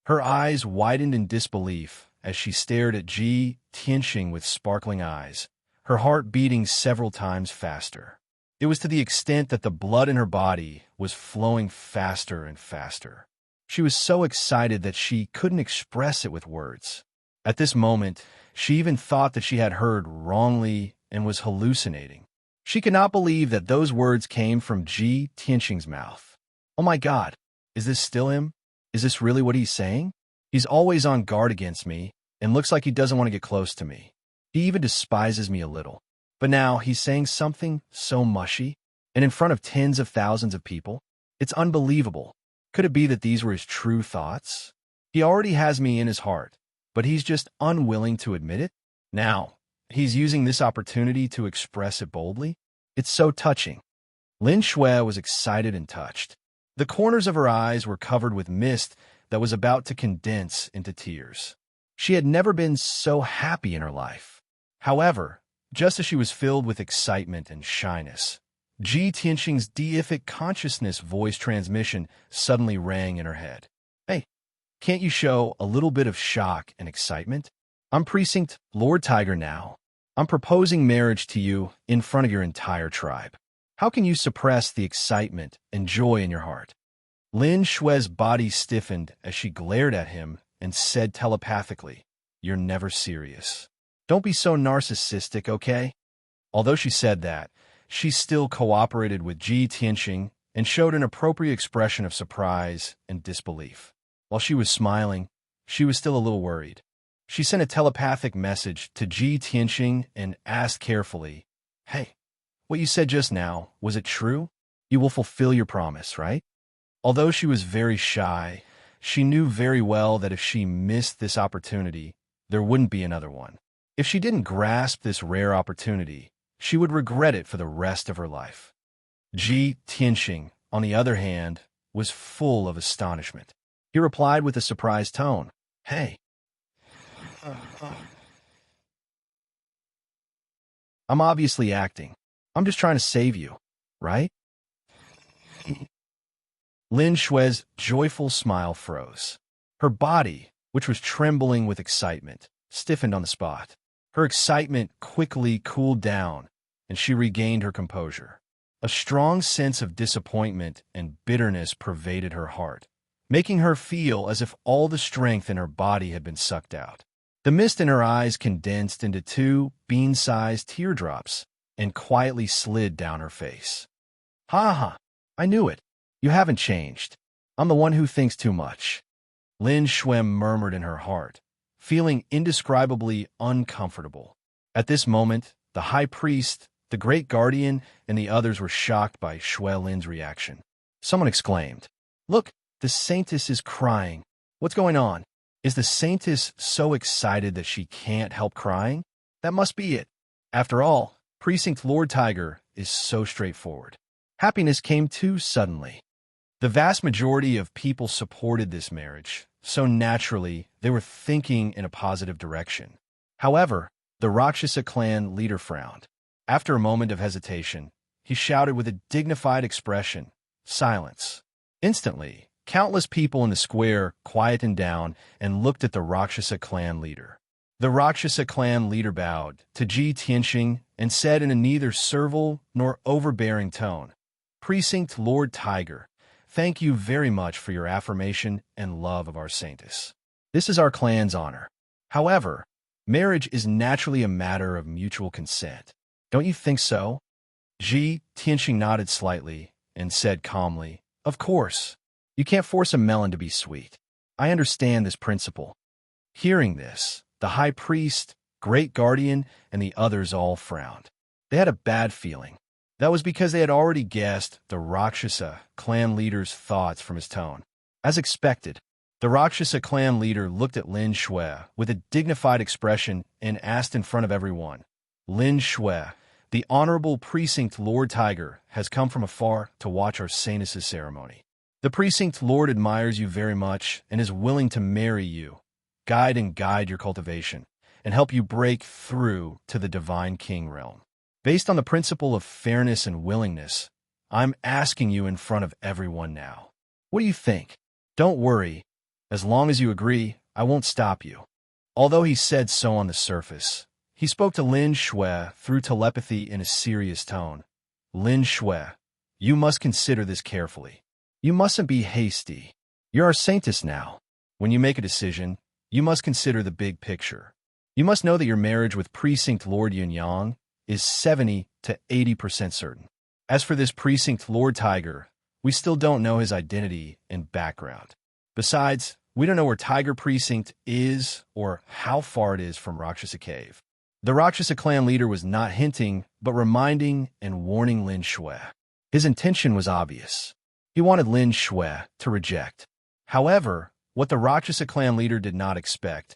Her eyes widened in disbelief as she stared at Ji Tianxing with sparkling eyes, her heart beating several times faster. It was to the extent that the blood in her body was flowing faster and faster. She was so excited that she couldn't express it with words. At this moment, she even thought that she had heard wrongly and was hallucinating. She could not believe that those words came from Ji Tianxing's mouth. Oh my God, is this still him? Is this really what he's saying? He's always on guard against me and looks like he doesn't want to get close to me. He even despises me a little. But now he's saying something so mushy, and in front of tens of thousands of people. It's unbelievable. Could it be that these were his true thoughts? He already has me in his heart, but he's just unwilling to admit it? Now, he's using this opportunity to express it boldly? It's so touching. Lin Shui was excited and touched. The corners of her eyes were covered with mist that was about to condense into tears. She had never been so happy in her life. However, just as she was filled with excitement and shyness, Ji Tianxing's deific consciousness voice transmission suddenly rang in her head. Hey, can't you show a little bit of shock and excitement? I'm Precinct Lord Tiger now. I'm proposing marriage to you in front of your entire tribe. How can you suppress the excitement and joy in your heart? Lin Shui's body stiffened as she glared at him and said telepathically, "You're never serious. Don't be so narcissistic, okay?" Although she said that, she still cooperated with Ji Tianxing and showed an appropriate expression of surprise and disbelief. While she was smiling, she was still a little worried. She sent a telepathic message to Ji Tianxing and asked carefully, "Hey, what you said just now, was it true? You will fulfill your promise, right?" Although she was very shy, she knew very well that if she missed this opportunity, there wouldn't be another one. If she didn't grasp this rare opportunity, she would regret it for the rest of her life. Ji Tianxing, on the other hand, was full of astonishment. He replied with a surprised tone, "Hey, I'm obviously acting. I'm just trying to save you, right?" Lin Shui's joyful smile froze. Her body, which was trembling with excitement, stiffened on the spot. Her excitement quickly cooled down, and she regained her composure. A strong sense of disappointment and bitterness pervaded her heart, making her feel as if all the strength in her body had been sucked out. The mist in her eyes condensed into 2 bean-sized teardrops and quietly slid down her face. "Ha ha, I knew it. You haven't changed. I'm the one who thinks too much," Lin Shui murmured in her heart, feeling indescribably uncomfortable. At this moment, the high priest, the great guardian, and the others were shocked by Shui Lin's reaction. Someone exclaimed, "Look, the saintess is crying. What's going on? Is the saintess so excited that she can't help crying? That must be it. After all, Precinct Lord Tiger is so straightforward." Happiness came too suddenly. The vast majority of people supported this marriage, so naturally they were thinking in a positive direction. However, the Rakshasa clan leader frowned. After a moment of hesitation, he shouted with a dignified expression, "Silence." Instantly, Countless people in the square quietened down and looked at the Rakshasa clan leader. The Rakshasa clan leader bowed to Ji Tianxing and said in a neither servile nor overbearing tone, "Precinct Lord Tiger, thank you very much for your affirmation and love of our saintess. This is our clan's honor. However, marriage is naturally a matter of mutual consent. Don't you think so?" Ji Tianxing nodded slightly and said calmly, "Of course. You can't force a melon to be sweet. I understand this principle." Hearing this, the high priest, great guardian, and the others all frowned. They had a bad feeling. That was because they had already guessed the Rakshasa clan leader's thoughts from his tone. As expected, the Rakshasa clan leader looked at Lin Shui with a dignified expression and asked in front of everyone, "Lin Shui, the Honorable Precinct Lord Tiger has come from afar to watch our saintess' ceremony. The Precinct Lord admires you very much and is willing to marry you, guide your cultivation, and help you break through to the Divine King realm. Based on the principle of fairness and willingness, I'm asking you in front of everyone now. What do you think? Don't worry. As long as you agree, I won't stop you." Although he said so on the surface, he spoke to Lin Shui through telepathy in a serious tone. "Lin Shui, you must consider this carefully. You mustn't be hasty. You're our saintess now. When you make a decision, you must consider the big picture. You must know that your marriage with Precinct Lord Yunyang is 70 to 80% certain. As for this Precinct Lord Tiger, we still don't know his identity and background. Besides, we don't know where Tiger Precinct is or how far it is from Rakshasa Cave." The Rakshasa clan leader was not hinting, but reminding and warning Lin Shui. His intention was obvious. He wanted Lin Shui to reject. However, what the Rakshasa clan leader did not expect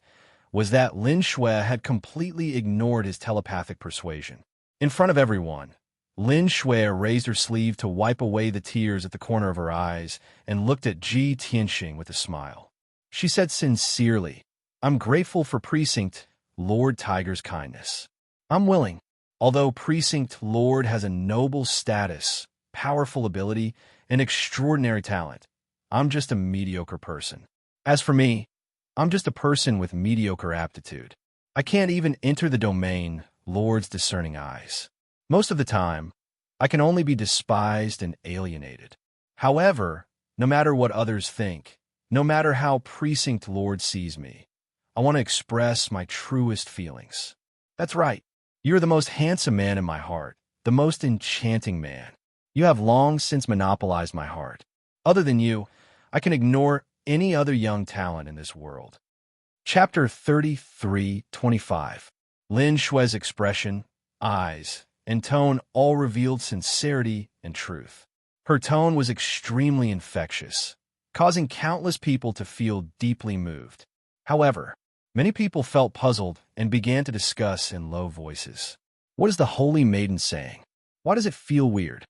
was that Lin Shui had completely ignored his telepathic persuasion. In front of everyone, Lin Shui raised her sleeve to wipe away the tears at the corner of her eyes and looked at Ji Tianxing with a smile. She said sincerely, "I'm grateful for Precinct Lord Tiger's kindness. I'm willing. Although Precinct Lord has a noble status, powerful ability, and extraordinary talent, I'm just a mediocre person. As for me, I'm just a person with mediocre aptitude. I can't even enter the domain Lord's discerning eyes. Most of the time, I can only be despised and alienated. However, no matter what others think, no matter how Precinct Lord sees me, I want to express my truest feelings. That's right. You're the most handsome man in my heart, the most enchanting man. You have long since monopolized my heart. Other than you, I can ignore any other young talent in this world." Chapter 33:25. Lin Shui's expression, eyes, and tone all revealed sincerity and truth. Her tone was extremely infectious, causing countless people to feel deeply moved. However, many people felt puzzled and began to discuss in low voices. What is the Holy Maiden saying? Why does it feel weird?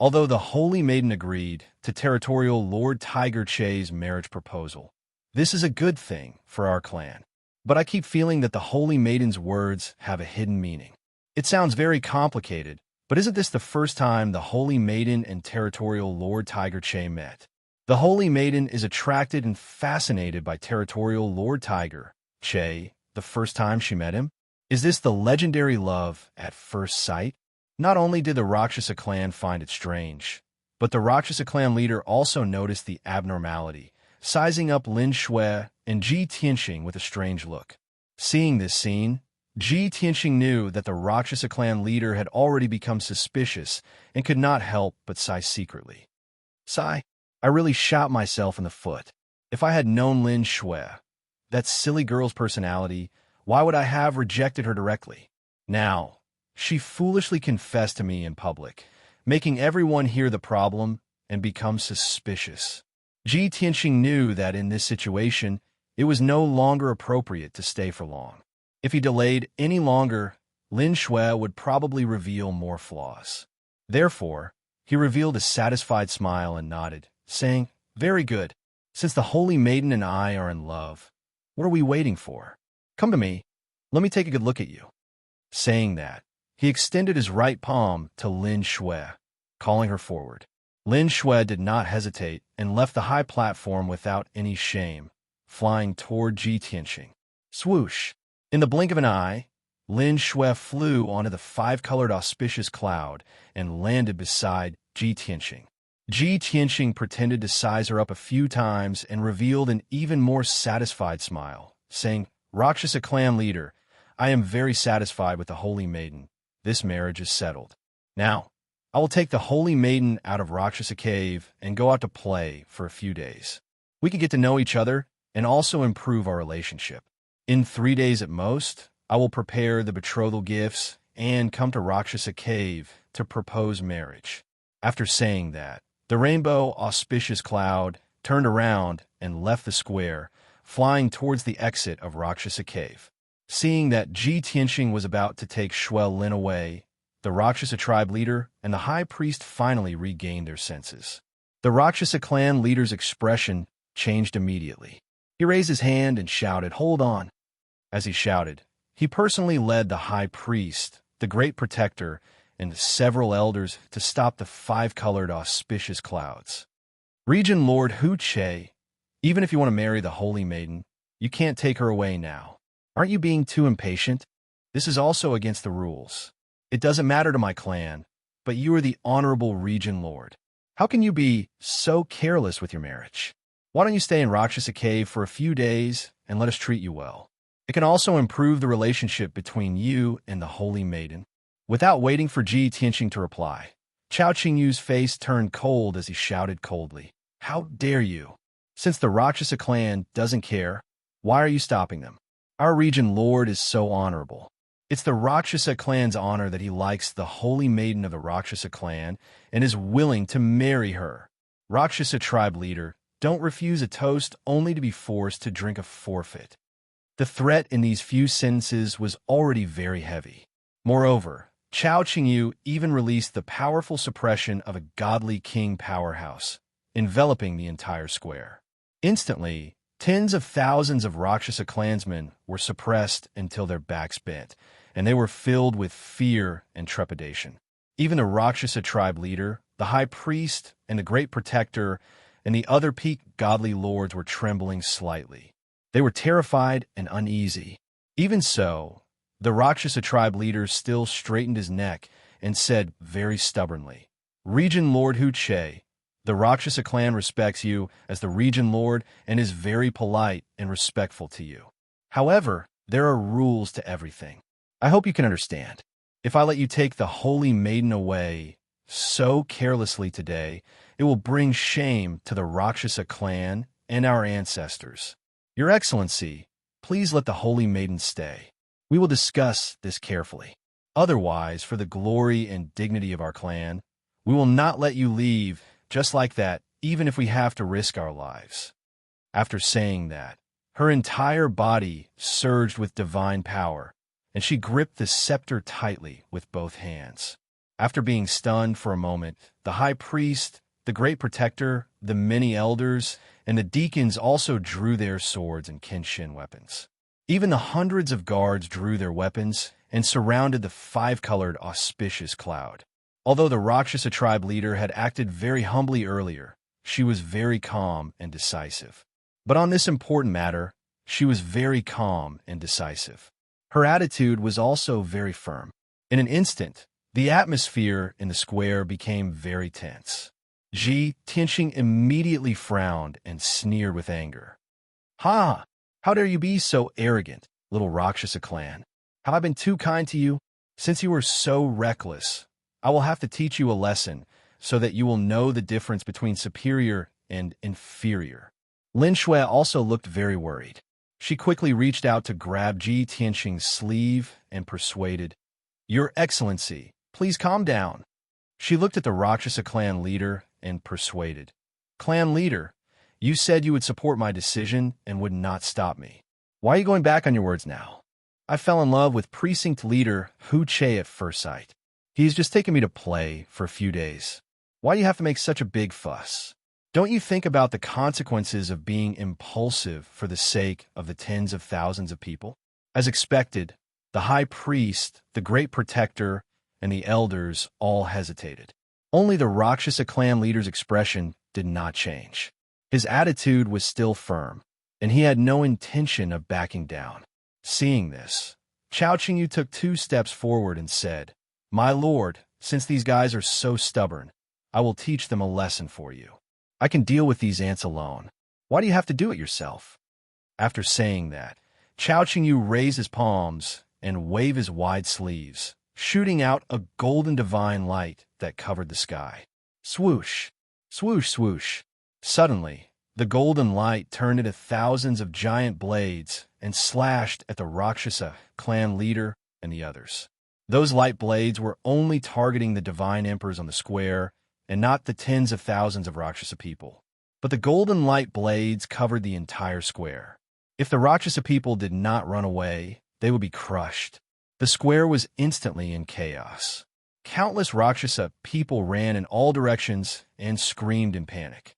Although the Holy Maiden agreed to Territorial Lord Tiger Che's marriage proposal, this is a good thing for our clan. But I keep feeling that the Holy Maiden's words have a hidden meaning. It sounds very complicated, but isn't this the first time the Holy Maiden and Territorial Lord Tiger Che met? The Holy Maiden is attracted and fascinated by Territorial Lord Tiger Che the first time she met him. Is this the legendary love at first sight? Not only did the Rakshasa clan find it strange, but the Rakshasa clan leader also noticed the abnormality, sizing up Lin Shui and Ji Tianxing with a strange look. Seeing this scene, Ji Tianxing knew that the Rakshasa clan leader had already become suspicious and could not help but sigh secretly. Sigh, I really shot myself in the foot. If I had known Lin Shui, that silly girl's personality, why would I have rejected her directly? Now, she foolishly confessed to me in public, making everyone hear the problem and become suspicious. Ji Tianxing knew that in this situation, it was no longer appropriate to stay for long. If he delayed any longer, Lin Shui would probably reveal more flaws. Therefore, he revealed a satisfied smile and nodded, saying, "Very good. Since the Holy Maiden and I are in love, what are we waiting for? Come to me. Let me take a good look at you." Saying that, he extended his right palm to Lin Shui, calling her forward. Lin Shui did not hesitate and left the high platform without any shame, flying toward Ji Tianxing. Swoosh! In the blink of an eye, Lin Shui flew onto the five-colored auspicious cloud and landed beside Ji Tianxing. Ji Tianxing pretended to size her up a few times and revealed an even more satisfied smile, saying, "Rakshasa clan leader, I am very satisfied with the Holy Maiden. This marriage is settled. Now, I will take the Holy Maiden out of Rakshasa Cave and go out to play for a few days. We could get to know each other and also improve our relationship. In 3 days at most, I will prepare the betrothal gifts and come to Rakshasa Cave to propose marriage." After saying that, the rainbow auspicious cloud turned around and left the square, flying towards the exit of Rakshasa Cave. Seeing that Ji Tianxing was about to take Shui Lin away, the Rakshasa tribe leader and the high priest finally regained their senses. The Rakshasa clan leader's expression changed immediately. He raised his hand and shouted, "Hold on!" As he shouted, he personally led the high priest, the great protector, and several elders to stop the five-colored auspicious clouds. "Region Lord Hu Che, even if you want to marry the Holy Maiden, you can't take her away now. Aren't you being too impatient? This is also against the rules. It doesn't matter to my clan, but you are the honorable Region Lord. How can you be so careless with your marriage? Why don't you stay in Rakshasa Cave for a few days and let us treat you well? It can also improve the relationship between you and the Holy Maiden." Without waiting for Ji Tianxing to reply, Chao Qingyu's face turned cold as he shouted coldly, "How dare you? Since the Rakshasa clan doesn't care, why are you stopping them? Our Region Lord is so honorable. It's the Rakshasa clan's honor that he likes the Holy Maiden of the Rakshasa clan and is willing to marry her. Rakshasa tribe leader, don't refuse a toast only to be forced to drink a forfeit." The threat in these few sentences was already very heavy. Moreover, Chao Qingyu even released the powerful suppression of a godly king powerhouse, enveloping the entire square. Instantly, tens of thousands of Rakshasa clansmen were suppressed until their backs bent, and they were filled with fear and trepidation. Even the Rakshasa tribe leader, the high priest, and the great protector, and the other peak godly lords were trembling slightly. They were terrified and uneasy. Even so, the Rakshasa tribe leader still straightened his neck and said very stubbornly, "Region Lord Hu Che, the Rakshasa clan respects you as the Region Lord and is very polite and respectful to you. However, there are rules to everything. I hope you can understand. If I let you take the Holy Maiden away so carelessly today, it will bring shame to the Rakshasa clan and our ancestors. Your Excellency, please let the Holy Maiden stay. We will discuss this carefully. Otherwise, for the glory and dignity of our clan, we will not let you leave just like that, even if we have to risk our lives." After saying that, her entire body surged with divine power, and she gripped the scepter tightly with both hands. After being stunned for a moment, the high priest, the great protector, the many elders, and the deacons also drew their swords and kenshin weapons. Even the hundreds of guards drew their weapons and surrounded the five-colored auspicious cloud. Although the Rakshasa tribe leader had acted very humbly earlier, she was very calm and decisive. But on this important matter, she was very calm and decisive. Her attitude was also very firm. In an instant, the atmosphere in the square became very tense. Ji Tianxing immediately frowned and sneered with anger. "Ha! How dare you be so arrogant, little Rakshasa clan? Have I been too kind to you? Since you are so reckless, I will have to teach you a lesson so that you will know the difference between superior and inferior." Lin Shui also looked very worried. She quickly reached out to grab Ji Tianxing's sleeve and persuaded, "Your Excellency, please calm down." She looked at the Rakshasa clan leader and persuaded, "Clan leader, you said you would support my decision and would not stop me. Why are you going back on your words now? I fell in love with precinct leader Hu Che at first sight. He's just taken me to play for a few days. Why do you have to make such a big fuss? Don't you think about the consequences of being impulsive for the sake of the tens of thousands of people?" As expected, the high priest, the great protector, and the elders all hesitated. Only the Rakshasa clan leader's expression did not change. His attitude was still firm, and he had no intention of backing down. Seeing this, Chao Qingyu took 2 steps forward and said, "My lord, since these guys are so stubborn, I will teach them a lesson for you. I can deal with these ants alone. Why do you have to do it yourself?" After saying that, Chao Qingyu raised his palms and waved his wide sleeves, shooting out a golden divine light that covered the sky. Swoosh! Swoosh, swoosh! Suddenly, the golden light turned into thousands of giant blades and slashed at the Rakshasa clan leader and the others. Those light blades were only targeting the divine emperors on the square and not the tens of thousands of Rakshasa people. But the golden light blades covered the entire square. If the Rakshasa people did not run away, they would be crushed. The square was instantly in chaos. Countless Rakshasa people ran in all directions and screamed in panic.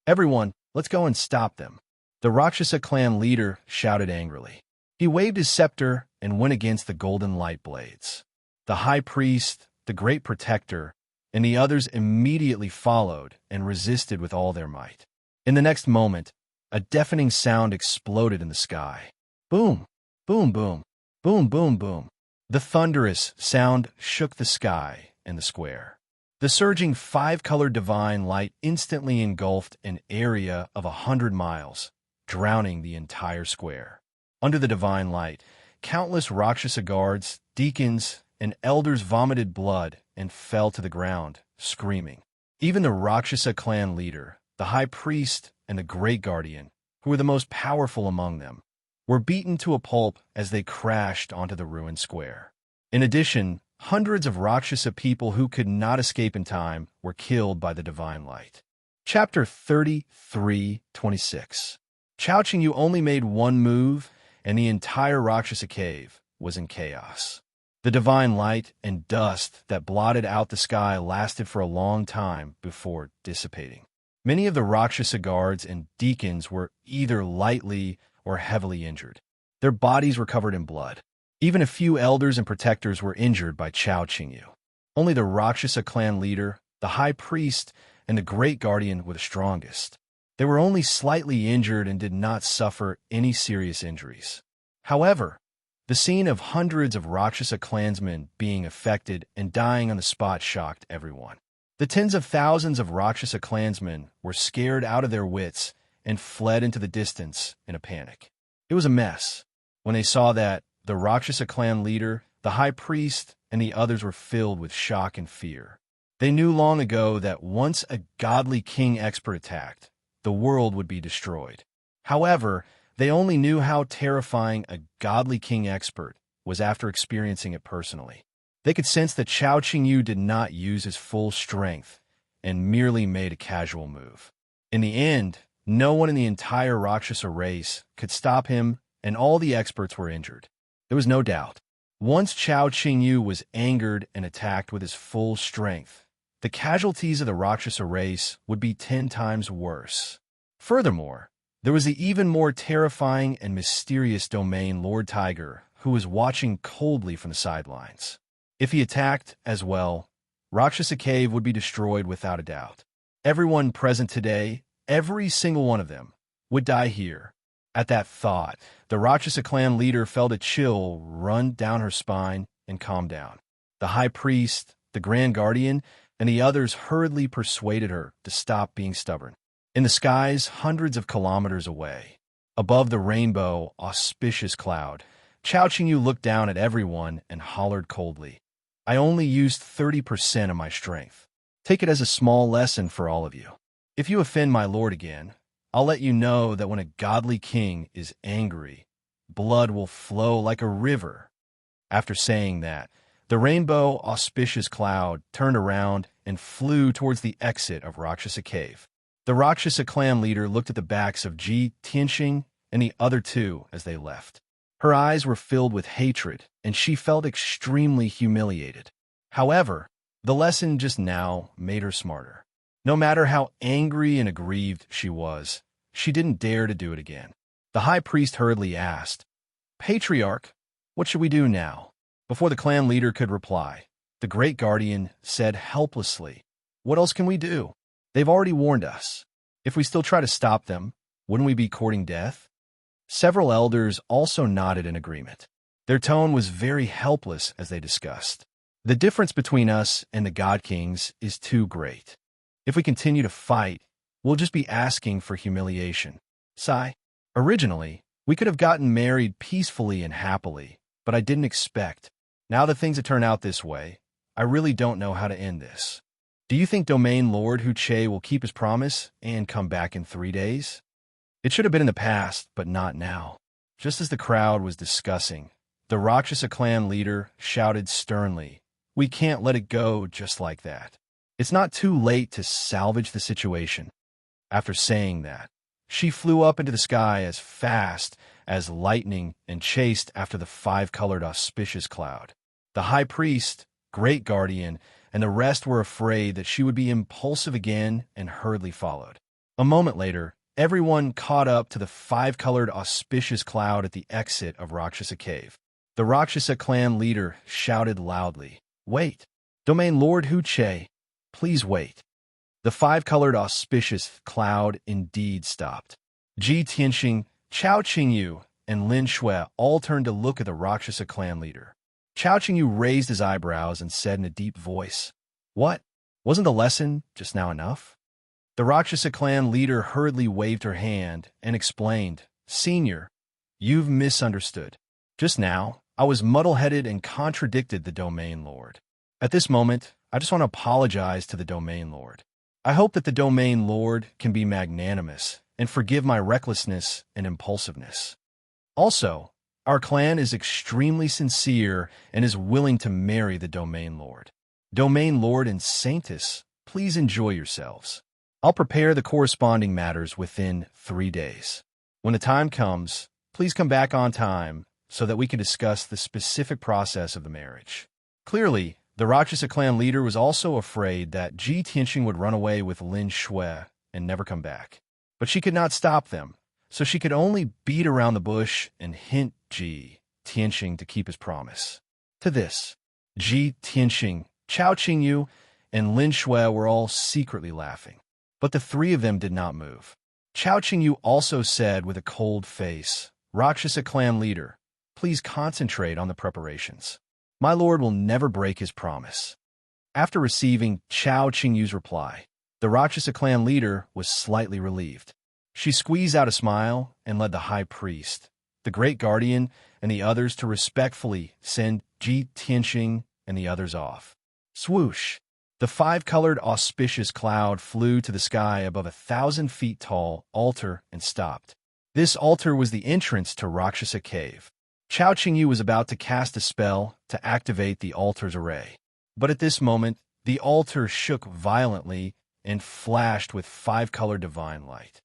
"Everyone, let's go and stop them," the Rakshasa clan leader shouted angrily. He waved his scepter and went against the golden light blades. The high priest, the great protector, and the others immediately followed and resisted with all their might. In the next moment, a deafening sound exploded in the sky. Boom, boom, boom, boom, boom, boom. The thunderous sound shook the sky and the square. The surging 5-colored divine light instantly engulfed an area of 100 miles, drowning the entire square. Under the divine light, countless Rakshasa guards, deacons, and elders vomited blood and fell to the ground, screaming. Even the Rakshasa clan leader, the high priest, and the great guardian, who were the most powerful among them, were beaten to a pulp as they crashed onto the ruined square. In addition, hundreds of Rakshasa people who could not escape in time were killed by the divine light. Chapter 33:26. Chao Qingyu only made one move, and the entire Rakshasa cave was in chaos. The divine light and dust that blotted out the sky lasted for a long time before dissipating. Many of the Rakshasa guards and deacons were either lightly or heavily injured. Their bodies were covered in blood. Even a few elders and protectors were injured by Chao Qingyu. Only the Rakshasa clan leader, the high priest, and the great guardian were the strongest. They were only slightly injured and did not suffer any serious injuries. However, the scene of hundreds of Rakshasa clansmen being affected and dying on the spot shocked everyone. The tens of thousands of Rakshasa clansmen were scared out of their wits and fled into the distance in a panic. It was a mess. When they saw that, the Rakshasa clan leader, the high priest, and the others were filled with shock and fear. They knew long ago that once a godly king expert attacked, the world would be destroyed. However, they only knew how terrifying a godly king expert was after experiencing it personally. They could sense that Chao Qingyu did not use his full strength and merely made a casual move. In the end, no one in the entire Rakshasa race could stop him, and all the experts were injured. There was no doubt. Once Chao Qingyu was angered and attacked with his full strength, the casualties of the Rakshasa race would be 10 times worse. Furthermore, there was the even more terrifying and mysterious domain Lord Tiger, who was watching coldly from the sidelines. If he attacked as well, Rakshasa Cave would be destroyed without a doubt. Everyone present today, every single one of them, would die here. At that thought, the Rakshasa clan leader felt a chill run down her spine and calmed down. The high priest, the grand guardian, and the others hurriedly persuaded her to stop being stubborn. In the skies, hundreds of kilometers away, above the rainbow, auspicious cloud, Chao Qingyu looked down at everyone and hollered coldly, "I only used 30% of my strength. Take it as a small lesson for all of you. If you offend my lord again, I'll let you know that when a godly king is angry, blood will flow like a river." After saying that, the rainbow auspicious cloud turned around and flew towards the exit of Rakshasa Cave. The Rakshasa clan leader looked at the backs of Ji Tianxing and the other 2 as they left. Her eyes were filled with hatred, and she felt extremely humiliated. However, the lesson just now made her smarter. No matter how angry and aggrieved she was, she didn't dare to do it again. The high priest hurriedly asked, "Patriarch, what should we do now?" Before the clan leader could reply, the great guardian said helplessly, What else can we do? They've already warned us. If we still try to stop them, wouldn't we be courting death? Several elders also nodded in agreement. Their tone was very helpless as they discussed. The difference between us and the God Kings is too great. If we continue to fight, we'll just be asking for humiliation. Sigh. Originally, we could have gotten married peacefully and happily, but I didn't expect. Now that things have turned out this way, I really don't know how to end this. Do you think Domain Lord Huche will keep his promise and come back in 3 days? It should have been in the past, but not now. Just as the crowd was discussing, the Rakshasa clan leader shouted sternly, "We can't let it go just like that. It's not too late to salvage the situation." After saying that, she flew up into the sky as fast as lightning and chased after the 5-colored auspicious cloud. The high priest, great guardian, and the rest were afraid that she would be impulsive again and hurriedly followed. A moment later, everyone caught up to the 5-colored auspicious cloud at the exit of Rakshasa Cave. The Rakshasa clan leader shouted loudly, "Wait! Domain Lord Huche, please wait." The 5-colored auspicious cloud indeed stopped. Ji Tianxing, Chao Qingyu, and Lin Shui all turned to look at the Rakshasa clan leader. Chao Qingyu raised his eyebrows and said in a deep voice, "What? Wasn't the lesson just now enough?" The Rakshasa clan leader hurriedly waved her hand and explained, "Senior, you've misunderstood. Just now, I was muddle-headed and contradicted the Domain Lord. At this moment, I just want to apologize to the Domain Lord. I hope that the Domain Lord can be magnanimous and forgive my recklessness and impulsiveness. Also, our clan is extremely sincere and is willing to marry the Domain Lord. Domain Lord and Saintess, please enjoy yourselves. I'll prepare the corresponding matters within 3 days. When the time comes, please come back on time so that we can discuss the specific process of the marriage." Clearly, the Rakshasa clan leader was also afraid that Ji Tianxing would run away with Lin Shui and never come back. But she could not stop them, so she could only beat around the bush and hint Ji Tianxing to keep his promise. To this, Ji Tianxing, Chao Qingyu, and Lin Shui were all secretly laughing. But the 3 of them did not move. Chao Qingyu also said with a cold face, "Rakshasa clan leader, please concentrate on the preparations. My lord will never break his promise." After receiving Chao Qingyu's reply, the Rakshasa clan leader was slightly relieved. She squeezed out a smile and led the high priest, the great guardian, and the others to respectfully send Ji Tianxing and the others off. Swoosh! The 5-colored auspicious cloud flew to the sky above a 1,000 feet tall altar and stopped. This altar was the entrance to Rakshasa Cave. Chao Qingyu was about to cast a spell to activate the altar's array. But at this moment, the altar shook violently and flashed with 5-colored divine light.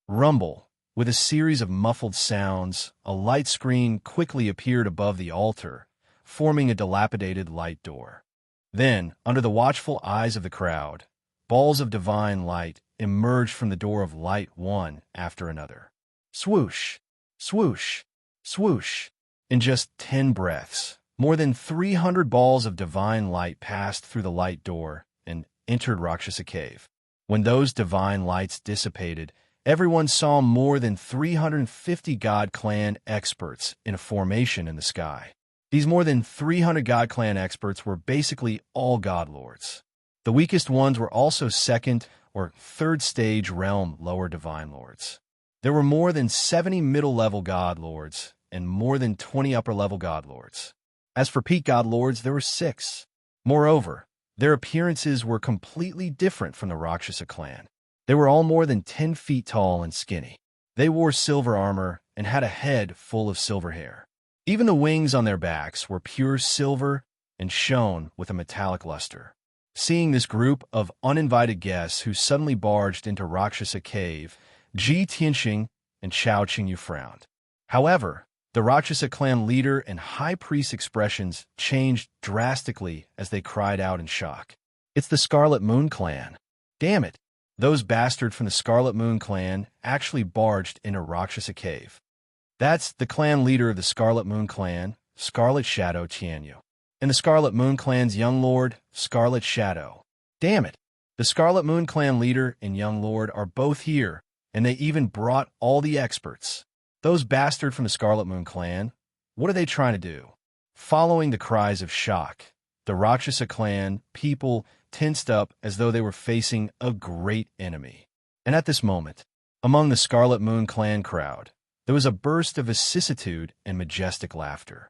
Rumble! With a series of muffled sounds, a light screen quickly appeared above the altar, forming a dilapidated light door. Then, under the watchful eyes of the crowd, balls of divine light emerged from the door of light one after another. Swoosh! Swoosh! Swoosh! In just 10 breaths, more than 300 balls of divine light passed through the light door and entered Rakshasa Cave. When those divine lights dissipated, everyone saw more than 350 God Clan experts in a formation in the sky. These more than 300 God Clan experts were basically all God Lords. The weakest ones were also 2nd or 3rd stage realm lower divine lords. There were more than 70 middle-level God Lords and more than 20 upper-level God Lords. As for peak God Lords, there were 6. Moreover, their appearances were completely different from the Rakshasa clan. They were all more than 10 feet tall and skinny. They wore silver armor and had a head full of silver hair. Even the wings on their backs were pure silver and shone with a metallic luster. Seeing this group of uninvited guests who suddenly barged into Rakshasa Cave, Ji Tianxing and Chao Qingyu frowned. However, the Rakshasa clan leader and high priest expressions changed drastically as they cried out in shock. "It's the Scarlet Moon clan. Damn it! Those bastards from the Scarlet Moon clan actually barged into Rakshasa Cave. That's the clan leader of the Scarlet Moon clan, Scarlet Shadow Tianyu. And the Scarlet Moon clan's young lord, Scarlet Shadow. Damn it! The Scarlet Moon clan leader and young lord are both here, and they even brought all the experts. Those bastards from the Scarlet Moon clan, what are they trying to do? Following the cries of shock, the Rakshasa clan people tensed up as though they were facing a great enemy. And at this moment, among the Scarlet Moon clan crowd, there was a burst of vicissitude and majestic laughter.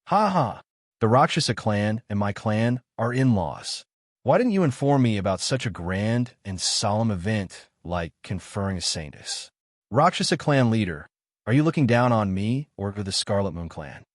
Ha ha! The Rakshasa clan and my clan are in-laws. Why didn't you inform me about such a grand and solemn event like conferring a saintess? Rakshasa clan leader, are you looking down on me or the Scarlet Moon clan?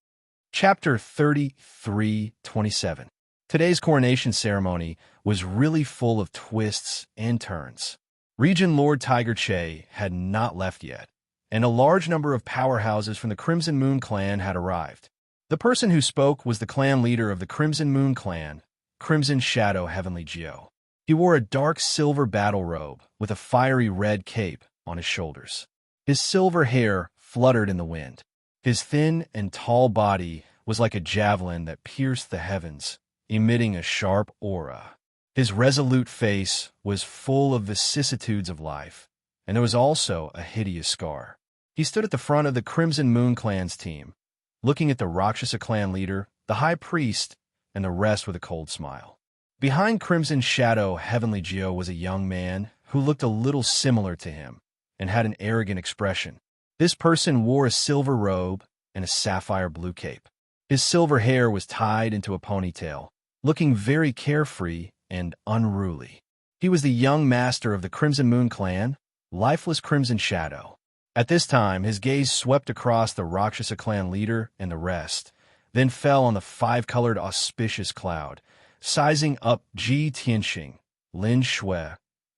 Chapter 33:27. Today's coronation ceremony was really full of twists and turns. Regent Lord Tiger Che had not left yet, and a large number of powerhouses from the Crimson Moon clan had arrived. The person who spoke was the clan leader of the Crimson Moon clan, Crimson Shadow Heavenly Geo. He wore a dark silver battle robe with a fiery red cape on his shoulders. His silver hair fluttered in the wind. His thin and tall body was like a javelin that pierced the heavens, emitting a sharp aura. His resolute face was full of vicissitudes of life, and there was also a hideous scar. He stood at the front of the Crimson Moon clan's team, looking at the Rakshasa clan leader, the high priest, and the rest with a cold smile. Behind Crimson Shadow Heavenly Geo was a young man who looked a little similar to him and had an arrogant expression. This person wore a silver robe and a sapphire blue cape. His silver hair was tied into a ponytail, looking very carefree and unruly. He was the young master of the Crimson Moon clan, Lifeless Crimson Shadow. At this time, his gaze swept across the Rakshasa clan leader and the rest, then fell on the five-colored auspicious cloud, sizing up Ji Tianxing, Lin Shui,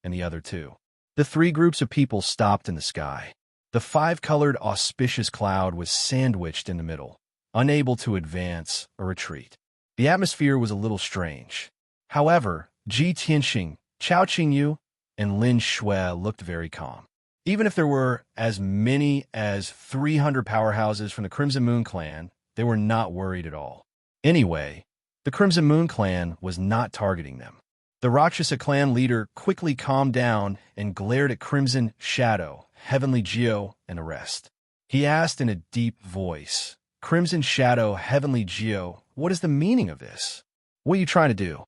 and the other two. The three groups of people stopped in the sky. The five-colored auspicious cloud was sandwiched in the middle, unable to advance or retreat. The atmosphere was a little strange. However, Ji Tianxing, Chao Qingyu, and Lin Shui looked very calm. Even if there were as many as 300 powerhouses from the Crimson Moon clan, they were not worried at all. Anyway, the Crimson Moon clan was not targeting them. The Rakshasa clan leader quickly calmed down and glared at Crimson Shadow, Heavenly Geo, and the rest. He asked in a deep voice, Crimson Shadow, Heavenly Geo, what is the meaning of this? What are you trying to do?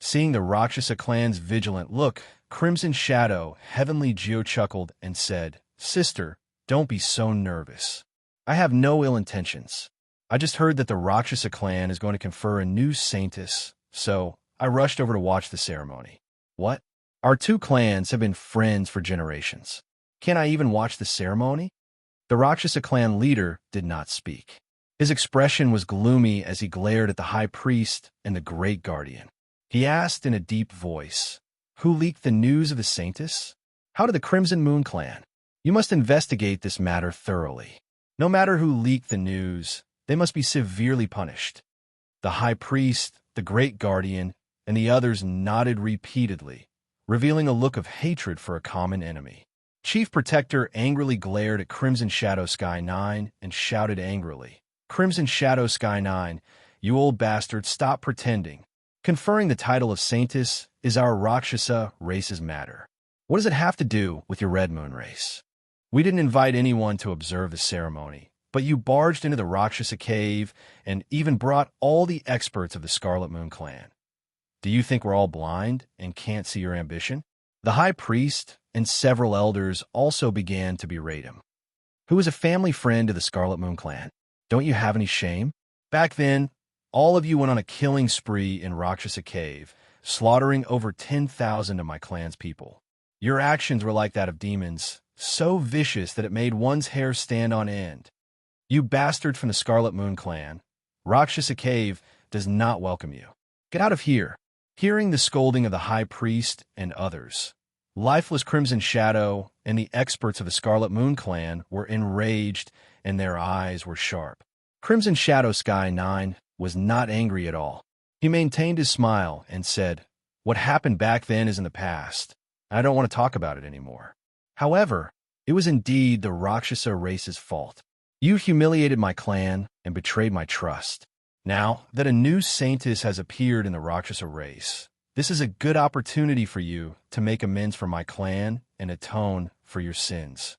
Seeing the Rakshasa clan's vigilant look, Crimson Shadow, Heavenly Geo chuckled and said, Sister, don't be so nervous. I have no ill intentions. I just heard that the Rakshasa clan is going to confer a new saintess, so I rushed over to watch the ceremony. What? Our two clans have been friends for generations. Can't I even watch the ceremony? The Rakshasa clan leader did not speak. His expression was gloomy as he glared at the high priest and the great guardian. He asked in a deep voice, Who leaked the news of the saintess? How did the Crimson Moon clan? You must investigate this matter thoroughly. No matter who leaked the news, they must be severely punished. The high priest, the great guardian, and the others nodded repeatedly, revealing a look of hatred for a common enemy. Chief Protector angrily glared at Crimson Shadow Sky 9 and shouted angrily, Crimson Shadow Sky 9, you old bastard, stop pretending. Conferring the title of saintess is our Rakshasa race's matter. What does it have to do with your Red Moon race? We didn't invite anyone to observe the ceremony, but you barged into the Rakshasa cave and even brought all the experts of the Scarlet Moon clan. Do you think we're all blind and can't see your ambition? The high priest and several elders also began to berate him. Who is a family friend of the Scarlet Moon clan? Don't you have any shame? Back then, all of you went on a killing spree in Rakshasa cave, slaughtering over 10,000 of my clan's people. Your actions were like that of demons, so vicious that it made one's hair stand on end. You bastard from the Scarlet Moon clan, Rakshasa cave does not welcome you. Get out of here. Hearing the scolding of the high priest and others, Lifeless Crimson Shadow and the experts of the Scarlet Moon clan were enraged and their eyes were sharp. Crimson Shadow Sky 9 was not angry at all. He maintained his smile and said, What happened back then is in the past. I don't want to talk about it anymore. However, it was indeed the Rakshasa race's fault. You humiliated my clan and betrayed my trust. Now that a new saintess has appeared in the Rakshasa race, This is a good opportunity for you to make amends for my clan and atone for your sins."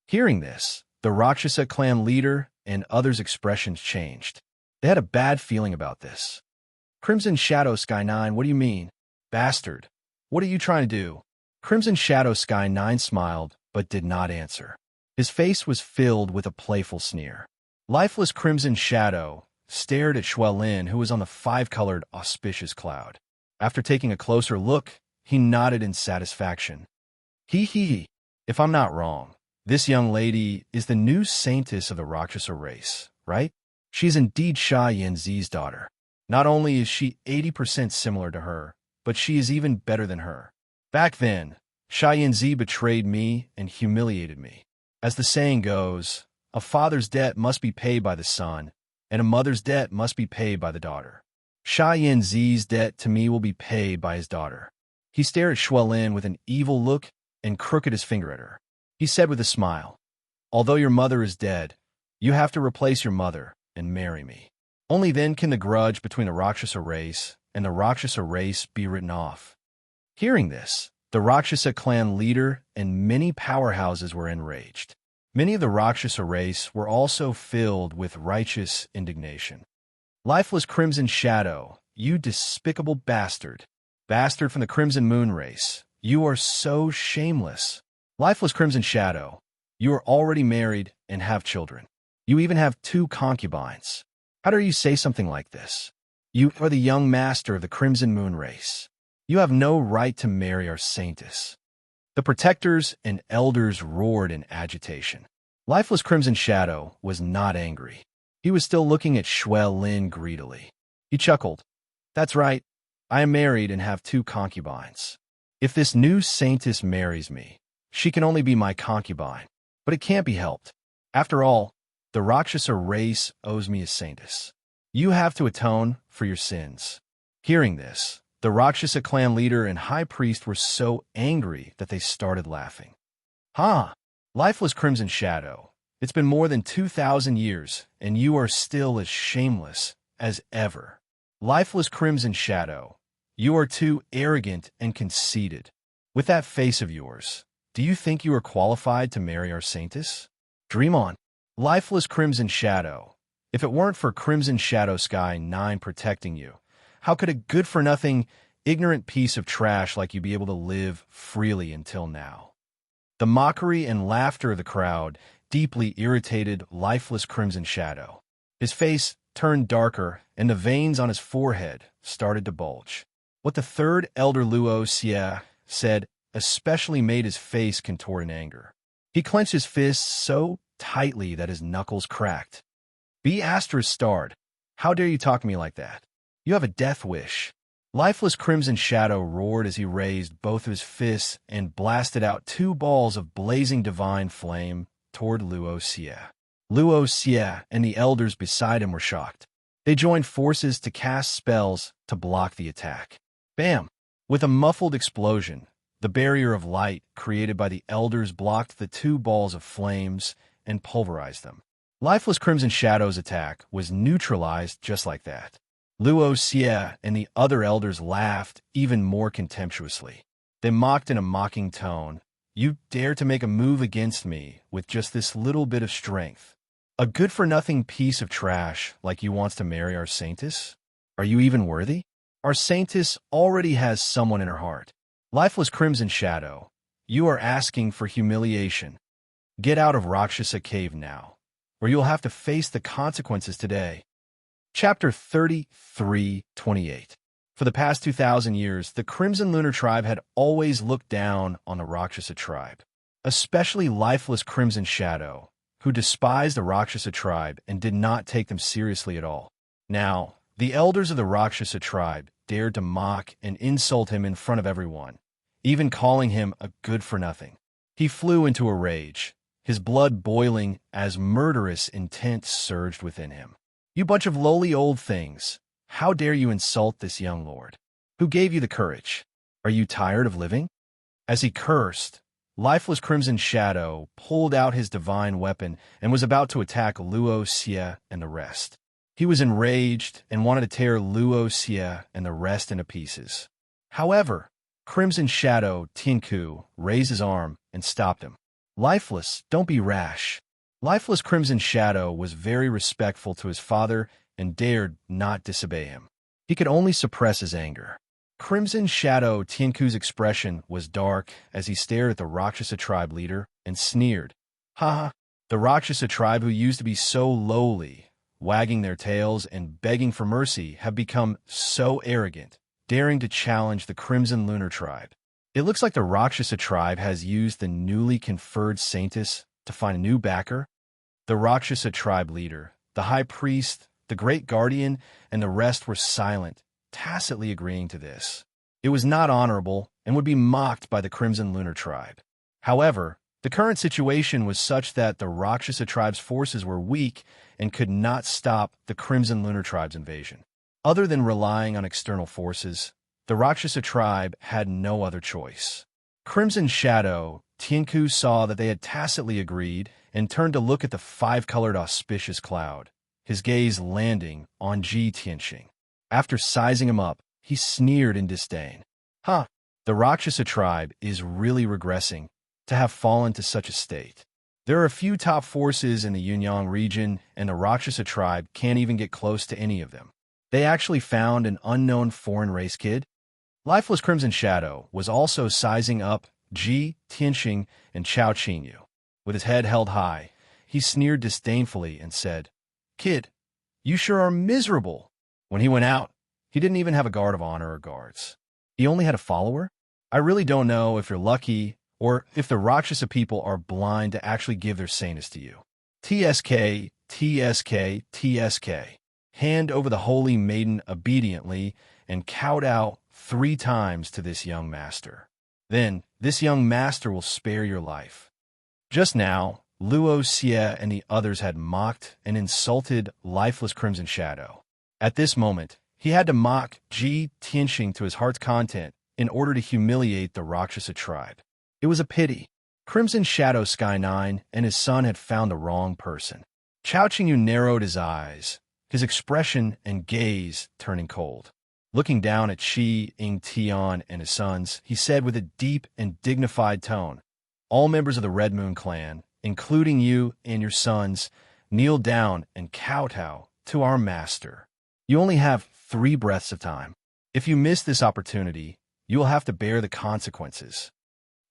Hearing this, the Rakshasa clan leader and others' expressions changed. They had a bad feeling about this. "Crimson Shadow Sky 9, what do you mean? Bastard. What are you trying to do?" Crimson Shadow Sky 9 smiled, but did not answer. His face was filled with a playful sneer. Lifeless Crimson Shadow stared at Xuelin, who was on the five-colored auspicious cloud. After taking a closer look, he nodded in satisfaction. He. If I'm not wrong, this young lady is the new saintess of the Rakshasa race, right? She's indeed Xia Yanzi's daughter. Not only is she 80% similar to her, but she is even better than her. Back then, Xia Yanzi betrayed me and humiliated me. As the saying goes, a father's debt must be paid by the son, and a mother's debt must be paid by the daughter. Xia Yanzi's debt to me will be paid by his daughter. He stared at Xuelin with an evil look and crooked his finger at her. He said with a smile, "Although your mother is dead, you have to replace your mother and marry me. Only then can the grudge between the Rakshasa race and the Rakshasa race be written off." Hearing this, the Rakshasa clan leader and many powerhouses were enraged. Many of the Rakshasa race were also filled with righteous indignation. "Lifeless Crimson Shadow, you despicable bastard. Bastard from the Crimson Moon race. You are so shameless. Lifeless Crimson Shadow, you are already married and have children. You even have 2 concubines. How dare you say something like this? You are the young master of the Crimson Moon race. You have no right to marry our saintess." The protectors and elders roared in agitation. Lifeless Crimson Shadow was not angry. He was still looking at Xuelin greedily. He chuckled. "That's right. I am married and have 2 concubines. If this new saintess marries me, she can only be my concubine, but it can't be helped. After all, the Rakshasa race owes me a saintess. You have to atone for your sins." Hearing this, the Rakshasa clan leader and high priest were so angry that they started laughing. "Ha! Lifeless Crimson Shadow, it's been more than 2,000 years, and you are still as shameless as ever. Lifeless Crimson Shadow, you are too arrogant and conceited. With that face of yours, do you think you are qualified to marry our saintess? Dream on. Lifeless Crimson Shadow, if it weren't for Crimson Shadow Sky 9 protecting you, how could a good-for-nothing, ignorant piece of trash like you be able to live freely until now?" The mockery and laughter of the crowd deeply irritated Lifeless Crimson Shadow. His face turned darker, and the veins on his forehead started to bulge. What the third elder Luo Xie said especially made his face contort in anger. He clenched his fists so tightly that his knuckles cracked. "Be ****starred. How dare you talk to me like that? You have a death wish." Lifeless Crimson Shadow roared as he raised both of his fists and blasted out 2 balls of blazing divine flame toward Luo Xie. Luo Xie and the elders beside him were shocked. They joined forces to cast spells to block the attack. Bam! With a muffled explosion, the barrier of light created by the elders blocked the 2 balls of flames and pulverized them. Lifeless Crimson Shadow's attack was neutralized just like that. Luo Xie and the other elders laughed even more contemptuously. They mocked in a mocking tone. "You dare to make a move against me with just this little bit of strength? A good-for-nothing piece of trash like you wants to marry our saintess? Are you even worthy? Our saintess already has someone in her heart. Lifeless Crimson Shadow, you are asking for humiliation. Get out of Rakshasa Cave now, or you'll have to face the consequences today." Chapter 33:28. For the past 2,000 years, the Crimson Lunar Tribe had always looked down on the Rakshasa tribe, especially Lifeless Crimson Shadow, who despised the Rakshasa tribe and did not take them seriously at all. Now, the elders of the Rakshasa tribe dared to mock and insult him in front of everyone, even calling him a good-for-nothing. He flew into a rage, his blood boiling as murderous intent surged within him. "You bunch of lowly old things! How dare you insult this young lord? Who gave you the courage? Are you tired of living?" As he cursed, Lifeless Crimson Shadow pulled out his divine weapon and was about to attack Luo Xie and the rest. He was enraged and wanted to tear Luo Xie and the rest into pieces. However, Crimson Shadow Tinku raised his arm and stopped him. Lifeless, don't be rash. Lifeless Crimson Shadow was very respectful to his father and dared not disobey him. He could only suppress his anger. Crimson Shadow Tianku's expression was dark as he stared at the Rakshasa tribe leader and sneered. Ha! The Rakshasa tribe, who used to be so lowly, wagging their tails and begging for mercy, have become so arrogant, daring to challenge the Crimson Lunar tribe. It looks like the Rakshasa tribe has used the newly conferred Saintus to find a new backer. The Rakshasa tribe leader, the high priest, the great guardian, and the rest were silent, tacitly agreeing to this. It was not honorable and would be mocked by the Crimson Lunar tribe. However, the current situation was such that the Rakshasa tribe's forces were weak and could not stop the Crimson Lunar tribe's invasion. Other than relying on external forces, the Rakshasa tribe had no other choice. Crimson Shadow Tianku saw that they had tacitly agreed and turned to look at the five-colored auspicious cloud, his gaze landing on Ji Tianxing. After sizing him up, he sneered in disdain. Huh, the Rakshasa tribe is really regressing to have fallen to such a state. There are a few top forces in the Yunyang region, and the Rakshasa tribe can't even get close to any of them. They actually found an unknown foreign race kid. Lifeless Crimson Shadow was also sizing up Ji Tianxing and Chao Qingyu. With his head held high, he sneered disdainfully and said, "Kid, you sure are miserable." When he went out, he didn't even have a guard of honor or guards. He only had a follower? I really don't know if you're lucky or if the Rakshasa people are blind to actually give their saneness to you. TSK, TSK, TSK. Hand over the holy maiden obediently and kowtow 3 times to this young master. Then this young master will spare your life. Just now, Luo Xie and the others had mocked and insulted Lifeless Crimson Shadow. At this moment, he had to mock Ji Tianxing to his heart's content in order to humiliate the Rakshasa tribe. It was a pity. Crimson Shadow Sky 9 and his son had found the wrong person. Chao Qingyu narrowed his eyes, his expression and gaze turning cold. Looking down at Qi Ying Tian and his sons, he said with a deep and dignified tone, "All members of the Red Moon clan, including you and your sons, kneel down and kowtow to our master. You only have 3 breaths of time. If you miss this opportunity, you will have to bear the consequences."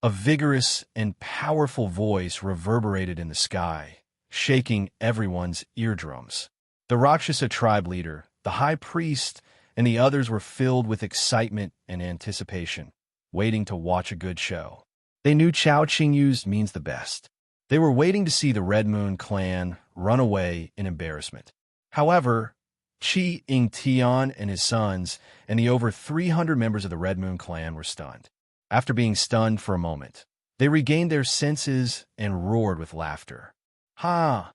A vigorous and powerful voice reverberated in the sky, shaking everyone's eardrums. The Rakshasa tribe leader, the high priest, and the others were filled with excitement and anticipation, waiting to watch a good show. They knew Chao Qingyu's means the best. They were waiting to see the Red Moon clan run away in embarrassment. However, Qi Ying Tian and his sons and the over 300 members of the Red Moon clan were stunned. After being stunned for a moment, they regained their senses and roared with laughter. Ha!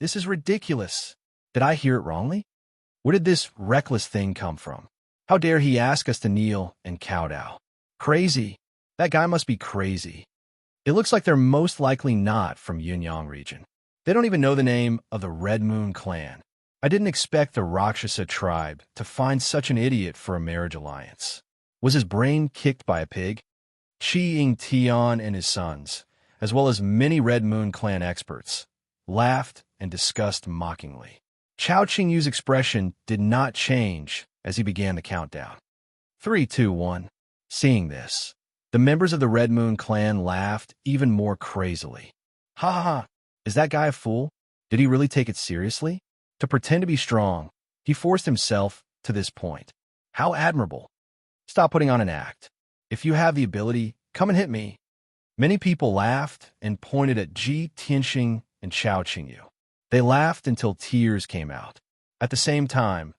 This is ridiculous. Did I hear it wrongly? Where did this reckless thing come from? How dare he ask us to kneel and kowtow? Crazy. That guy must be crazy. It looks like they're most likely not from Yunyang region. They don't even know the name of the Red Moon clan. I didn't expect the Rakshasa tribe to find such an idiot for a marriage alliance. Was his brain kicked by a pig? Qi Ying Tian and his sons, as well as many Red Moon clan experts, laughed and discussed mockingly. Chao Qingyu's expression did not change as he began the countdown. 3, 2, 1. Seeing this, the members of the Red Moon clan laughed even more crazily. Ha ha ha! Is that guy a fool? Did he really take it seriously? To pretend to be strong, he forced himself to this point. How admirable! Stop putting on an act. If you have the ability, come and hit me. Many people laughed and pointed at Ji Tianxing and Chao Qingyu. They laughed until tears came out. At the same time,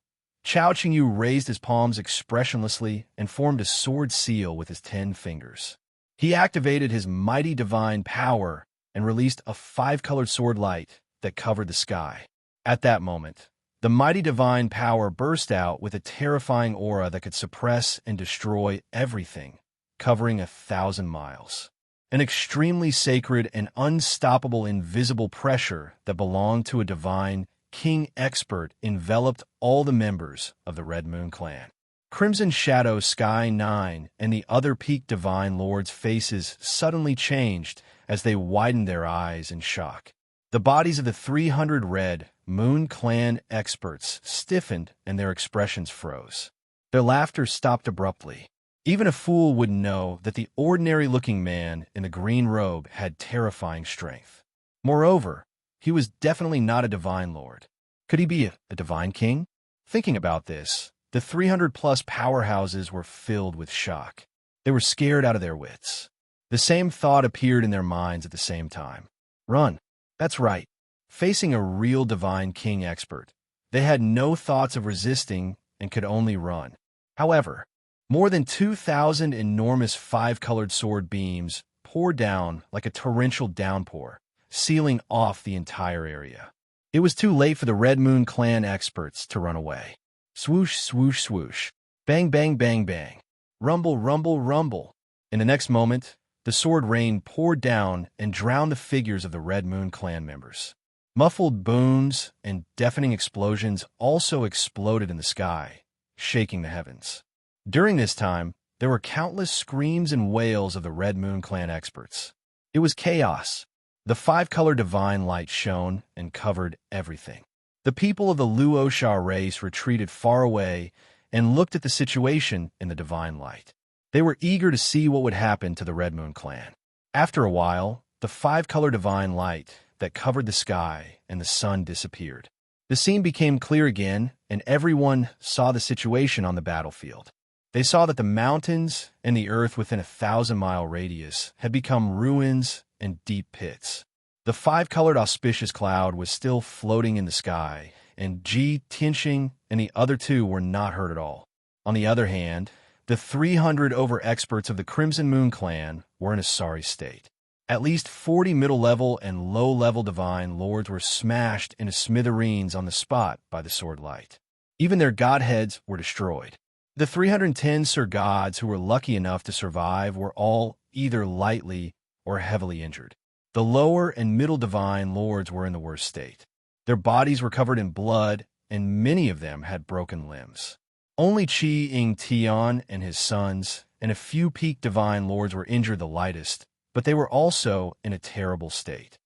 Chao Qingyu raised his palms expressionlessly and formed a sword seal with his 10 fingers. He activated his mighty divine power and released a 5-colored sword light that covered the sky. At that moment, the mighty divine power burst out with a terrifying aura that could suppress and destroy everything, covering 1,000 miles. An extremely sacred and unstoppable invisible pressure that belonged to a divine king expert enveloped all the members of the Red Moon clan. Crimson Shadow Sky 9 and the other peak divine lords' faces suddenly changed as they widened their eyes in shock. The bodies of the 300 Red Moon Clan experts stiffened and their expressions froze. Their laughter stopped abruptly. Even a fool would know that the ordinary-looking man in the green robe had terrifying strength. Moreover, he was definitely not a divine lord. Could he be a divine king? Thinking about this, the 300-plus powerhouses were filled with shock. They were scared out of their wits. The same thought appeared in their minds at the same time. Run. That's right. Facing a real divine king expert, they had no thoughts of resisting and could only run. However, more than 2,000 enormous five-colored sword beams poured down like a torrential downpour, sealing off the entire area. It was too late for the Red Moon Clan experts to run away. Swoosh, swoosh, swoosh. Bang, bang, bang, bang. Rumble, rumble, rumble. In the next moment, the sword rain poured down and drowned the figures of the Red Moon Clan members. Muffled booms and deafening explosions also exploded in the sky, shaking the heavens. During this time, there were countless screams and wails of the Red Moon Clan experts. It was chaos. The five-color divine light shone and covered everything. The people of the Luo-Sha race retreated far away and looked at the situation in the divine light. They were eager to see what would happen to the Red Moon Clan. After a while, the five-color divine light that covered the sky and the sun disappeared. The scene became clear again, and everyone saw the situation on the battlefield. They saw that the mountains and the earth within a 1,000-mile radius had become ruins and deep pits. The five-colored auspicious cloud was still floating in the sky, and Ji Tianxing and the other two were not hurt at all. On the other hand, the 300 over-experts of the Crimson Moon Clan were in a sorry state. At least 40 middle-level and low-level divine lords were smashed into smithereens on the spot by the sword light. Even their godheads were destroyed. The 310 Sir Gods who were lucky enough to survive were all either lightly or heavily injured. The lower and middle divine lords were in the worst state. Their bodies were covered in blood, and many of them had broken limbs. Only Qi Ying Tian and his sons and a few peak divine lords were injured the lightest, but they were also in a terrible state.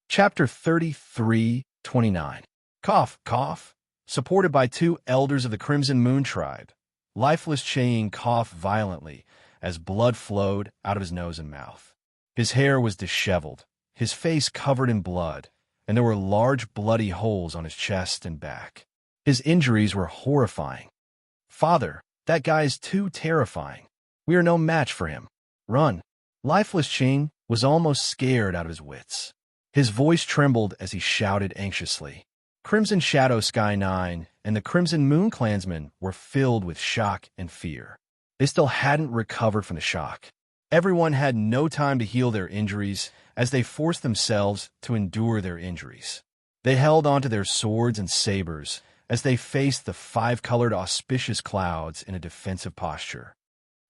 Chapter 33:29. Cough, cough. Supported by two elders of the Crimson Moon tribe, lifeless Qi coughed violently as blood flowed out of his nose and mouth. His hair was disheveled, his face covered in blood, and there were large bloody holes on his chest and back. His injuries were horrifying. Father, that guy's too terrifying. We are no match for him. Run. Lifeless Qing was almost scared out of his wits. His voice trembled as he shouted anxiously. Crimson Shadow Sky 9 and the Crimson Moon clansmen were filled with shock and fear. They still hadn't recovered from the shock. Everyone had no time to heal their injuries as they forced themselves to endure their injuries. They held onto their swords and sabers as they faced the five-colored auspicious clouds in a defensive posture.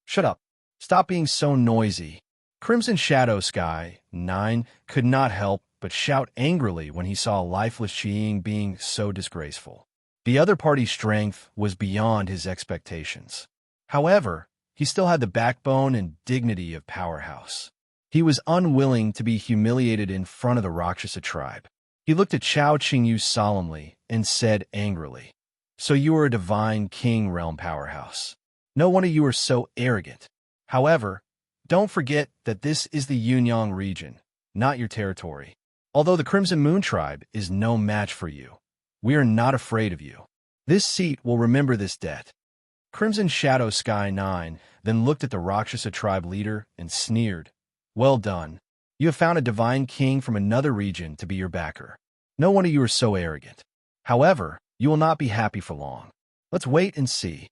Shut up. Stop being so noisy. Crimson Shadow Sky 9 could not help but shout angrily when he saw lifeless Qiying being so disgraceful. The other party's strength was beyond his expectations. However, he still had the backbone and dignity of Powerhouse. He was unwilling to be humiliated in front of the Rakshasa tribe. He looked at Chao Qingyu solemnly and said angrily, "So you are a divine king, Realm Powerhouse. No wonder you are so arrogant. However, don't forget that this is the Yunyang region, not your territory. Although the Crimson Moon tribe is no match for you, we are not afraid of you. This seat will remember this debt." Crimson Shadow Sky 9 then looked at the Rakshasa tribe leader and sneered, "Well done. You have found a divine king from another region to be your backer. No wonder you are so arrogant. However, you will not be happy for long. Let's wait and see."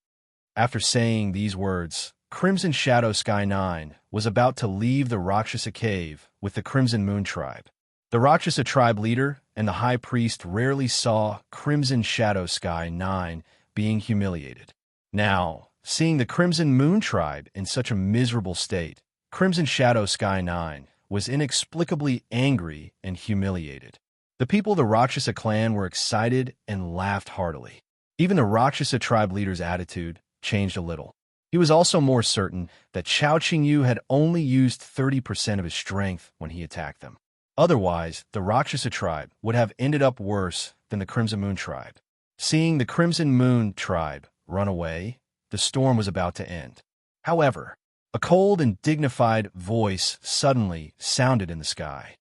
After saying these words, Crimson Shadow Sky 9 was about to leave the Rakshasa cave with the Crimson Moon tribe. The Rakshasa tribe leader and the high priest rarely saw Crimson Shadow Sky 9 being humiliated. Now, seeing the Crimson Moon tribe in such a miserable state, Crimson Shadow Sky 9 was inexplicably angry and humiliated. The people of the Rakshasa clan were excited and laughed heartily. Even the Rakshasa tribe leader's attitude, changed a little. He was also more certain that Chao Qingyu had only used 30% of his strength when he attacked them. Otherwise, the Rakshasa tribe would have ended up worse than the Crimson Moon tribe. Seeing the Crimson Moon tribe run away, the storm was about to end. However, a cold and dignified voice suddenly sounded in the sky.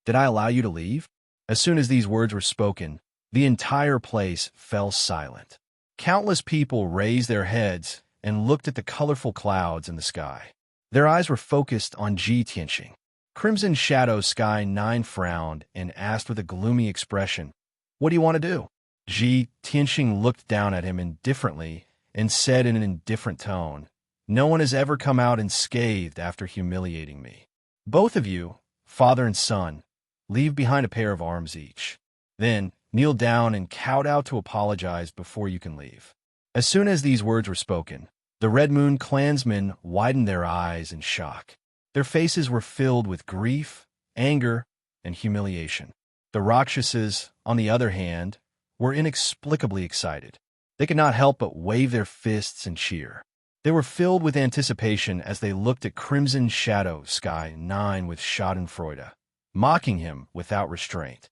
"Did I allow you to leave?" As soon as these words were spoken, the entire place fell silent. Countless people raised their heads and looked at the colorful clouds in the sky. Their eyes were focused on Ji Tianxing. Crimson Shadow Sky 9 frowned and asked with a gloomy expression, "What do you want to do?" Ji Tianxing looked down at him indifferently and said in an indifferent tone, "No one has ever come out unscathed after humiliating me. Both of you, father and son, leave behind a pair of arms each. Then kneel down and kowtow to apologize before you can leave." As soon as these words were spoken, the Red Moon clansmen widened their eyes in shock. Their faces were filled with grief, anger, and humiliation. The Rakshasas, on the other hand, were inexplicably excited. They could not help but wave their fists and cheer. They were filled with anticipation as they looked at Crimson Shadow Sky 9 with schadenfreude, mocking him without restraint.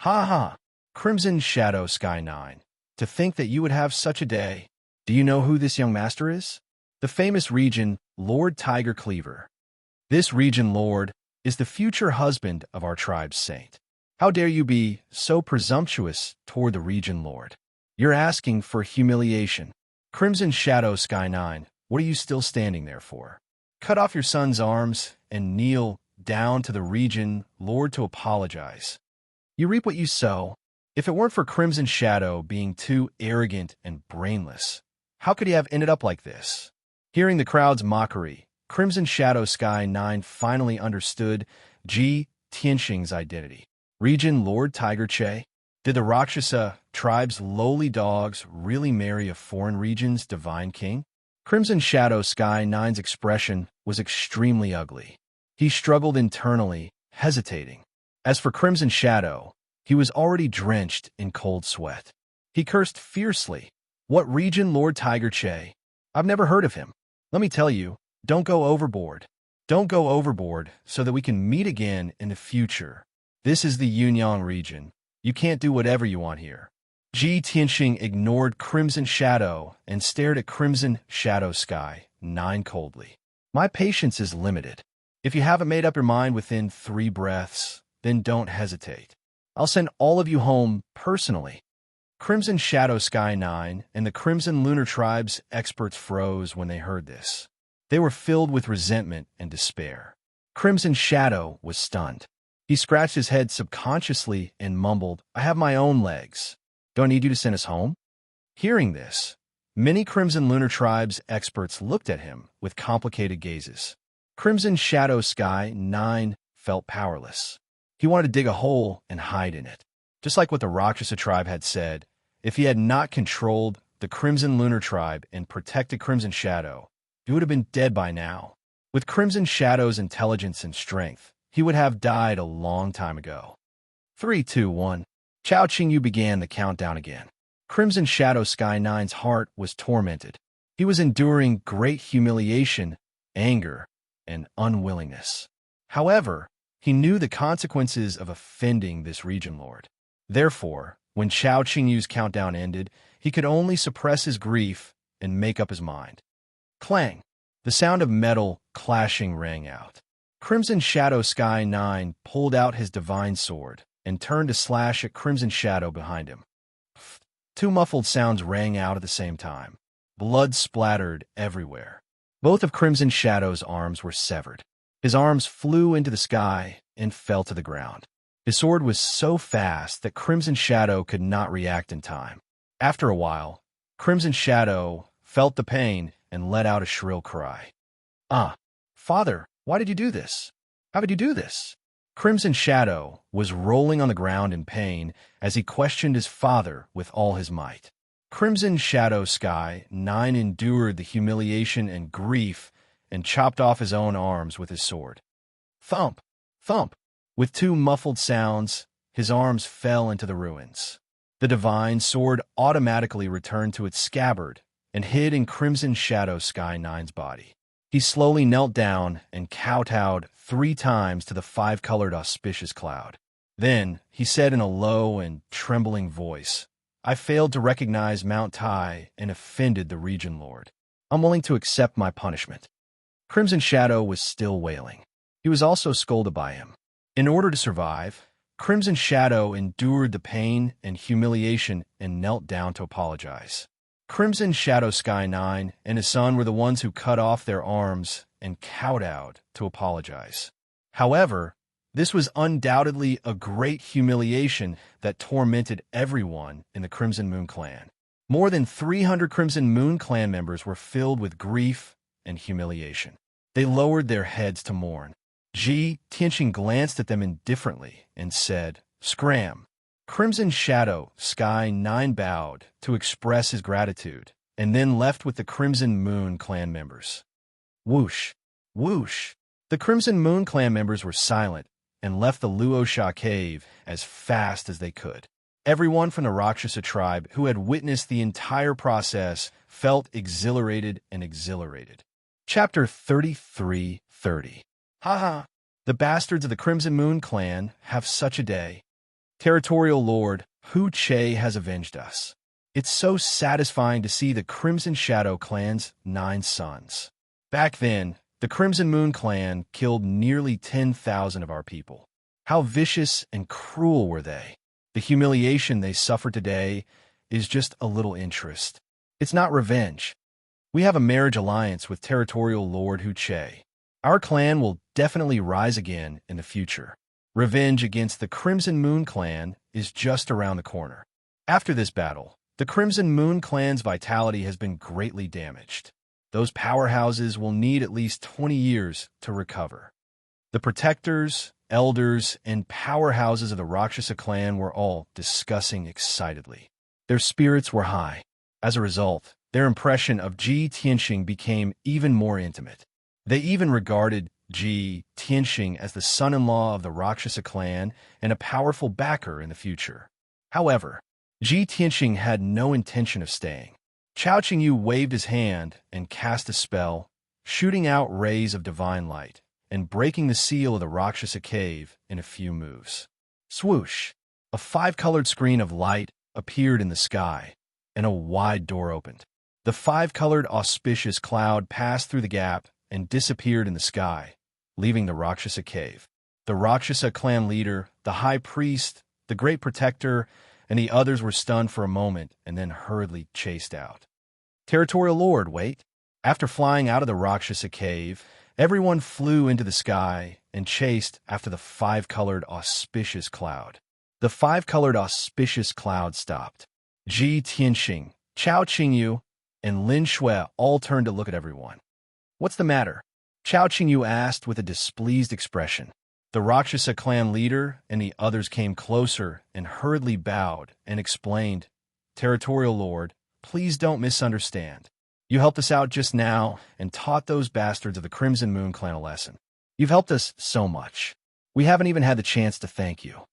"Ha ha! Crimson Shadow Sky 9. To think that you would have such a day. Do you know who this young master is? The famous Regent Lord Tiger Cleaver. This Regent Lord is the future husband of our tribe's saint. How dare you be so presumptuous toward the Regent Lord? You're asking for humiliation. Crimson Shadow Sky 9, what are you still standing there for? Cut off your son's arms and kneel down to the Regent Lord to apologize. You reap what you sow. If it weren't for Crimson Shadow being too arrogant and brainless, how could he have ended up like this?" Hearing the crowd's mockery, Crimson Shadow Sky 9 finally understood Ji Tianxing's identity. Regent Lord Tiger Che? Did the Rakshasa tribe's lowly dogs really marry a foreign region's divine king? Crimson Shadow Sky 9's expression was extremely ugly. He struggled internally, hesitating. As for Crimson Shadow, he was already drenched in cold sweat. He cursed fiercely. "What Regent Lord Tiger Che? I've never heard of him. Let me tell you, don't go overboard. Don't go overboard so that we can meet again in the future. This is the Yunyang region. You can't do whatever you want here." Ji Tianxing ignored Crimson Shadow and stared at Crimson Shadow Sky 9 coldly. "My patience is limited. If you haven't made up your mind within 3 breaths, then don't hesitate. I'll send all of you home personally." Crimson Shadow Sky 9 and the Crimson Lunar Tribe's experts froze when they heard this. They were filled with resentment and despair. Crimson Shadow was stunned. He scratched his head subconsciously and mumbled, "I have my own legs. Do I need you to send us home?" Hearing this, many Crimson Lunar Tribe's experts looked at him with complicated gazes. Crimson Shadow Sky 9 felt powerless. He wanted to dig a hole and hide in it. Just like what the Rakshasa tribe had said, if he had not controlled the Crimson Lunar Tribe and protected Crimson Shadow, he would have been dead by now. With Crimson Shadow's intelligence and strength, he would have died a long time ago. 3, 2, 1. Chao Qingyu began the countdown again. Crimson Shadow Sky 9's heart was tormented. He was enduring great humiliation, anger, and unwillingness. However, he knew the consequences of offending this Regent Lord. Therefore, when Chao Qingyu's countdown ended, he could only suppress his grief and make up his mind. Clang! The sound of metal clashing rang out. Crimson Shadow Sky 9 pulled out his divine sword and turned to slash at Crimson Shadow behind him. 2 muffled sounds rang out at the same time. Blood splattered everywhere. Both of Crimson Shadow's arms were severed. His arms flew into the sky and fell to the ground. His sword was so fast that Crimson Shadow could not react in time. After a while, Crimson Shadow felt the pain and let out a shrill cry. "Ah, Father, why did you do this? How did you do this?" Crimson Shadow was rolling on the ground in pain as he questioned his father with all his might. Crimson Shadow Sky 9 endured the humiliation and grief and chopped off his own arms with his sword. Thump! Thump! With 2 muffled sounds, his arms fell into the ruins. The divine sword automatically returned to its scabbard and hid in Crimson Shadow Sky Nine's body. He slowly knelt down and kowtowed 3 times to the 5-colored auspicious cloud. Then he said in a low and trembling voice, "I failed to recognize Mount Tai and offended the Region Lord. I'm willing to accept my punishment." Crimson Shadow was still wailing. He was also scolded by him. In order to survive, Crimson Shadow endured the pain and humiliation and knelt down to apologize. Crimson Shadow Sky 9 and his son were the ones who cut off their arms and kowtowed to apologize. However, this was undoubtedly a great humiliation that tormented everyone in the Crimson Moon Clan. More than 300 Crimson Moon Clan members were filled with grief and humiliation. They lowered their heads to mourn. Ji Tianxing glanced at them indifferently and said, "Scram." Crimson Shadow Sky 9 bowed to express his gratitude, and then left with the Crimson Moon Clan members. Whoosh! Whoosh! The Crimson Moon Clan members were silent and left the Luosha cave as fast as they could. Everyone from the Rakshasa tribe who had witnessed the entire process felt exhilarated and exhilarated. Chapter 33:30. Haha! The bastards of the Crimson Moon Clan have such a day. Territorial Lord Hu Che has avenged us. It's so satisfying to see the Crimson Shadow Clan's 9 sons. Back then, the Crimson Moon Clan killed nearly 10,000 of our people. How vicious and cruel were they? The humiliation they suffer today is just a little interest. It's not revenge. We have a marriage alliance with Territorial Lord Hu Che. Our clan will definitely rise again in the future. Revenge against the Crimson Moon Clan is just around the corner. After this battle, the Crimson Moon Clan's vitality has been greatly damaged. Those powerhouses will need at least 20 years to recover. The protectors, elders, and powerhouses of the Rakshasa clan were all discussing excitedly. Their spirits were high. As a result, their impression of Ji Tianxing became even more intimate. They even regarded Ji Tianxing as the son-in-law of the Rakshasa clan and a powerful backer in the future. However, Ji Tianxing had no intention of staying. Chao Qingyu waved his hand and cast a spell, shooting out rays of divine light and breaking the seal of the Rakshasa cave in a few moves. Swoosh! A 5-colored screen of light appeared in the sky, and a wide door opened. The 5-colored auspicious cloud passed through the gap and disappeared in the sky, leaving the Rakshasa cave. The Rakshasa clan leader, the high priest, the great protector, and the others were stunned for a moment and then hurriedly chased out. Territorial Lord, wait. After flying out of the Rakshasa cave, everyone flew into the sky and chased after the 5-colored auspicious cloud. The 5-colored auspicious cloud stopped. Ji Tianxing, Chao Qingyu, and Lin Shui all turned to look at everyone. "What's the matter?" Chao Qingyu asked with a displeased expression. The Rakshasa clan leader and the others came closer and hurriedly bowed and explained, "Territorial Lord, please don't misunderstand. You helped us out just now and taught those bastards of the Crimson Moon Clan a lesson. You've helped us so much. We haven't even had the chance to thank you."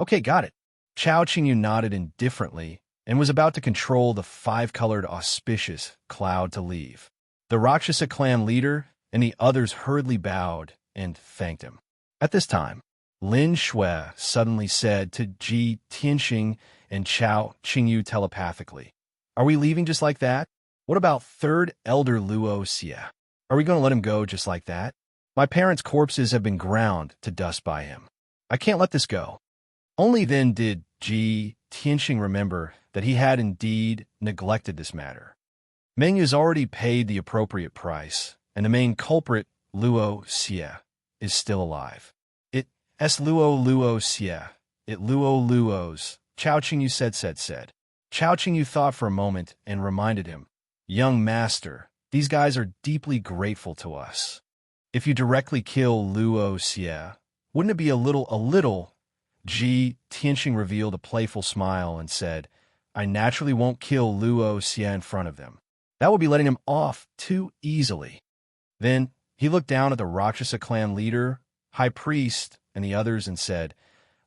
"Okay, got it." Chao Qingyu nodded indifferently and was about to control the 5-colored auspicious cloud to leave. The Rakshasa clan leader and the others hurriedly bowed and thanked him. At this time, Lin Shui suddenly said to Ji Tianxing and Chao Qingyu telepathically, "Are we leaving just like that? What about Third Elder Luo Xie? Are we going to let him go just like that? My parents' corpses have been ground to dust by him. I can't let this go." Only then did Ji Tianxing remember that he had indeed neglected this matter. Meng has already paid the appropriate price, and the main culprit, Luo Xie, is still alive. It's Luo Xie. It Luos. Chao Qingyu said. Chao Qingyu thought for a moment and reminded him, "Young master, these guys are deeply grateful to us. If you directly kill Luo Xie, wouldn't it be a little? Ji Tianxing revealed a playful smile and said, "I naturally won't kill Luo Xie in front of them. That would be letting him off too easily." Then he looked down at the Rakshasa clan leader, high priest, and the others and said,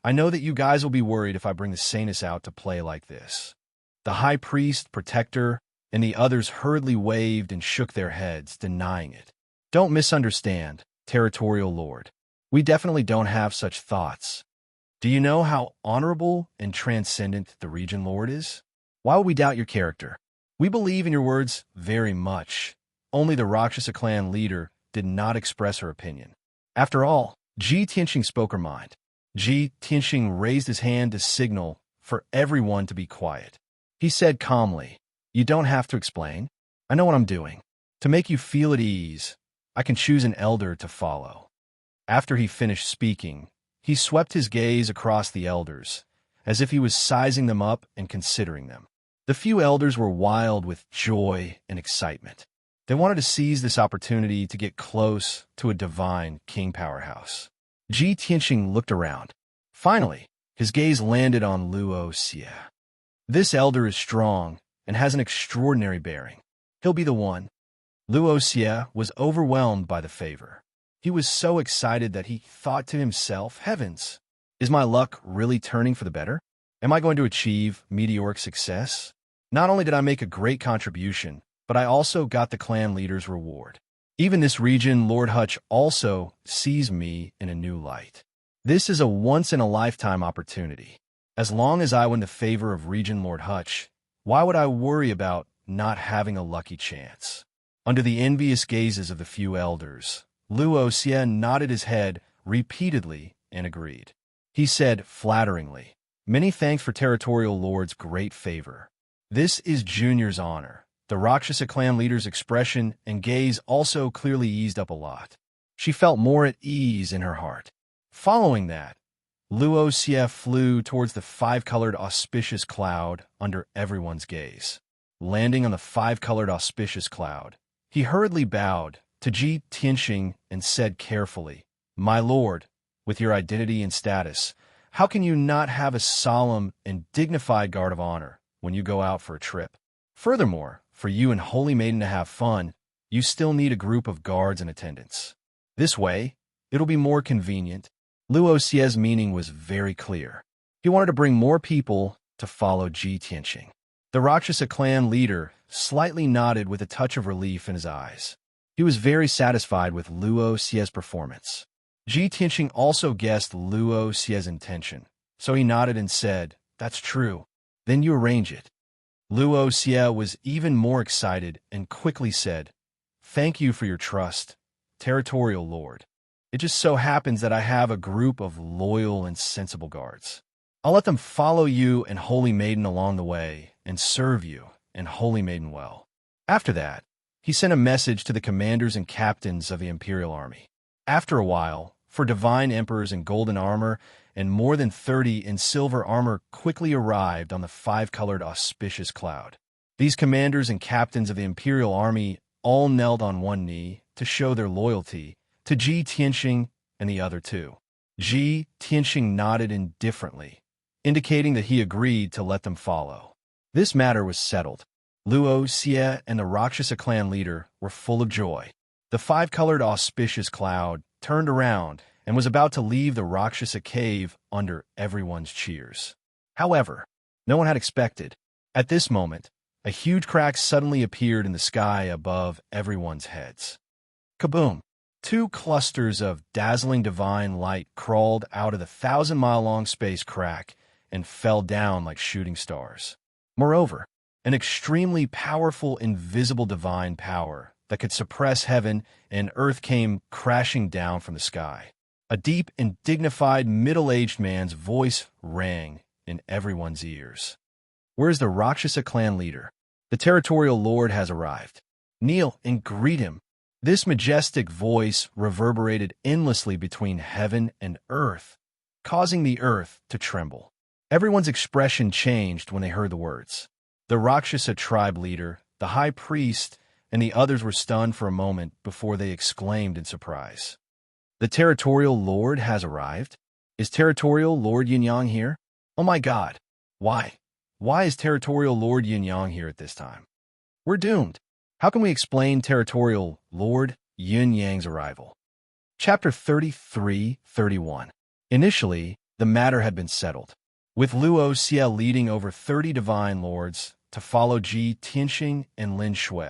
"I know that you guys will be worried if I bring the Sanus out to play like this." The high priest, protector, and the others hurriedly waved and shook their heads, denying it. Don't misunderstand, territorial lord. We definitely don't have such thoughts. Do you know how honorable and transcendent the region lord is? Why would we doubt your character? We believe in your words very much. Only the Rakshasa clan leader did not express her opinion. After all, Ji Tianxing spoke her mind. Ji Tianxing raised his hand to signal for everyone to be quiet. He said calmly, "You don't have to explain. I know what I'm doing. To make you feel at ease, I can choose an elder to follow." After he finished speaking, he swept his gaze across the elders, as if he was sizing them up and considering them. The few elders were wild with joy and excitement. They wanted to seize this opportunity to get close to a divine king powerhouse. Ji Tianxing looked around. Finally, his gaze landed on Luo Xie. This elder is strong and has an extraordinary bearing. He'll be the one. Luo Xie was overwhelmed by the favor. He was so excited that he thought to himself, "Heavens, is my luck really turning for the better? Am I going to achieve meteoric success? Not only did I make a great contribution, but I also got the clan leader's reward. Even this region, Lord Hutch also sees me in a new light. This is a once-in-a-lifetime opportunity. As long as I win the favor of Region Lord Hutch, why would I worry about not having a lucky chance?" Under the envious gazes of the few elders, Luo Xie nodded his head repeatedly and agreed. He said flatteringly, "Many thanks for Territorial Lord's great favor. This is Junior's honor." The Rakshasa clan leader's expression and gaze also clearly eased up a lot. She felt more at ease in her heart. Following that, Luo Xie flew towards the five-colored auspicious cloud under everyone's gaze. Landing on the five-colored auspicious cloud, he hurriedly bowed to Ji Tianxing and said carefully, "My lord, with your identity and status, how can you not have a solemn and dignified guard of honor when you go out for a trip? Furthermore, for you and Holy Maiden to have fun, you still need a group of guards and attendants. This way, it'll be more convenient." Luo Xie's meaning was very clear. He wanted to bring more people to follow Ji Tianxing. The Rakshasa clan leader slightly nodded with a touch of relief in his eyes. He was very satisfied with Luo Xie's performance. Ji Tianxing also guessed Luo Xie's intention, so he nodded and said, "That's true. Then you arrange it." Luo Xie was even more excited and quickly said, "Thank you for your trust, Territorial Lord. It just so happens that I have a group of loyal and sensible guards. I'll let them follow you and Holy Maiden along the way and serve you and Holy Maiden well." After that, he sent a message to the commanders and captains of the Imperial Army. After a while, for divine emperors in golden armor and more than 30 in silver armor quickly arrived on the five-colored auspicious cloud. These commanders and captains of the Imperial Army all knelt on one knee to show their loyalty to Ji Tianxing and the other two. Ji Tianxing nodded indifferently, indicating that he agreed to let them follow. This matter was settled. Luo Xie and the Rakshasa clan leader were full of joy. The five-colored auspicious cloud turned around and was about to leave the Rakshasa cave under everyone's cheers. However, no one had expected. At this moment, a huge crack suddenly appeared in the sky above everyone's heads. Kaboom! Two clusters of dazzling divine light crawled out of the 1,000-mile-long space crack and fell down like shooting stars. Moreover, an extremely powerful invisible divine power that could suppress heaven and earth came crashing down from the sky. A deep and dignified middle-aged man's voice rang in everyone's ears. "Where's the Rakshasa clan leader? The Territorial Lord has arrived. Kneel and greet him." This majestic voice reverberated endlessly between heaven and earth, causing the earth to tremble. Everyone's expression changed when they heard the words. The Rakshasa tribe leader, the high priest, and the others were stunned for a moment before they exclaimed in surprise. "The Territorial Lord has arrived? Is Territorial Lord Yin-Yang here? Oh my God! Why? Why is Territorial Lord Yin-Yang here at this time? We're doomed. How can we explain Territorial Lord Yin-Yang's arrival?" Chapter 33-31. Initially, the matter had been settled, with Luo Xie leading over 30 divine lords to follow Ji Tianxing and Lin Shui.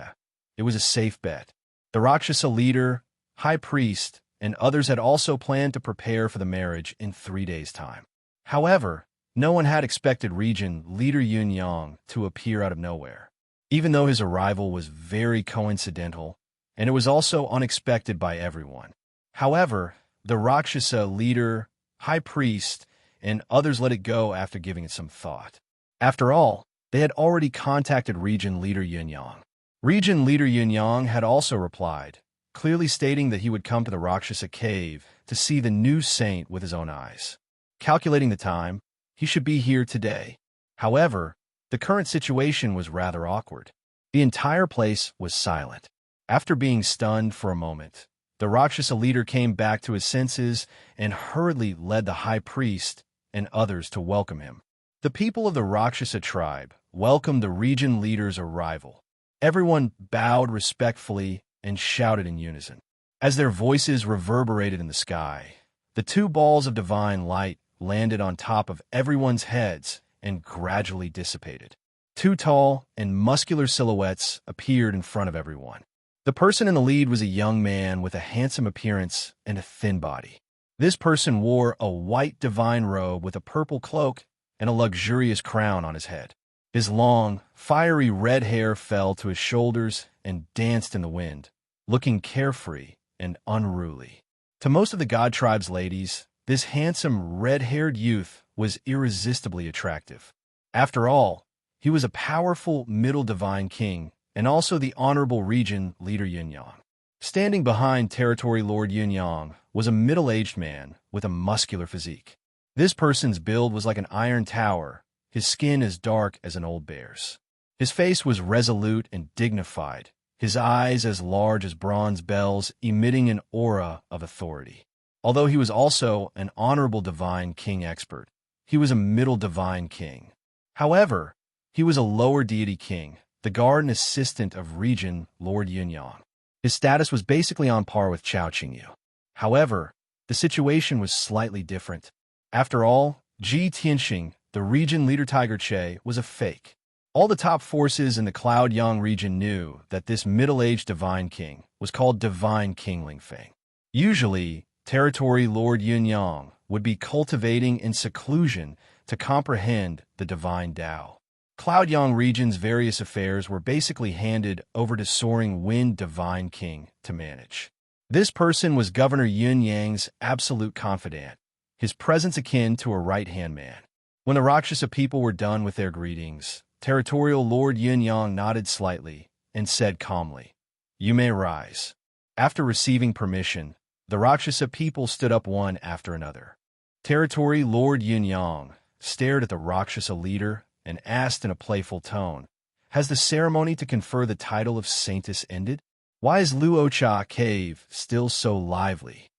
It was a safe bet. The Rakshasa leader, high priest, and others had also planned to prepare for the marriage in 3 days' time. However, no one had expected region leader Yun Yang to appear out of nowhere. Even though his arrival was very coincidental, and it was also unexpected by everyone. However, the Rakshasa leader, high priest, and others let it go after giving it some thought. After all, they had already contacted region leader Yun Yang. Region leader Yun Yang had also replied, clearly stating that he would come to the Rakshasa cave to see the new saint with his own eyes. Calculating the time, he should be here today. However, the current situation was rather awkward. The entire place was silent. After being stunned for a moment, the Rakshasa leader came back to his senses and hurriedly led the high priest and others to welcome him. The people of the Rakshasa tribe welcomed the region leader's arrival. Everyone bowed respectfully and shouted in unison. As their voices reverberated in the sky, the 2 balls of divine light landed on top of everyone's heads and gradually dissipated. 2 tall and muscular silhouettes appeared in front of everyone. The person in the lead was a young man with a handsome appearance and a thin body. This person wore a white divine robe with a purple cloak and a luxurious crown on his head. His long, fiery red hair fell to his shoulders and danced in the wind, looking carefree and unruly. To most of the god tribe's ladies, this handsome red-haired youth was irresistibly attractive. After all, he was a powerful middle divine king and also the honorable region leader Yun Yang. Standing behind Territory Lord Yun Yang was a middle-aged man with a muscular physique. This person's build was like an iron tower, his skin as dark as an old bear's. His face was resolute and dignified, his eyes as large as bronze bells, emitting an aura of authority. Although he was also an honorable divine king expert, he was a middle divine king. However, he was a lower deity king, the guard and assistant of region Lord Yun Yang. His status was basically on par with Chao Qingyu. However, the situation was slightly different. After all, Ji Tianxing, the region leader Tiger Che, was a fake. All the top forces in the Cloud Yang region knew that this middle-aged divine king was called Divine King Lingfeng. Usually, Territory Lord Yun Yang would be cultivating in seclusion to comprehend the divine Tao. Cloud Yang region's various affairs were basically handed over to Soaring Wind Divine King to manage. This person was Governor Yun Yang's absolute confidant, his presence akin to a right-hand man. When the Rakshasa people were done with their greetings, Territorial Lord Yun Yang nodded slightly and said calmly, "You may rise." After receiving permission, the Rakshasa people stood up one after another. Territory Lord Yun Yang stared at the Rakshasa leader and asked in a playful tone, "Has the ceremony to confer the title of Saintess ended? Why is Luocha Cave still so lively?"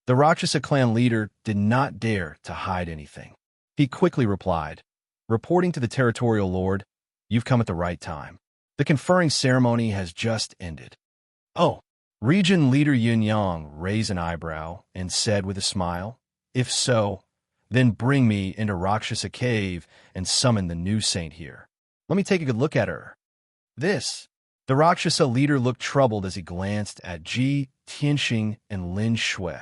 The Rakshasa clan leader did not dare to hide anything. He quickly replied, reporting to the territorial lord, "You've come at the right time. The conferring ceremony has just ended." "Oh." Region leader Yun Yang raised an eyebrow and said with a smile, "If so, then bring me into Rakshasa Cave and summon the new saint here. Let me take a good look at her." This. The Rakshasa leader looked troubled as he glanced at Ji Tianxing and Lin Shui,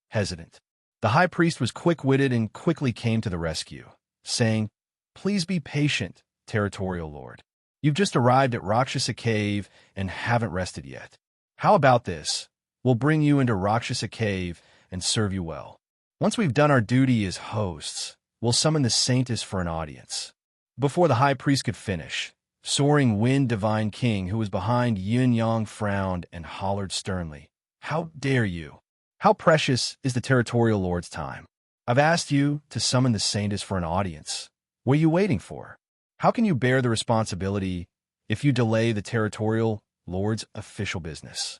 hesitant. The high priest was quick-witted and quickly came to the rescue, saying, "Please be patient, territorial lord. You've just arrived at Rakshasa Cave and haven't rested yet. How about this? We'll bring you into Rakshasa Cave and serve you well. Once we've done our duty as hosts, we'll summon the saintess for an audience." Before the high priest could finish, Soaring Wind Divine King, who was behind Yun Yang, frowned and hollered sternly, "How dare you? How precious is the territorial lord's time? I've asked you to summon the saintess for an audience. What are you waiting for? How can you bear the responsibility if you delay the territorial lord's official business?"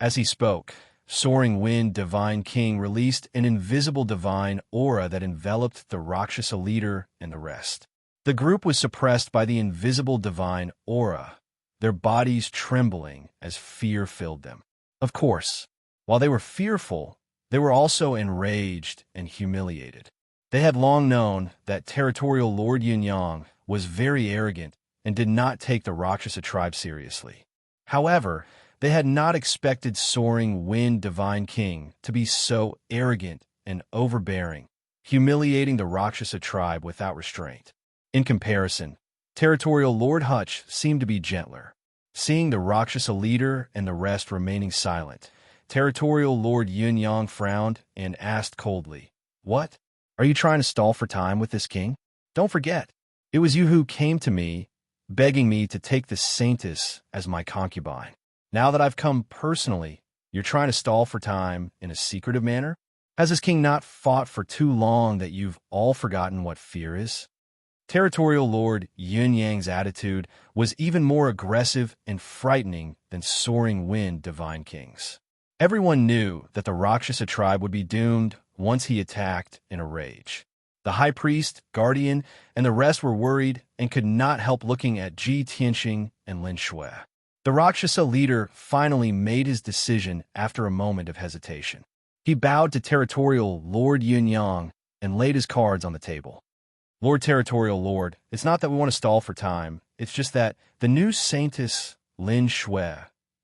As he spoke, Soaring Wind Divine King released an invisible divine aura that enveloped the Rakshasa leader and the rest. The group was suppressed by the invisible divine aura, their bodies trembling as fear filled them. Of course, while they were fearful, they were also enraged and humiliated. They had long known that territorial Lord Yun Yang was very arrogant and did not take the Rakshasa tribe seriously. However, they had not expected soaring wind divine king to be so arrogant and overbearing, humiliating the Rakshasa tribe without restraint. In comparison, territorial Lord Hutch seemed to be gentler. Seeing the Rakshasa leader and the rest remaining silent, territorial Lord Yunyang frowned and asked coldly, "What? Are you trying to stall for time with this king? Don't forget, it was you who came to me, begging me to take the saintess as my concubine. Now that I've come personally, you're trying to stall for time in a secretive manner? Has this king not fought for too long that you've all forgotten what fear is?" Territorial Lord Yunyang's attitude was even more aggressive and frightening than soaring wind divine king's. Everyone knew that the Rakshasa tribe would be doomed once he attacked in a rage. The high priest, guardian, and the rest were worried and could not help looking at Ji Tianxing and Lin Shui. The Rakshasa leader finally made his decision after a moment of hesitation. He bowed to territorial Lord Yunyang and laid his cards on the table. "Lord Territorial Lord, it's not that we want to stall for time, it's just that the new saintess, Lin Shui,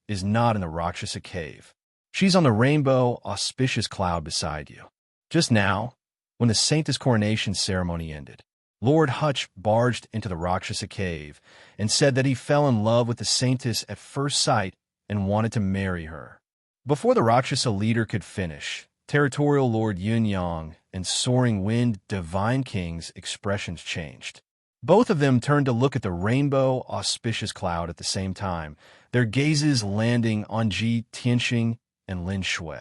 is not in the Rakshasa cave. She's on the rainbow auspicious cloud beside you." Just now, when the saintess coronation ceremony ended, Lord Hutch barged into the Rakshasa cave and said that he fell in love with the saintess at first sight and wanted to marry her. Before the Rakshasa leader could finish, territorial Lord Yunyang and soaring wind divine king's expressions changed. Both of them turned to look at the rainbow auspicious cloud at the same time, their gazes landing on Ji Tianxing and Lin Shui.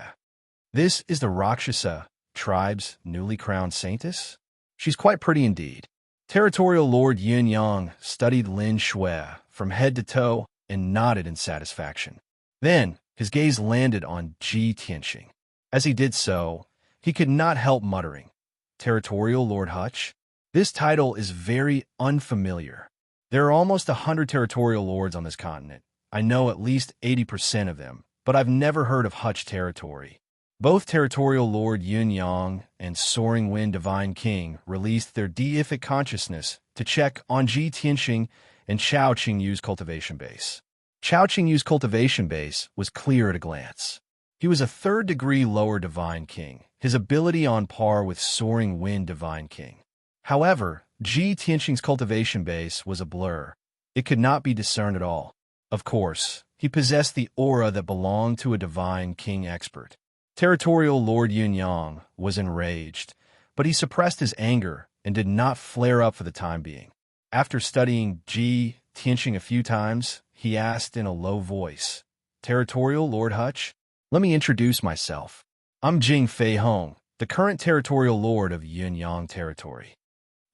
"This is the Rakshasa tribe's newly crowned saintess? She's quite pretty indeed." Territorial Lord Yunyang studied Lin Shui from head to toe and nodded in satisfaction. Then his gaze landed on Ji Tianxing. As he did so, he could not help muttering, "Territorial Lord Hutch? This title is very unfamiliar. There are almost 100 territorial lords on this continent. I know at least 80% of them, but I've never heard of Hutch territory." Both territorial Lord Yunyang and soaring wind divine king released their deific consciousness to check on Ji Tianxing and Chao Qingyu's cultivation base. Chao Qingyu's cultivation base was clear at a glance. He was a third-degree lower divine king, his ability on par with soaring wind divine king. However, Ji Tianxing's cultivation base was a blur. It could not be discerned at all. Of course, he possessed the aura that belonged to a divine king expert. Territorial Lord Yunyang was enraged, but he suppressed his anger and did not flare up for the time being. After studying Ji Tianxing a few times, he asked in a low voice, "Territorial Lord Hutch, let me introduce myself. I'm Jing Fei Hong, the current territorial lord of Yunyang territory."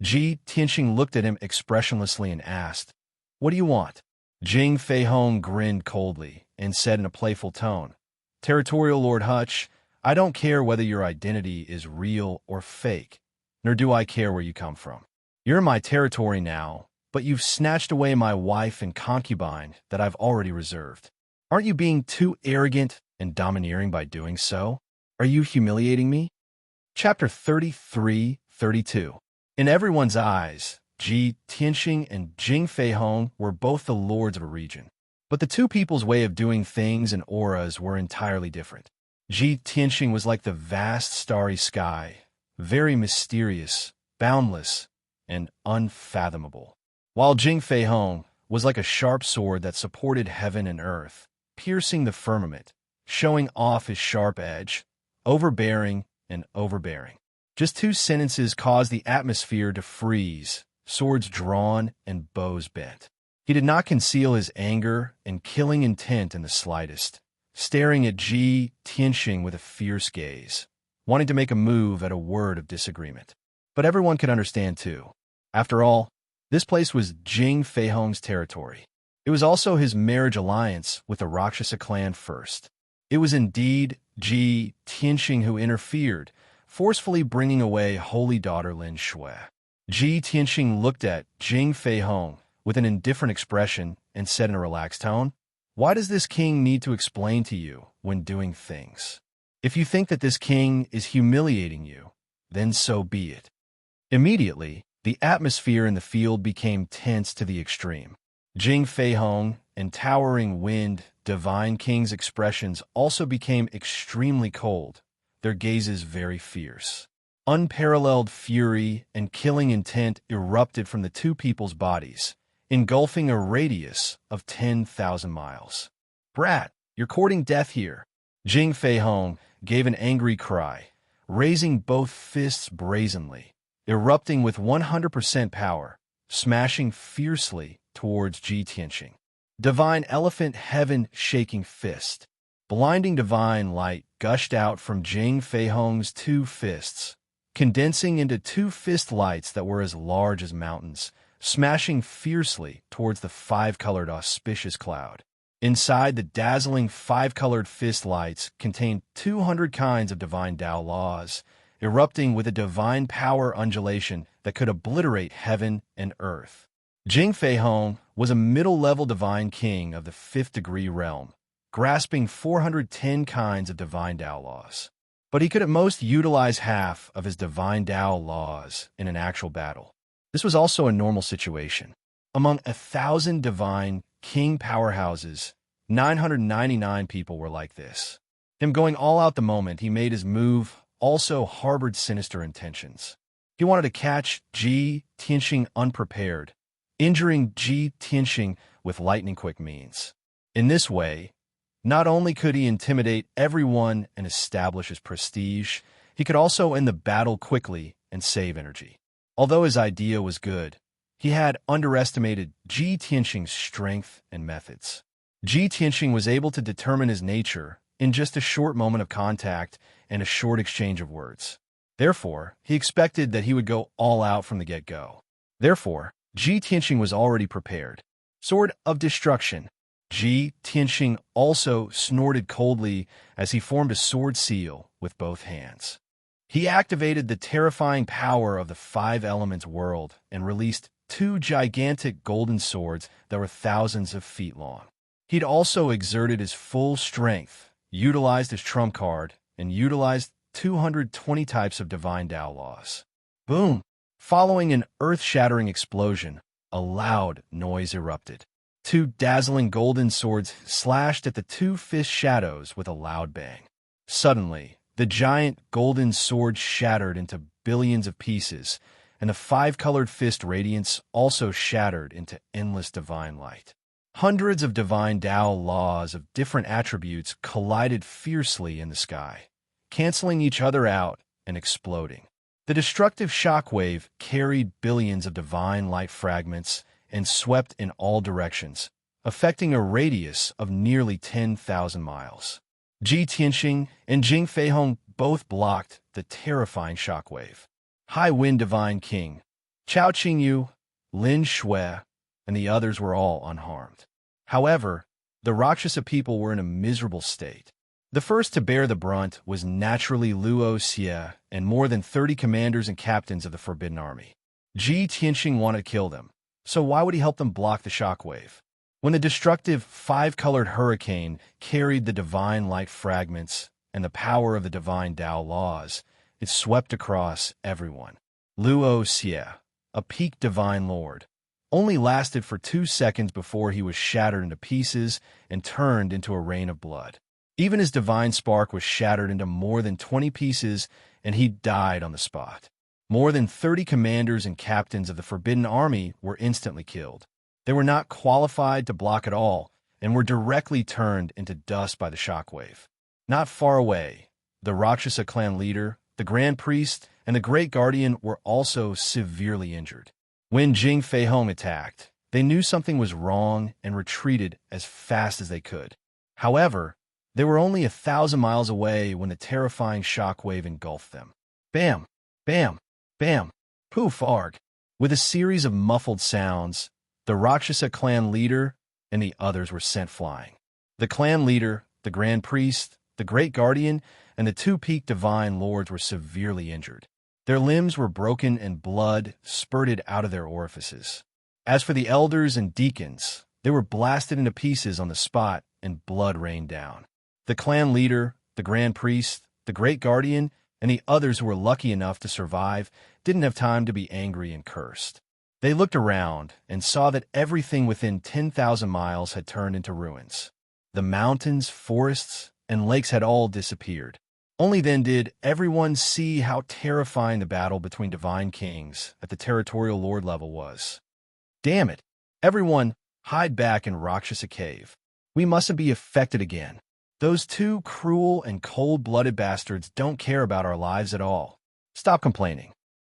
Ji Tianxing looked at him expressionlessly and asked, "What do you want?" Jing Fei Hong grinned coldly and said in a playful tone, "Territorial Lord Hutch, I don't care whether your identity is real or fake, nor do I care where you come from. You're in my territory now, but you've snatched away my wife and concubine that I've already reserved. Aren't you being too arrogant and domineering by doing so? Are you humiliating me?" Chapter 33-32. In everyone's eyes, Ji Tianxing and Jing Fei Hong were both the lords of a region. But the two people's way of doing things and auras were entirely different. Ji Tianxing was like the vast starry sky, very mysterious, boundless, and unfathomable, while Jing Fei Hong was like a sharp sword that supported heaven and earth, piercing the firmament, showing off his sharp edge, overbearing and overbearing. Just two sentences caused the atmosphere to freeze, swords drawn and bows bent. He did not conceal his anger and killing intent in the slightest, staring at Ji Tianxing with a fierce gaze, wanting to make a move at a word of disagreement. But everyone could understand too. After all, this place was Jing Fei Hong's territory. It was also his marriage alliance with the Rakshasa clan first. It was indeed Ji Tianxing who interfered, forcefully bringing away holy daughter Lin Shui. Ji Tianxing looked at Jing Fei Hong with an indifferent expression and said in a relaxed tone, "Why does this king need to explain to you when doing things? If you think that this king is humiliating you, then so be it." Immediately, The atmosphere in the field became tense to the extreme. Jing Fei Hong and Towering Wind, Divine King's expressions also became extremely cold, their gazes very fierce. Unparalleled fury and killing intent erupted from the two people's bodies, engulfing a radius of 10,000 miles. "Brat, you're courting death here." Jing Fei Hong gave an angry cry, raising both fists brazenly, erupting with 100% power, smashing fiercely towards Ji Tianxing. Divine Elephant Heaven Shaking Fist. Blinding divine light gushed out from Jing Fei Hong's two fists, condensing into two fist lights that were as large as mountains, smashing fiercely towards the five-colored auspicious cloud. Inside the dazzling five-colored fist lights contained 200 kinds of divine Tao laws, erupting with a divine power undulation that could obliterate heaven and earth. Jing Fei Hong was a middle-level divine king of the fifth-degree realm, grasping 410 kinds of divine Tao laws. But he could at most utilize half of his divine Tao laws in an actual battle. This was also a normal situation. Among 1,000 divine king powerhouses, 999 people were like this. Him going all out the moment he made his move also harbored sinister intentions. He wanted to catch Ji Tianxing unprepared, injuring Ji Tianxing with lightning-quick means. In this way, not only could he intimidate everyone and establish his prestige, he could also end the battle quickly and save energy. Although his idea was good, he had underestimated Ji Tianxing's strength and methods. Ji Tianxing was able to determine his nature in just a short moment of contact and a short exchange of words. Therefore, he expected that he would go all out from the get-go. Therefore, Ji Tianxing was already prepared. Sword of Destruction. Ji Tianxing also snorted coldly as he formed a sword seal with both hands. He activated the terrifying power of the five elements world and released two gigantic golden swords that were thousands of feet long. He'd also exerted his full strength, utilized his trump card, and utilized 220 types of divine Tao laws. Boom! Following an earth-shattering explosion, a loud noise erupted. Two dazzling golden swords slashed at the two fist shadows with a loud bang. Suddenly, the giant golden sword shattered into billions of pieces, and the five-colored fist radiance also shattered into endless divine light. Hundreds of divine Tao laws of different attributes collided fiercely in the sky, canceling each other out and exploding. The destructive shockwave carried billions of divine light fragments and swept in all directions, affecting a radius of nearly 10,000 miles. Ji Tianxing and Jing Fei Hong both blocked the terrifying shockwave. High Wind Divine King, Chao Qingyu, Lin Shui, and the others were all unharmed. However, the Rakshasa people were in a miserable state. The first to bear the brunt was naturally Luo Xie and more than 30 commanders and captains of the Forbidden Army. Ji Tianxing wanted to kill them, so why would he help them block the shockwave? When the destructive five-colored hurricane carried the divine light fragments and the power of the divine Tao laws, it swept across everyone. Luo Xie, a peak divine lord, only lasted for 2 seconds before he was shattered into pieces and turned into a rain of blood. Even his divine spark was shattered into more than 20 pieces, and he died on the spot. More than 30 commanders and captains of the Forbidden Army were instantly killed. They were not qualified to block at all and were directly turned into dust by the shockwave. Not far away, the Rakshasa clan leader, the Grand Priest, and the Great Guardian were also severely injured. When Jing Fei Hong attacked, they knew something was wrong and retreated as fast as they could. However, they were only 1,000 miles away when the terrifying shockwave engulfed them. Bam! Bam! Bam! Poof! Arg! With a series of muffled sounds, the Rakshasa clan leader and the others were sent flying. The clan leader, the Grand Priest, the Great Guardian, and the two peak divine lords were severely injured. Their limbs were broken and blood spurted out of their orifices. As for the elders and deacons, they were blasted into pieces on the spot and blood rained down. The clan leader, the Grand Priest, the Great Guardian, and the others who were lucky enough to survive didn't have time to be angry and cursed. They looked around and saw that everything within 10,000 miles had turned into ruins. The mountains, forests, and lakes had all disappeared. Only then did everyone see how terrifying the battle between divine kings at the territorial lord level was. Damn it! Everyone, hide back in Rakshasa Cave. We mustn't be affected again. Those two cruel and cold-blooded bastards don't care about our lives at all. Stop complaining.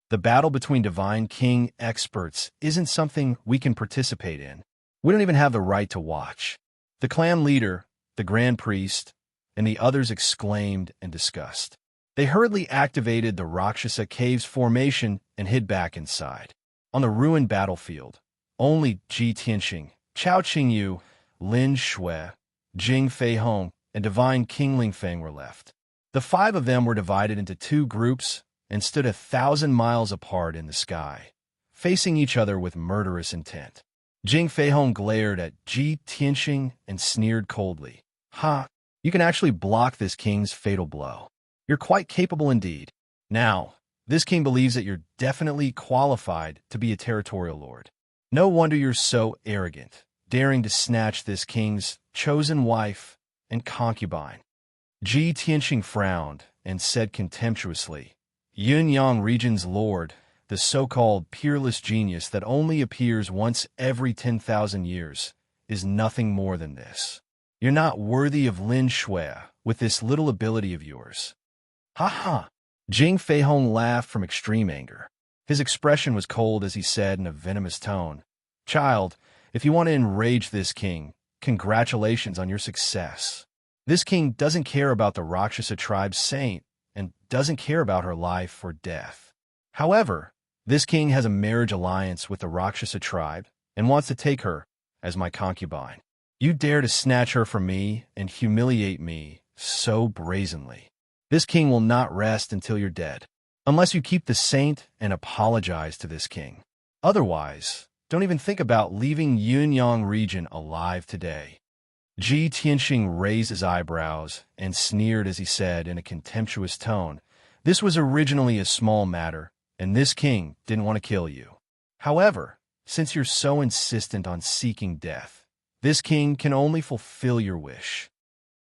The battle between divine king experts isn't something we can participate in. We don't even have the right to watch. The clan leader, the grand priest, and the others exclaimed in disgust. They hurriedly activated the Rakshasa Cave's formation and hid back inside. On the ruined battlefield, only Ji Tianxing, Chao Qingyu, Lin Shui, Jing Feihong, and divine King Lingfeng were left. The five of them were divided into two groups and stood 1,000 miles apart in the sky, facing each other with murderous intent. Jing Feihong glared at Ji Tianxing and sneered coldly. Ha! You can actually block this king's fatal blow. You're quite capable indeed. Now, this king believes that you're definitely qualified to be a territorial lord. No wonder you're so arrogant, daring to snatch this king's chosen wife and concubine. Ji Tianxing frowned and said contemptuously, Yunyang region's lord, the so-called peerless genius that only appears once every 10,000 years, is nothing more than this. You're not worthy of Lin Shui with this little ability of yours. Ha ha! Jing Feihong laughed from extreme anger. His expression was cold as he said in a venomous tone, Child, if you want to enrage this king, congratulations on your success. This king doesn't care about the Rakshasa tribe's saint and doesn't care about her life or death. However, this king has a marriage alliance with the Rakshasa tribe and wants to take her as my concubine. You dare to snatch her from me and humiliate me so brazenly. This king will not rest until you're dead, unless you keep the saint and apologize to this king. Otherwise, don't even think about leaving Yunyang region alive today. Ji Tianxing raised his eyebrows and sneered as he said in a contemptuous tone, This was originally a small matter, and this king didn't want to kill you. However, since you're so insistent on seeking death, this king can only fulfill your wish.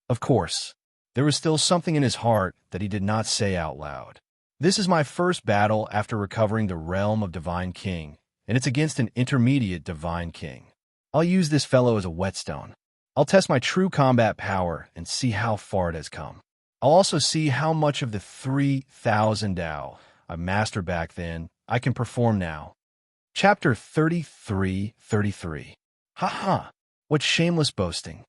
Of course, there was still something in his heart that he did not say out loud. This is my first battle after recovering the realm of Divine King, and it's against an intermediate Divine King. I'll use this fellow as a whetstone. I'll test my true combat power and see how far it has come. I'll also see how much of the 3,000 Dao I mastered back then I can perform now. Chapter 33. Ha! What shameless boasting.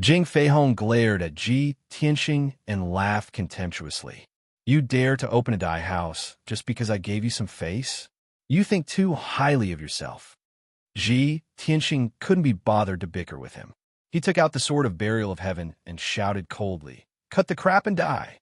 Jing Feihong glared at Ji Tianxing and laughed contemptuously. You dare to open a dye house just because I gave you some face? You think too highly of yourself. Ji Tianxing couldn't be bothered to bicker with him. He took out the sword of burial of heaven and shouted coldly, Cut the crap and die.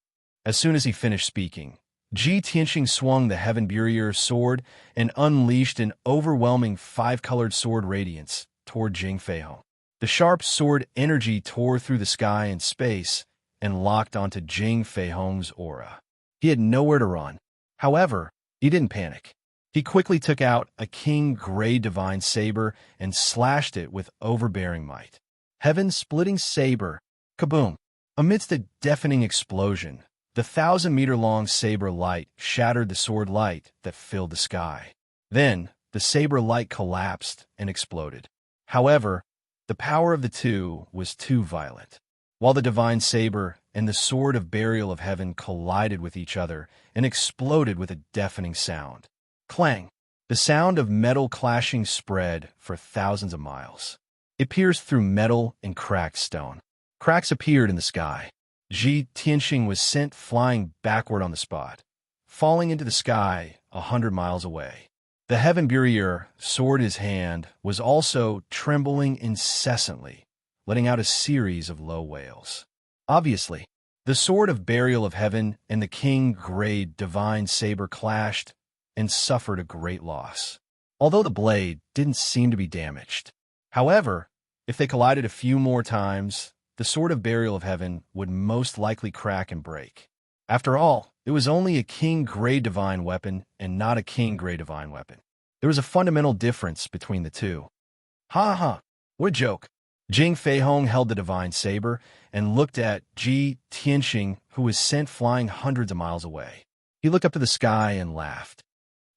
As soon as he finished speaking, Ji Tianxing swung the Heaven Barrier sword and unleashed an overwhelming five-colored sword radiance toward Jing Feihong. The sharp sword energy tore through the sky and space and locked onto Jing Feihong's aura. He had nowhere to run. However, he didn't panic. He quickly took out a king-gray divine saber and slashed it with overbearing might. Heaven-splitting saber, kaboom! Amidst a deafening explosion, the 1,000-meter-long saber light shattered the sword light that filled the sky. Then, the saber light collapsed and exploded. However, the power of the two was too violent. While the divine saber and the sword of burial of heaven collided with each other and exploded with a deafening sound. Clang! The sound of metal clashing spread for thousands of miles. It pierced through metal and cracked stone. Cracks appeared in the sky. Ji Tianxing was sent flying backward on the spot, falling into the sky 100 miles away. The Heaven Barrier, sword in his hand, was also trembling incessantly, letting out a series of low wails. Obviously, the sword of burial of heaven and the king-grade divine saber clashed and suffered a great loss, although the blade didn't seem to be damaged. However, if they collided a few more times, the sword of burial of heaven would most likely crack and break. After all, it was only a king-grade divine weapon and not a king-grade divine weapon. There was a fundamental difference between the two. Ha ha, what a joke. Jing Feihong held the divine saber and looked at Ji Tianxing, who was sent flying hundreds of miles away. He looked up to the sky and laughed.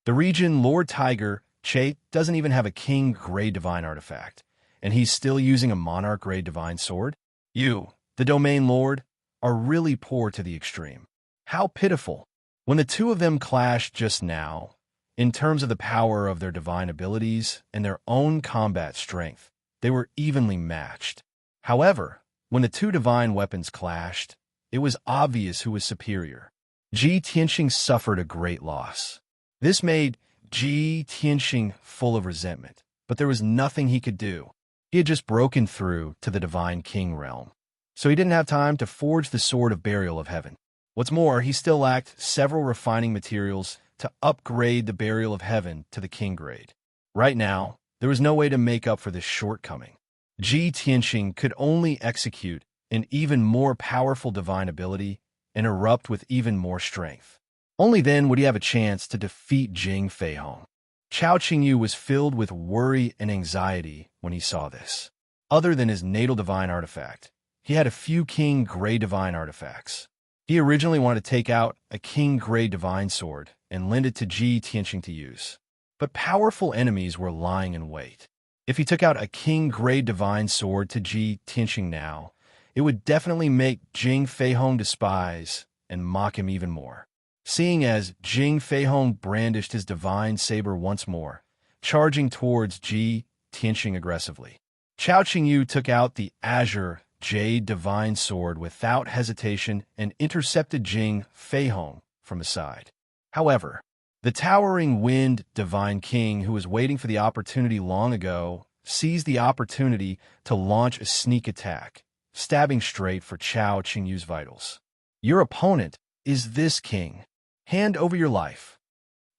The region Lord Tiger, Che, doesn't even have a king-grade divine artifact, and he's still using a monarch-grade divine sword? You, the domain lord, are really poor to the extreme. How pitiful. When the two of them clashed just now, in terms of the power of their divine abilities and their own combat strength, they were evenly matched. However, when the two divine weapons clashed, it was obvious who was superior. Ji Tianxing suffered a great loss. This made Ji Tianxing full of resentment, but there was nothing he could do. He had just broken through to the divine king realm, so he didn't have time to forge the sword of burial of heaven. What's more, he still lacked several refining materials to upgrade the burial of heaven to the king grade. Right now, there was no way to make up for this shortcoming. Ji Tianxing could only execute an even more powerful divine ability and erupt with even more strength. Only then would he have a chance to defeat Jing Feihong. Chao Qingyu was filled with worry and anxiety when he saw this. Other than his natal divine artifact, he had a few king-grade divine artifacts. He originally wanted to take out a king-grade divine sword and lend it to Ji Tianxing to use. But powerful enemies were lying in wait. If he took out a king-grade divine sword to Ji Tianxing now, it would definitely make Jing Feihong despise and mock him even more. Seeing as Jing Feihong brandished his divine saber once more, charging towards Ji Tianxing aggressively, Chao Qingyu took out the azure jade divine sword without hesitation and intercepted Jing Feihong from his side. However, the towering wind divine king, who was waiting for the opportunity long ago, seized the opportunity to launch a sneak attack, stabbing straight for Chao Qingyu's vitals. Your opponent is this king. Hand over your life.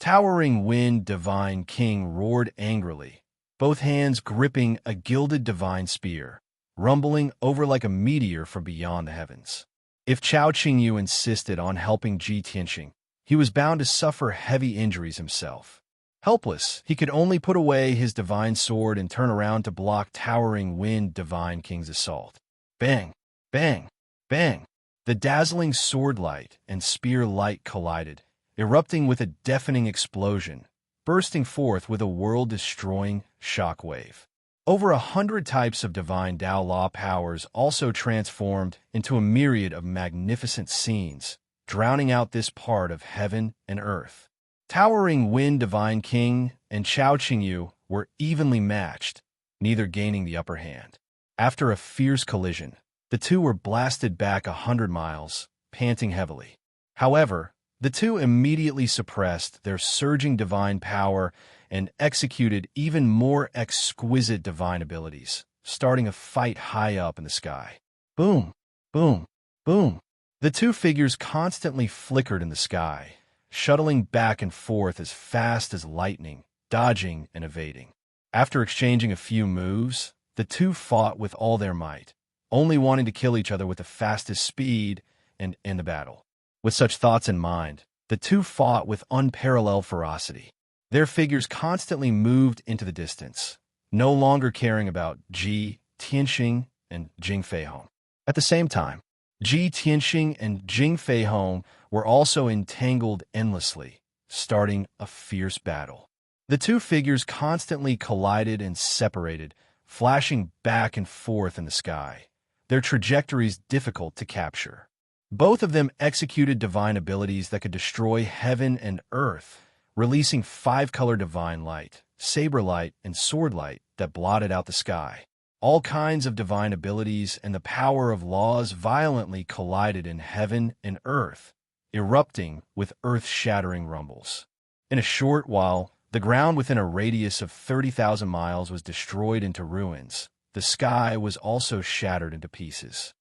Towering wind divine king roared angrily, both hands gripping a gilded divine spear, rumbling over like a meteor from beyond the heavens. If Chao Qingyu insisted on helping Ji Tianxing, he was bound to suffer heavy injuries himself. Helpless, he could only put away his divine sword and turn around to block towering wind divine king's assault. Bang! Bang! Bang! The dazzling sword light and spear light collided, erupting with a deafening explosion, bursting forth with a world-destroying shockwave. Over 100 types of divine Tao Law powers also transformed into a myriad of magnificent scenes, drowning out this part of heaven and earth. Towering Wind Divine King and Chao Qingyu were evenly matched, neither gaining the upper hand. After a fierce collision, the two were blasted back 100 miles, panting heavily. However, the two immediately suppressed their surging divine power and executed even more exquisite divine abilities, starting a fight high up in the sky. Boom, boom, boom. The two figures constantly flickered in the sky, shuttling back and forth as fast as lightning, dodging and evading. After exchanging a few moves, the two fought with all their might, only wanting to kill each other with the fastest speed and end the battle. With such thoughts in mind, the two fought with unparalleled ferocity. Their figures constantly moved into the distance, no longer caring about Ji Tianxing and Jing Feihong. At the same time, Ji Tianxing and Jing Feihong were also entangled endlessly, starting a fierce battle. The two figures constantly collided and separated, flashing back and forth in the sky, their trajectories difficult to capture. Both of them executed divine abilities that could destroy heaven and earth, releasing 5-color divine light, saber light, and sword light that blotted out the sky. All kinds of divine abilities and the power of laws violently collided in heaven and earth, erupting with earth-shattering rumbles. In a short while, the ground within a radius of 30,000 miles was destroyed into ruins. The sky was also shattered into pieces.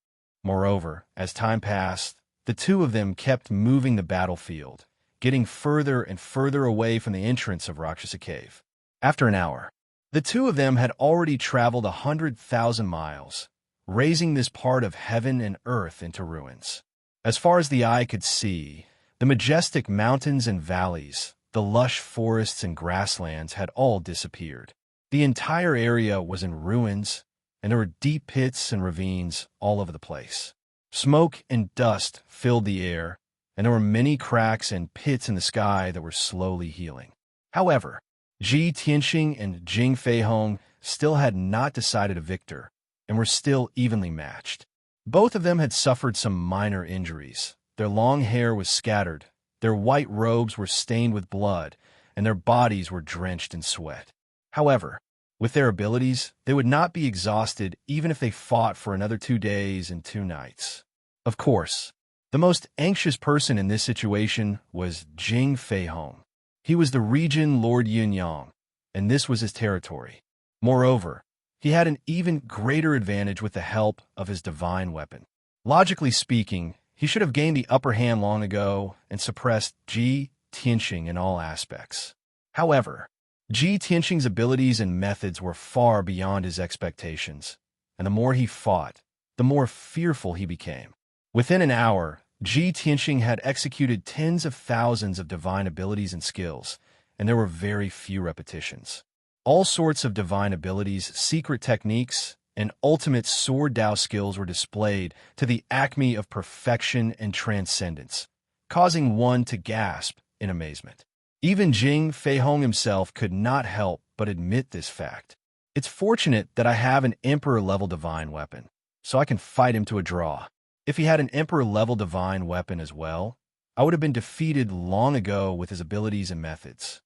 Moreover, as time passed, the two of them kept moving the battlefield, getting further and further away from the entrance of Rakshasa Cave. After an hour, the two of them had already traveled 100,000 miles, raising this part of heaven and earth into ruins. As far as the eye could see, the majestic mountains and valleys, the lush forests and grasslands had all disappeared. The entire area was in ruins, and there were deep pits and ravines all over the place. Smoke and dust filled the air, and there were many cracks and pits in the sky that were slowly healing. However, Ji Tianxing and Jing Feihong still had not decided a victor, and were still evenly matched. Both of them had suffered some minor injuries. Their long hair was scattered, their white robes were stained with blood, and their bodies were drenched in sweat. However, with their abilities, they would not be exhausted even if they fought for another 2 days and 2 nights. Of course, the most anxious person in this situation was Jing Feihong. He was the region Lord Yunyang, and this was his territory. Moreover, he had an even greater advantage with the help of his divine weapon. Logically speaking, he should have gained the upper hand long ago and suppressed Ji Tianxing in all aspects. However, Ji Tianxing's abilities and methods were far beyond his expectations, and the more he fought, the more fearful he became. Within an hour, Ji Tianxing had executed tens of thousands of divine abilities and skills, and there were very few repetitions. All sorts of divine abilities, secret techniques, and ultimate sword Dao skills were displayed to the acme of perfection and transcendence, causing one to gasp in amazement. Even Jing Feihong himself could not help but admit this fact. It's fortunate that I have an Emperor-level divine weapon, so I can fight him to a draw. If he had an Emperor-level divine weapon as well, I would have been defeated long ago with his abilities and methods.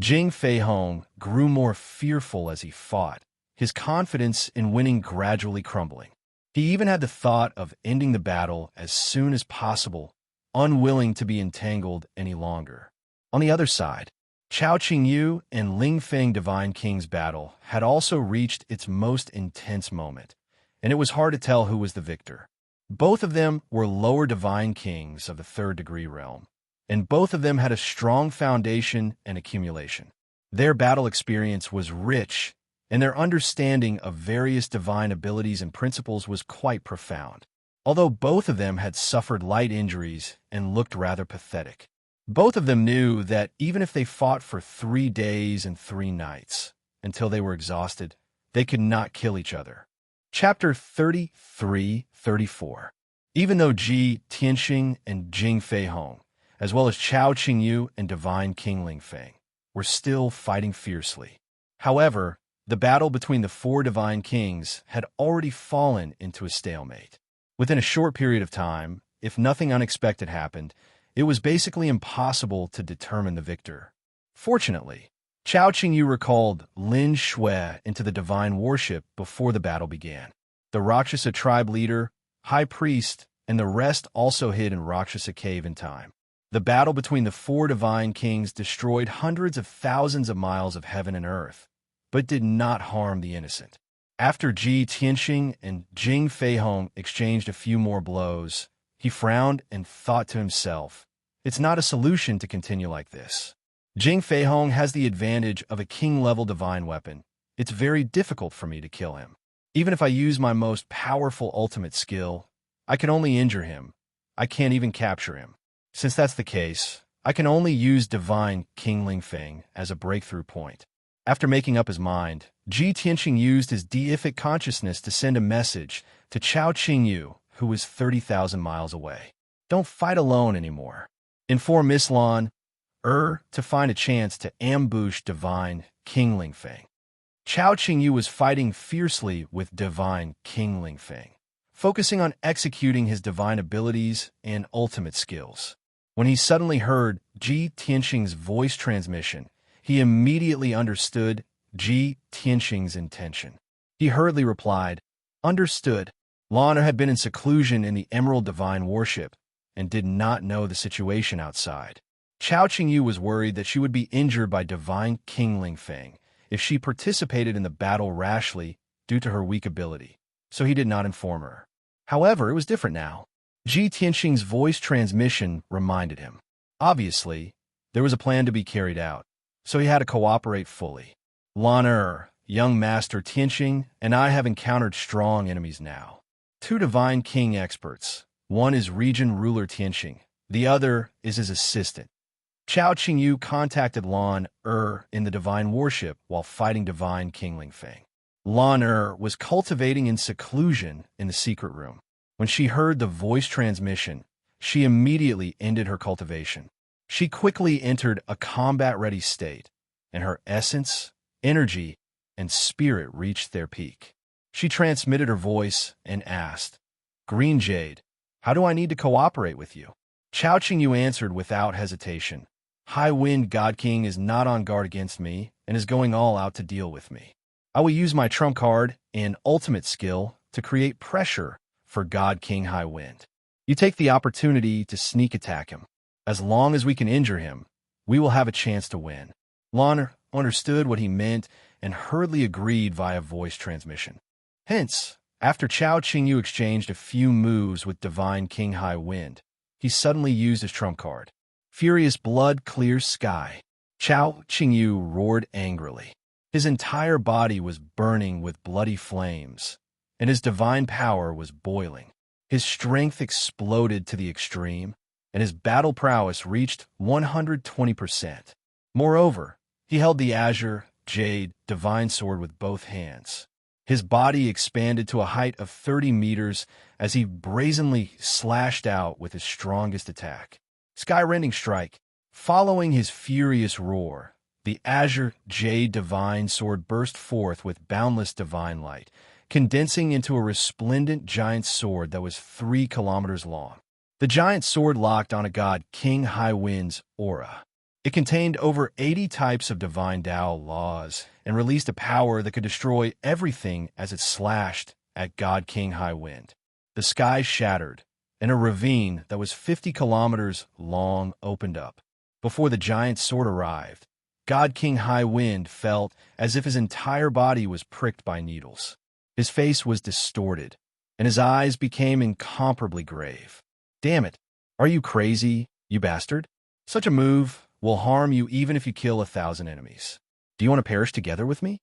Jing Feihong grew more fearful as he fought, his confidence in winning gradually crumbling. He even had the thought of ending the battle as soon as possible, unwilling to be entangled any longer. On the other side, Chao Qingyu and Ling Feng Divine King's battle had also reached its most intense moment, and it was hard to tell who was the victor. Both of them were lower divine kings of the 3rd degree realm, and both of them had a strong foundation and accumulation. Their battle experience was rich, and their understanding of various divine abilities and principles was quite profound. Although both of them had suffered light injuries and looked rather pathetic, both of them knew that even if they fought for 3 days and 3 nights, until they were exhausted, they could not kill each other. Chapter 33-34. Even though Ji Tianxing and Jing Feihong, as well as Chao Qingyu and Divine King Ling Feng, were still fighting fiercely. However, the battle between the 4 divine kings had already fallen into a stalemate. Within a short period of time, if nothing unexpected happened, it was basically impossible to determine the victor. Fortunately, Chao Qingyu recalled Lin Shui into the divine worship before the battle began. The Rakshasa tribe leader, high priest, and the rest also hid in Rakshasa cave in time. The battle between the 4 divine kings destroyed hundreds of thousands of miles of heaven and earth, but did not harm the innocent. After Ji Tianxing and Jing Feihong exchanged a few more blows, he frowned and thought to himself, "It's not a solution to continue like this. Jing Feihong has the advantage of a king-level divine weapon. It's very difficult for me to kill him. Even if I use my most powerful ultimate skill, I can only injure him. I can't even capture him. Since that's the case, I can only use Divine King Ling Feng as a breakthrough point." After making up his mind, Ji Tianxing used his deific consciousness to send a message to Chao Qingyu, who was 30,000 miles away. "Don't fight alone anymore. Inform Miss Lan to find a chance to ambush Divine King Ling Feng." Chao Qingyu was fighting fiercely with Divine King Ling Feng, focusing on executing his divine abilities and ultimate skills. When he suddenly heard Ji Tianxing's voice transmission, he immediately understood Ji Tianxing's intention. He hurriedly replied, "Understood." Lana had been in seclusion in the Emerald Divine Worship and did not know the situation outside. Chao Qingyu was worried that she would be injured by Divine King Ling Feng if she participated in the battle rashly due to her weak ability, so he did not inform her. However, it was different now. Ji Tianxing's voice transmission reminded him. Obviously, there was a plan to be carried out, so he had to cooperate fully. "Lana, young Master Tianxing, and I have encountered strong enemies now. 2 Divine King experts, One is region ruler Tianxing, the other is his assistant. Chao Qingyu contacted Lan in the divine worship while fighting divine King Lingfeng. Lan was cultivating in seclusion in the secret room. When she heard the voice transmission, she immediately ended her cultivation. She quickly entered a combat-ready state, and her essence, energy, and spirit reached their peak. She transmitted her voice and asked, "Green Jade, how do I need to cooperate with you?" Chao Qingyu answered without hesitation, "High Wind God King is not on guard against me and is going all out to deal with me. I will use my trump card and ultimate skill to create pressure for God King High Wind. You take the opportunity to sneak attack him. As long as we can injure him, we will have a chance to win." Lan understood what he meant and hurriedly agreed via voice transmission. Hence, after Chao Qingyu exchanged a few moves with divine King High Wind, he suddenly used his trump card. Furious blood clears sky. Chao Qingyu roared angrily. His entire body was burning with bloody flames, and his divine power was boiling. His strength exploded to the extreme, and his battle prowess reached 120%. Moreover, he held the azure, jade, divine sword with both hands. His body expanded to a height of 30 meters as he brazenly slashed out with his strongest attack. Sky-rending strike. Following his furious roar, the azure jade divine sword burst forth with boundless divine light, condensing into a resplendent giant sword that was 3 kilometers long. The giant sword locked on a god King High Wind's aura. It contained over 80 types of divine Tao laws and released a power that could destroy everything as it slashed at God King High Wind. The sky shattered, and a ravine that was 50 kilometers long opened up. Before the giant sword arrived, God King High Wind felt as if his entire body was pricked by needles. His face was distorted, and his eyes became incomparably grave. "Damn it! Are you crazy, you bastard? Such a move will harm you even if you kill 1,000 enemies. Do you want to perish together with me?"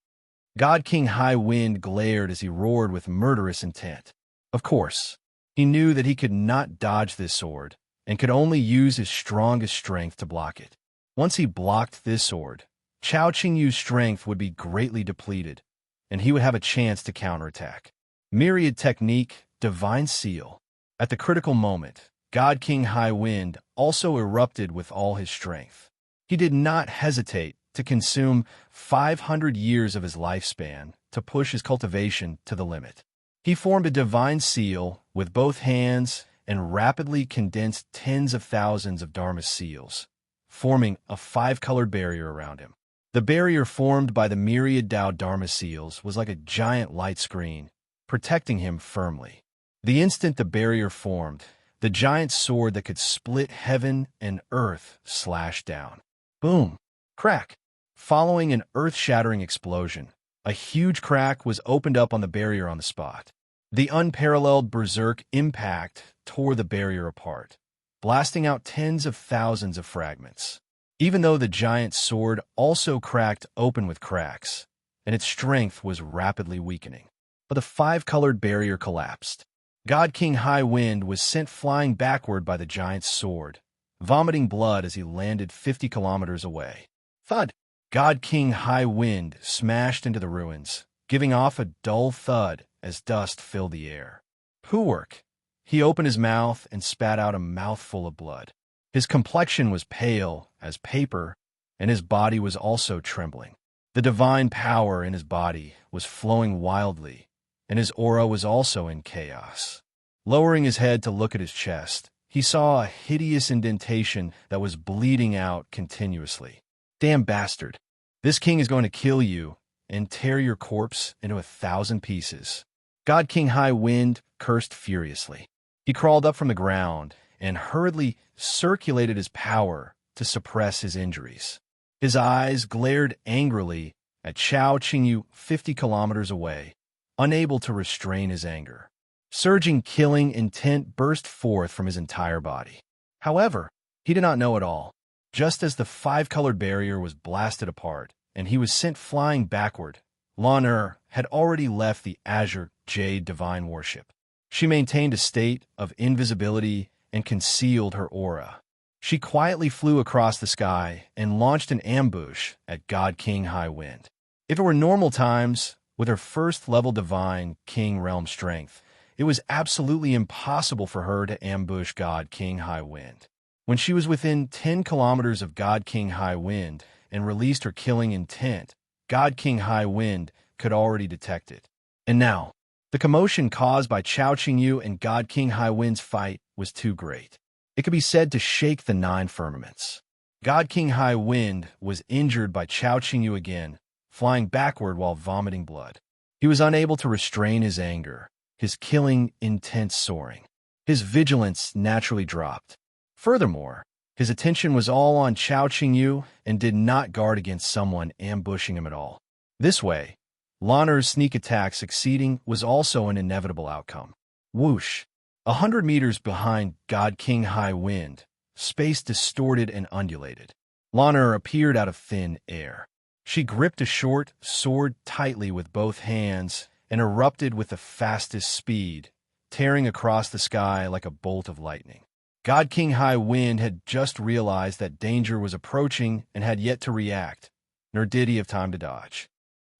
God King High Wind glared as he roared with murderous intent. Of course, he knew that he could not dodge this sword and could only use his strongest strength to block it. Once he blocked this sword, Chao Qingyu's strength would be greatly depleted, and he would have a chance to counterattack. Myriad technique, divine seal. At the critical moment, God King High Wind also erupted with all his strength. He did not hesitate to consume 500 years of his lifespan to push his cultivation to the limit. He formed a divine seal with both hands and rapidly condensed tens of thousands of Dharma seals, forming a 5-colored barrier around him. The barrier formed by the myriad Tao Dharma seals was like a giant light screen, protecting him firmly. The instant the barrier formed, the giant sword that could split heaven and earth slashed down. Boom! Crack! Following an earth-shattering explosion, a huge crack was opened up on the barrier on the spot. The unparalleled berserk impact tore the barrier apart, blasting out tens of thousands of fragments. Even though the giant sword also cracked open with cracks, and its strength was rapidly weakening. But the 5-colored barrier collapsed. God King High Wind was sent flying backward by the giant's sword, vomiting blood as he landed 50 kilometers away. Thud! God King High Wind smashed into the ruins, giving off a dull thud as dust filled the air. Poo work! He opened his mouth and spat out a mouthful of blood. His complexion was pale as paper, and his body was also trembling. The divine power in his body was flowing wildly, and his aura was also in chaos. Lowering his head to look at his chest, he saw a hideous indentation that was bleeding out continuously. Damn bastard! This king is going to kill you and tear your corpse into 1,000 pieces. God King High Wind cursed furiously. He crawled up from the ground and hurriedly circulated his power to suppress his injuries. His eyes glared angrily at Chao Qingyu 50 kilometers away, unable to restrain his anger. Surging killing intent burst forth from his entire body. However, he did not know it all. Just as the 5-colored barrier was blasted apart and he was sent flying backward, Lan had already left the azure jade divine worship. She maintained a state of invisibility and concealed her aura. She quietly flew across the sky and launched an ambush at God King High Wind. If it were normal times, with her first-level divine King Realm strength, it was absolutely impossible for her to ambush God King High Wind. When she was within 10 kilometers of God King High Wind and released her killing intent, God King High Wind could already detect it. And now, the commotion caused by Chao Qingyu and God King High Wind's fight was too great. It could be said to shake the 9 firmaments. God King High Wind was injured by Chao Qingyu again, flying backward while vomiting blood. He was unable to restrain his anger, his killing intent soaring. His vigilance naturally dropped. Furthermore, his attention was all on Chao Qingyu and did not guard against someone ambushing him at all. This way, Lanner's sneak attack succeeding was also an inevitable outcome. Whoosh! 100 meters behind God King High Wind, space distorted and undulated. Lanner appeared out of thin air. She gripped a short sword tightly with both hands and erupted with the fastest speed, tearing across the sky like a bolt of lightning. God King High Wind had just realized that danger was approaching and had yet to react, nor did he have time to dodge.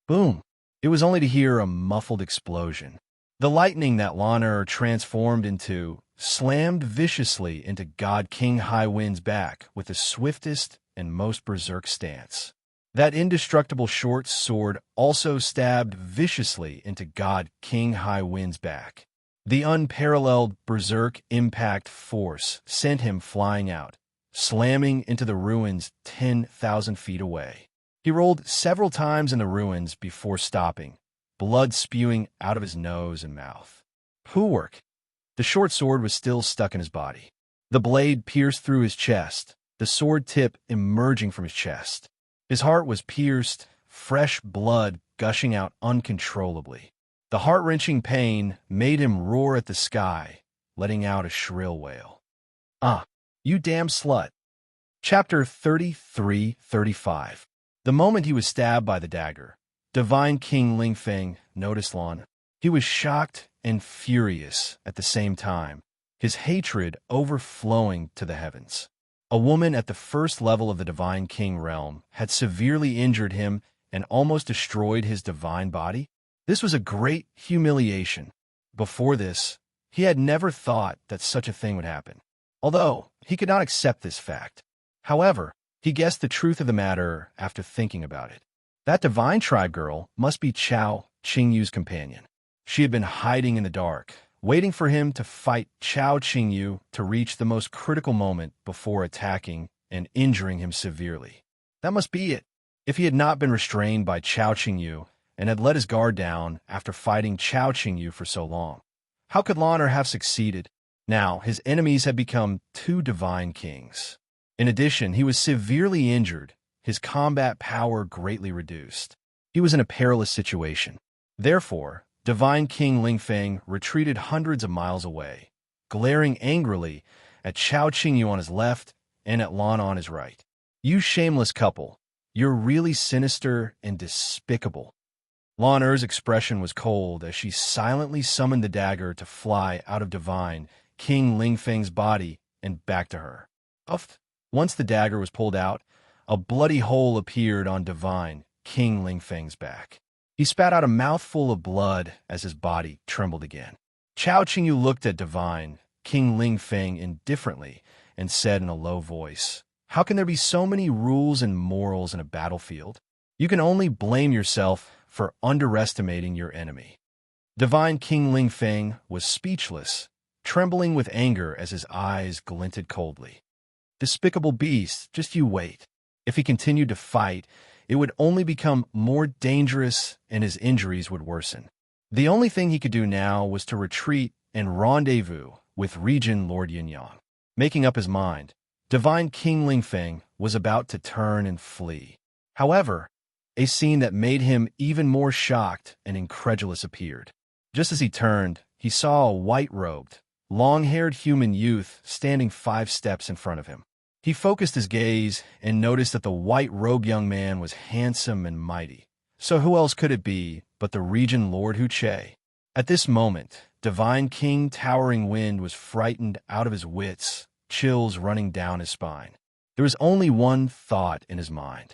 Boom! It was only to hear a muffled explosion. The lightning that Lanner transformed into slammed viciously into God King High Wind's back with the swiftest and most berserk stance. That indestructible short sword also stabbed viciously into God King High Wind's back. The unparalleled berserk impact force sent him flying out, slamming into the ruins 10,000 feet away. He rolled several times in the ruins before stopping, blood spewing out of his nose and mouth. Poowork! The short sword was still stuck in his body. The blade pierced through his chest, the sword tip emerging from his chest. His heart was pierced, fresh blood gushing out uncontrollably. The heart-wrenching pain made him roar at the sky, letting out a shrill wail. "Ah, you damn slut." Chapter 33-35. The moment he was stabbed by the dagger, Divine King Lingfeng noticed Lan. He was shocked and furious at the same time, his hatred overflowing to the heavens. A woman at the first level of the Divine King realm had severely injured him and almost destroyed his divine body. This was a great humiliation. Before this, he had never thought that such a thing would happen, although he could not accept this fact. However, he guessed the truth of the matter after thinking about it. That divine tribe girl must be Chao Qingyu's companion. She had been hiding in the dark, waiting for him to fight Chao Qingyu to reach the most critical moment before attacking and injuring him severely. That must be it. If he had not been restrained by Chao Qingyu and had let his guard down after fighting Chao Qingyu for so long, how could Lanner have succeeded? Now, his enemies had become 2 divine kings. In addition, he was severely injured, his combat power greatly reduced. He was in a perilous situation. Therefore, Divine King Lingfeng retreated hundreds of miles away, glaring angrily at Chao Qingyu on his left and at Lan on his right. "You shameless couple, you're really sinister and despicable." Lanner's expression was cold as she silently summoned the dagger to fly out of Divine King Lingfeng's body and back to her. Once the dagger was pulled out, a bloody hole appeared on Divine King Lingfeng's back. He spat out a mouthful of blood as his body trembled again. Chao Qingyu looked at Divine King Lingfeng indifferently and said in a low voice, "How can there be so many rules and morals in a battlefield? You can only blame yourself for underestimating your enemy." Divine King Lingfeng was speechless, trembling with anger as his eyes glinted coldly. "Despicable beast, just you wait. If he continued to fight, it would only become more dangerous and his injuries would worsen." The only thing he could do now was to retreat and rendezvous with Regent Lord Yinyang. Making up his mind, Divine King Lingfeng was about to turn and flee. However, a scene that made him even more shocked and incredulous appeared. Just as he turned, he saw a white-robed, long-haired human youth standing 5 steps in front of him. He focused his gaze and noticed that the white-robed young man was handsome and mighty. So who else could it be but the Regent Lord Hu Che? At this moment, Divine King Towering Wind was frightened out of his wits, chills running down his spine. There was only one thought in his mind.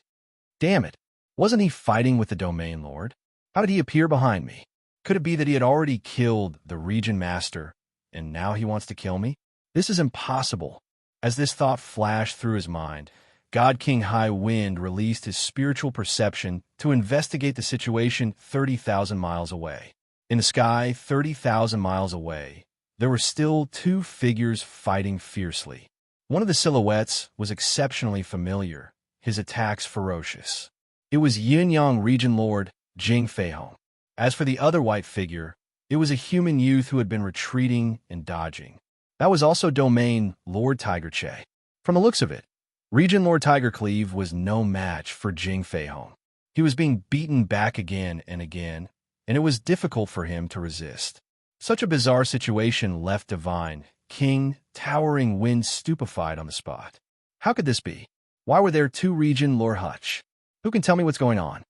Damn it! Wasn't he fighting with the Domain Lord? How did he appear behind me? Could it be that he had already killed the Region Master, and now he wants to kill me? This is impossible. As this thought flashed through his mind, God King High Wind released his spiritual perception to investigate the situation 30,000 miles away. In the sky 30,000 miles away, there were still two figures fighting fiercely. One of the silhouettes was exceptionally familiar, his attacks ferocious. It was Yin-Yang Region Lord Jing Feihong. As for the other white figure, it was a human youth who had been retreating and dodging. That was also Domain Lord Tiger Che. From the looks of it, Region Lord Tiger Cleave was no match for Jing Feihong. He was being beaten back again and again, and it was difficult for him to resist. Such a bizarre situation left Divine King Towering Wind stupefied on the spot. How could this be? Why were there two Region Lord Hutch? Who can tell me what's going on?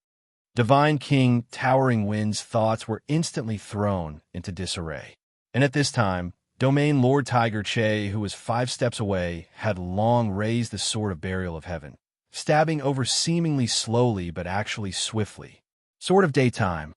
Divine King Towering Wind's thoughts were instantly thrown into disarray. And at this time, Domain Lord Tiger Che, who was 5 steps away, had long raised the sword of burial of heaven, stabbing over seemingly slowly but actually swiftly. Sword of daytime.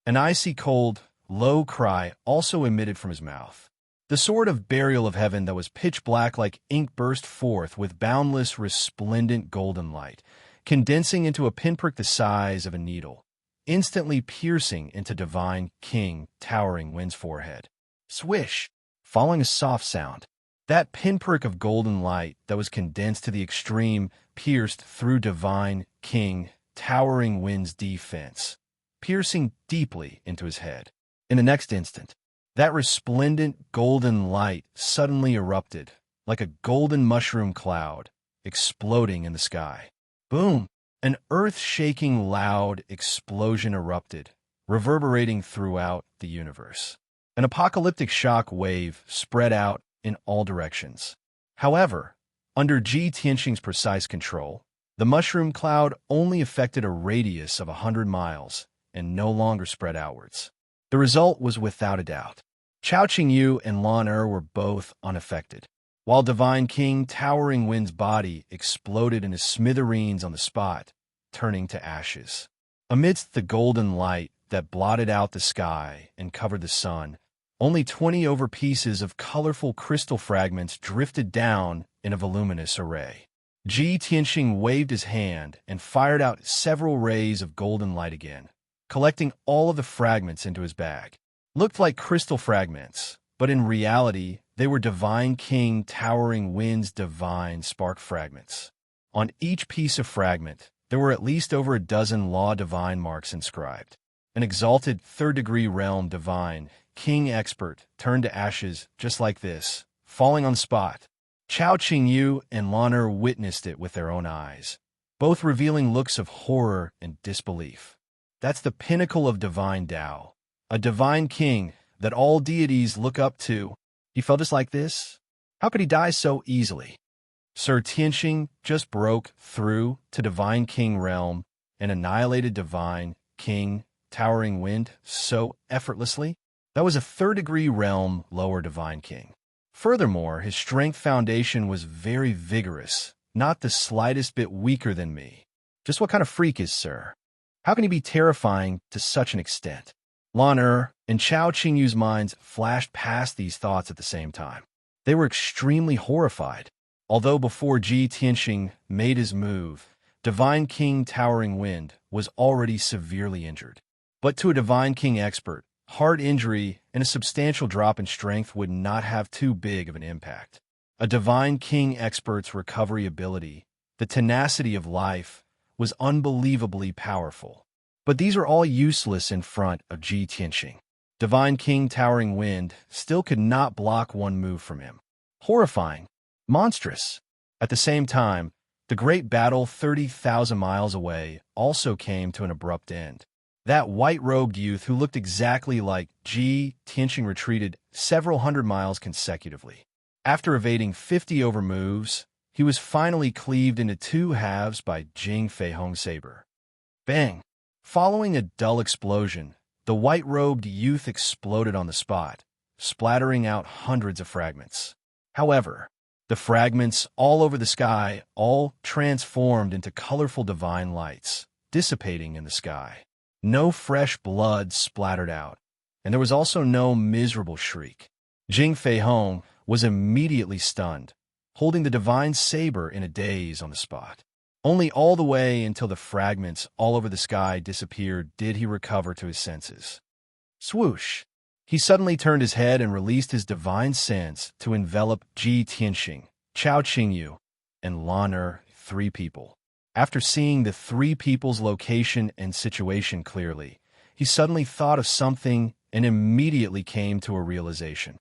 An icy cold, low cry also emitted from his mouth. The sword of burial of heaven that was pitch black like ink burst forth with boundless, resplendent golden light, condensing into a pinprick the size of a needle, instantly piercing into Divine King Towering Wind's forehead. Swish! Following a soft sound, that pinprick of golden light that was condensed to the extreme pierced through Divine King Towering Wind's defense, piercing deeply into his head. In the next instant, that resplendent golden light suddenly erupted, like a golden mushroom cloud, exploding in the sky. Boom! An earth-shaking loud explosion erupted, reverberating throughout the universe. An apocalyptic shock wave spread out in all directions. However, under Ji Tianxing's precise control, the mushroom cloud only affected a radius of 100 miles and no longer spread outwards. The result was without a doubt. Chao Qingyu and Lan Er were both unaffected, while Divine King Towering Wind's body exploded into smithereens on the spot, turning to ashes. Amidst the golden light that blotted out the sky and covered the sun, only 20 over pieces of colorful crystal fragments drifted down in a voluminous array. Ji Tianxing waved his hand and fired out several rays of golden light again, collecting all of the fragments into his bag. Looked like crystal fragments, but in reality, they were Divine King Towering Wind's divine spark fragments. On each piece of fragment, there were at least over a dozen law divine marks inscribed. An exalted third-degree realm divine King expert turned to ashes just like this, falling on the spot. Chao Qingyu and Lan Er witnessed it with their own eyes, both revealing looks of horror and disbelief. That's the pinnacle of divine Tao, a divine king that all deities look up to. He felt just like this? How could he die so easily? Sir Tianxing just broke through to Divine King realm and annihilated Divine King Towering Wind so effortlessly? That was a third-degree realm lower Divine King. Furthermore, his strength foundation was very vigorous, not the slightest bit weaker than me. Just what kind of freak is Sir? How can he be terrifying to such an extent? Lan Er and Chao Qingyu's minds flashed past these thoughts at the same time. They were extremely horrified. Although before Ji Tianxing made his move, Divine King Towering Wind was already severely injured. But to a Divine King expert, heart injury and a substantial drop in strength would not have too big of an impact. A Divine King expert's recovery ability, the tenacity of life, was unbelievably powerful. But these are all useless in front of Ji Tianxing. Divine King Towering Wind still could not block one move from him. Horrifying. Monstrous. At the same time, the great battle 30,000 miles away also came to an abrupt end. That white-robed youth who looked exactly like Ji Tianxing retreated several hundred miles consecutively. After evading 50 over moves, he was finally cleaved into 2 halves by Jing Feihong's saber. Bang! Following a dull explosion, The white-robed youth exploded on the spot, splattering out hundreds of fragments. However, the fragments all over the sky all transformed into colorful divine lights, dissipating in the sky. No fresh blood splattered out, and there was also no miserable shriek. Jing Fei Hong was immediately stunned, holding the divine saber in a daze on the spot. Only all the way until the fragments all over the sky disappeared did he recover to his senses. Swoosh! He suddenly turned his head and released his divine sense to envelop Ji Tianxing, Chao Qingyu, and Lan Er, three people. After seeing the three people's location and situation clearly, he suddenly thought of something and immediately came to a realization.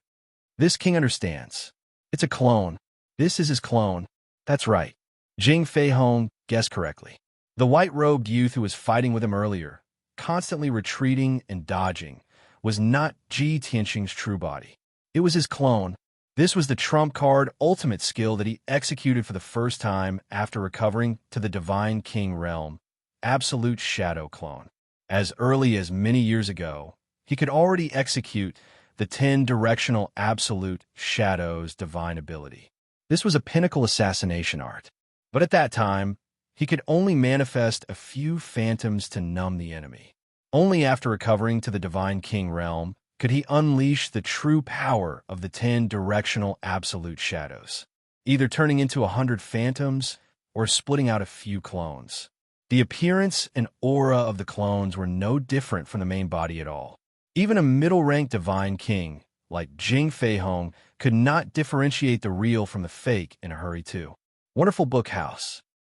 This king understands. It's a clone. This is his clone. That's right. Jing Fei Hong guessed correctly. The white-robed youth who was fighting with him earlier, constantly retreating and dodging, was not Ji Tianxing's true body. It was his clone. This was the trump card ultimate skill that he executed for the first time after recovering to the Divine King realm, Absolute Shadow Clone. As early as many years ago, he could already execute the 10-directional Absolute Shadow's divine ability. This was a pinnacle assassination art. But at that time, he could only manifest a few phantoms to numb the enemy. Only after recovering to the Divine King realm could he unleash the true power of the 10-directional absolute shadows, either turning into 100 phantoms or splitting out a few clones. The appearance and aura of the clones were no different from the main body at all. Even a middle-ranked Divine King, like Jing Fei Hong, could not differentiate the real from the fake in a hurry too. Wonderful Book House.